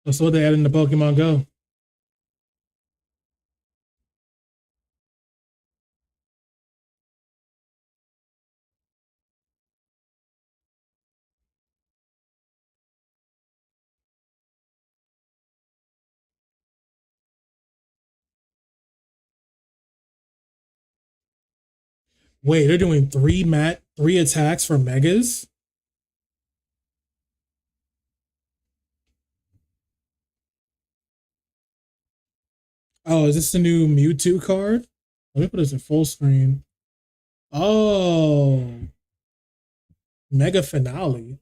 That's what they added in the Pokemon Go. Wait, they're doing three attacks for Megas? Oh, is this the new Mewtwo card? Let me put this in full screen. Oh, Mega Finale.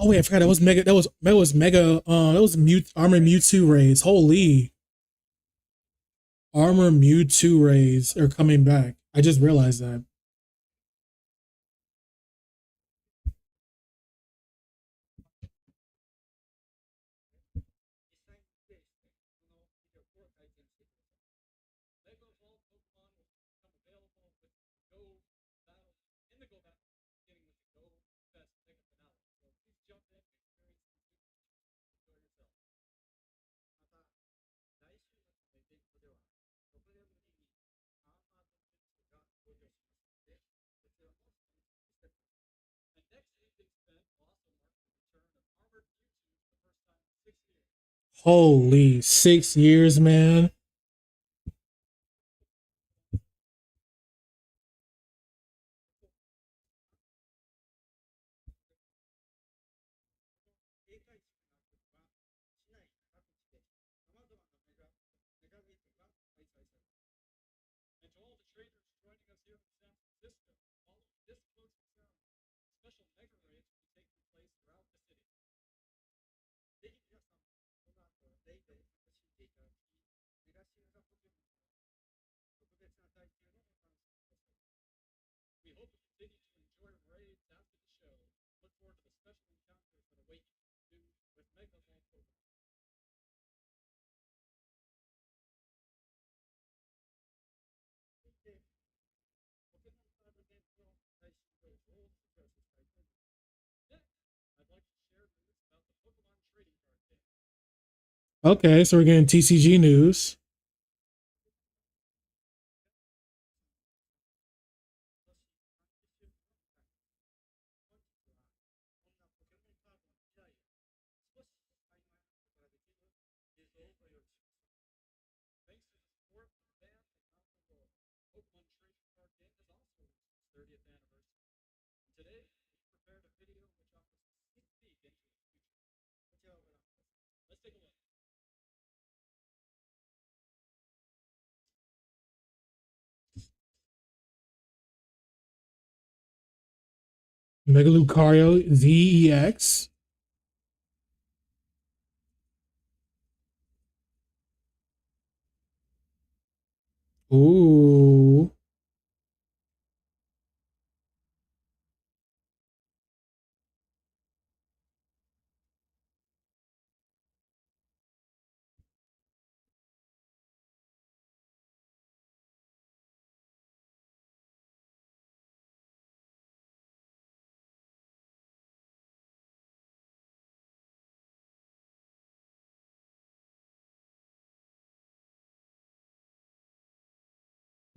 Oh wait, I forgot that was Mega. That was Mega. That was Armor Mewtwo raids. Holy, Armor Mewtwo raids are coming back. I just realized that. Holy, 6 years, man. Okay, so we're getting TCG news. Mega Lucario ZEX. Ooh.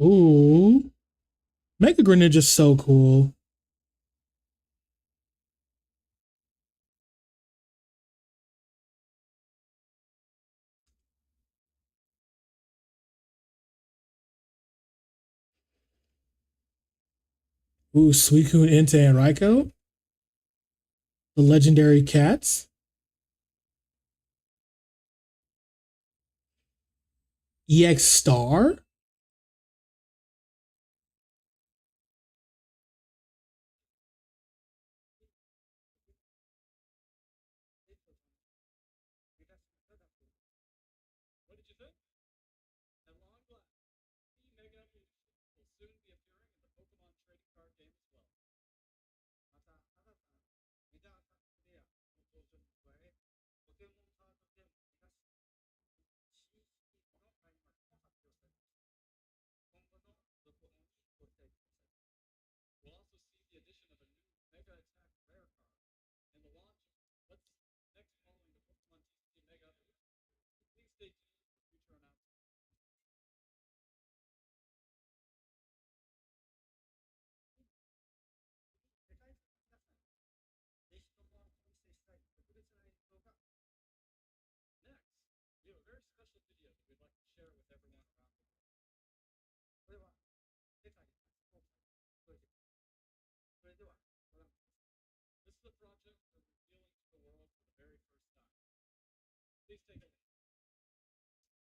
Ooh. Mega Greninja is so cool. Ooh, Suicune, Entei, and Raikou. The legendary cats. EX Star.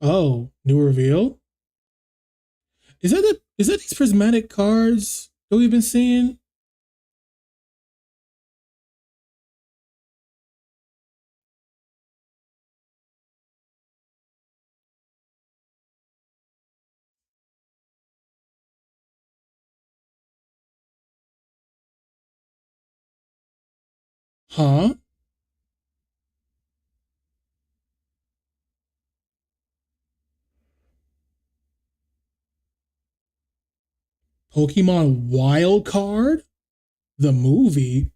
Oh, new reveal. Is that these prismatic cards that we've been seeing? Huh? Pokemon Wild Card? The movie?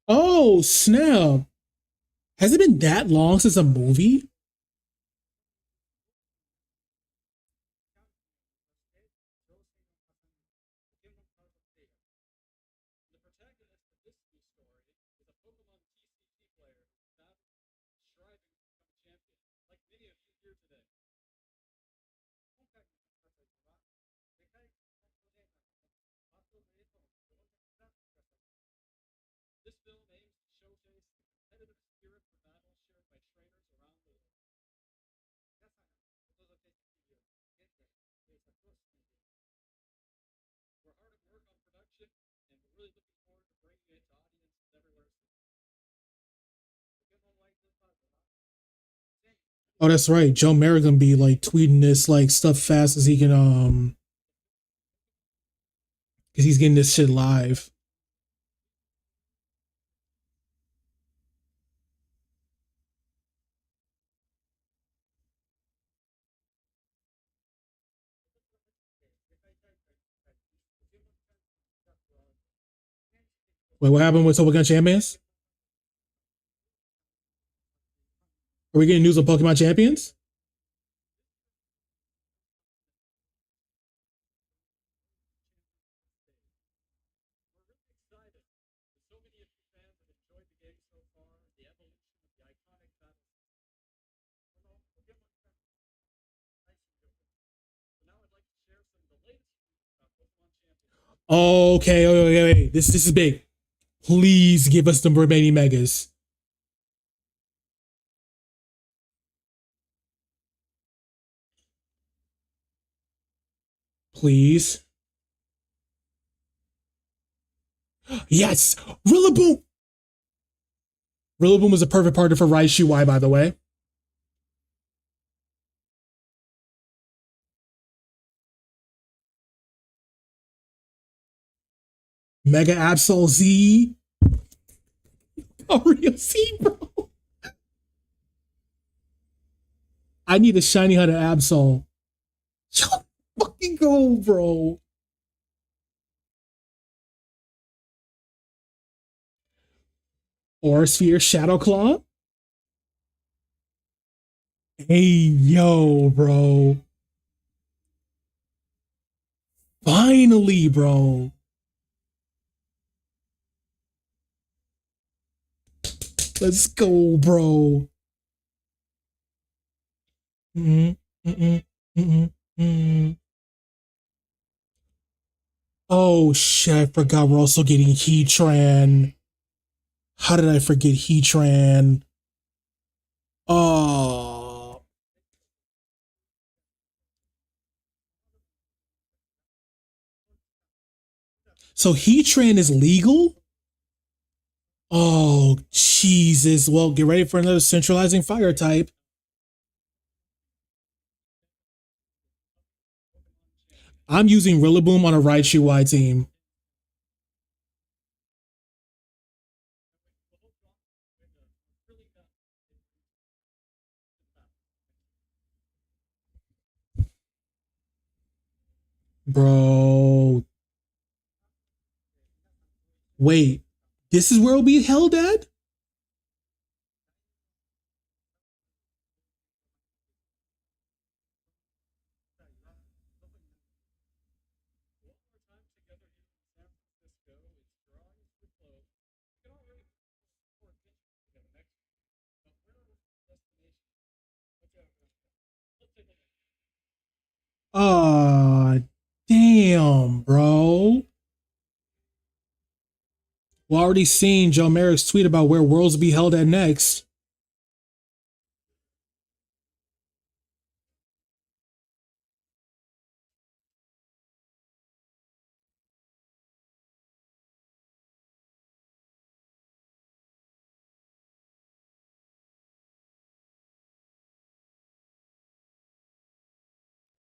Oh, snap. Has it been that long since a movie? Oh, that's right. Joe Merrick gonna be like tweeting this like stuff fast as he can because he's getting this shit live. Wait, what happened with Pokemon Champions? Are we getting news of Pokemon Champions? Okay, okay, okay. This is big. Please give us the remaining megas. Please. Yes! Rillaboom! Rillaboom was a perfect partner for Raichu Y, by the way. Mega Absol Z. Oh, real C, bro. I need a shiny hunter Absol. Yo, fucking go, bro. Aura Sphere Shadow Claw. Hey, yo, bro. Finally, bro. Let's go, bro. Mm-mm, mm-mm, mm-mm, mm. Oh shit, I forgot we're also getting Heatran. How did I forget Heatran? Oh. So Heatran is legal? Oh, Jesus. Well, get ready for another centralizing fire type. I'm using Rillaboom on a Raichu Y team. Bro. Wait. This is where it'll be held at? Ah, damn, bro. Well, already seen Joe Merrick's tweet about where Worlds will be held at next.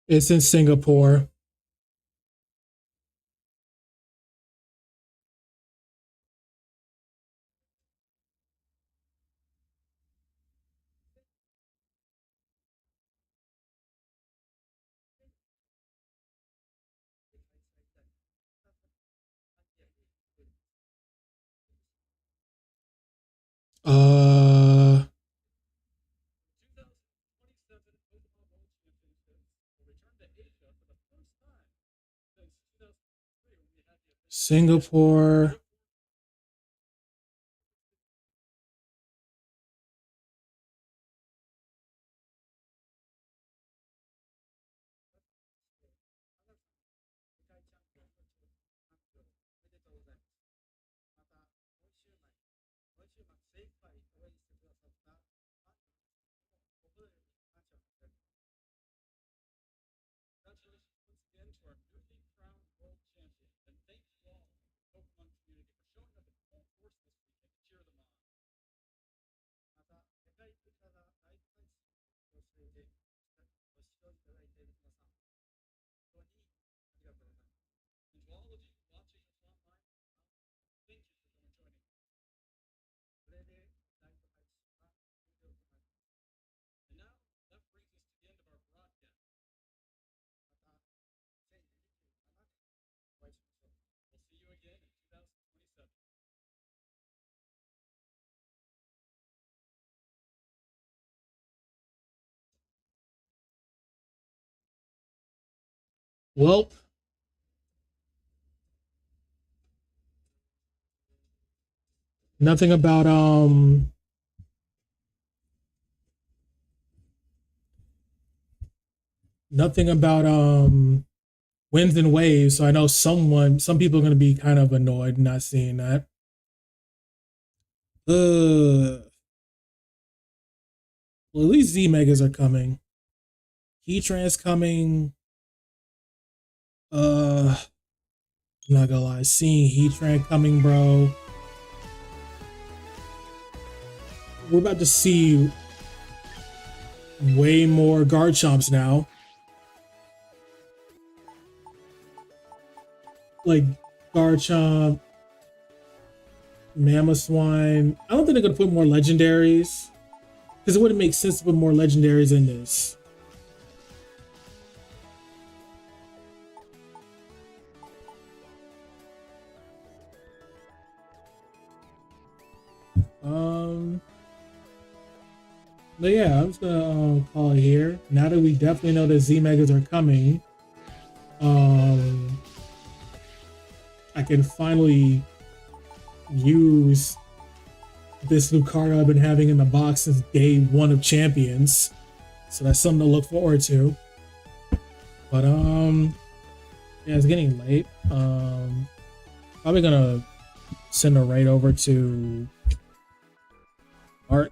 It's in Singapore. Uh, Singapore. Well, nothing about nothing about winds and waves. So I know some people are going to be kind of annoyed not seeing that. Well, at least Z Megas are coming. Heatran's coming. I'm not gonna lie, seeing Heatran coming, bro. We're about to see way more Garchomps now. Like Garchomp, Mamoswine. I don't think they're gonna put more legendaries because it wouldn't make sense to put more legendaries in this. But yeah, I'm just gonna call it here. Now that we definitely know that Z Megas are coming, I can finally use this Lucario I've been having in the box since day one of Champions. So that's something to look forward to. But yeah, it's getting late. Probably gonna send a raid over to Art.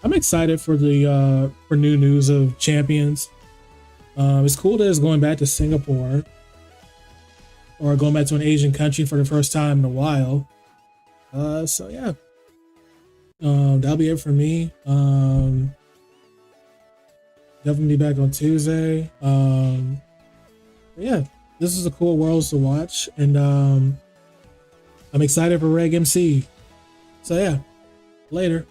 I'm excited for the for new news of Champions. It's cool that it's going back to Singapore or going back to an Asian country for the first time in a while. So yeah, that'll be it for me. Definitely be back on Tuesday. Yeah, this is a cool Worlds to watch, and I'm excited for Reg MC. So yeah, later.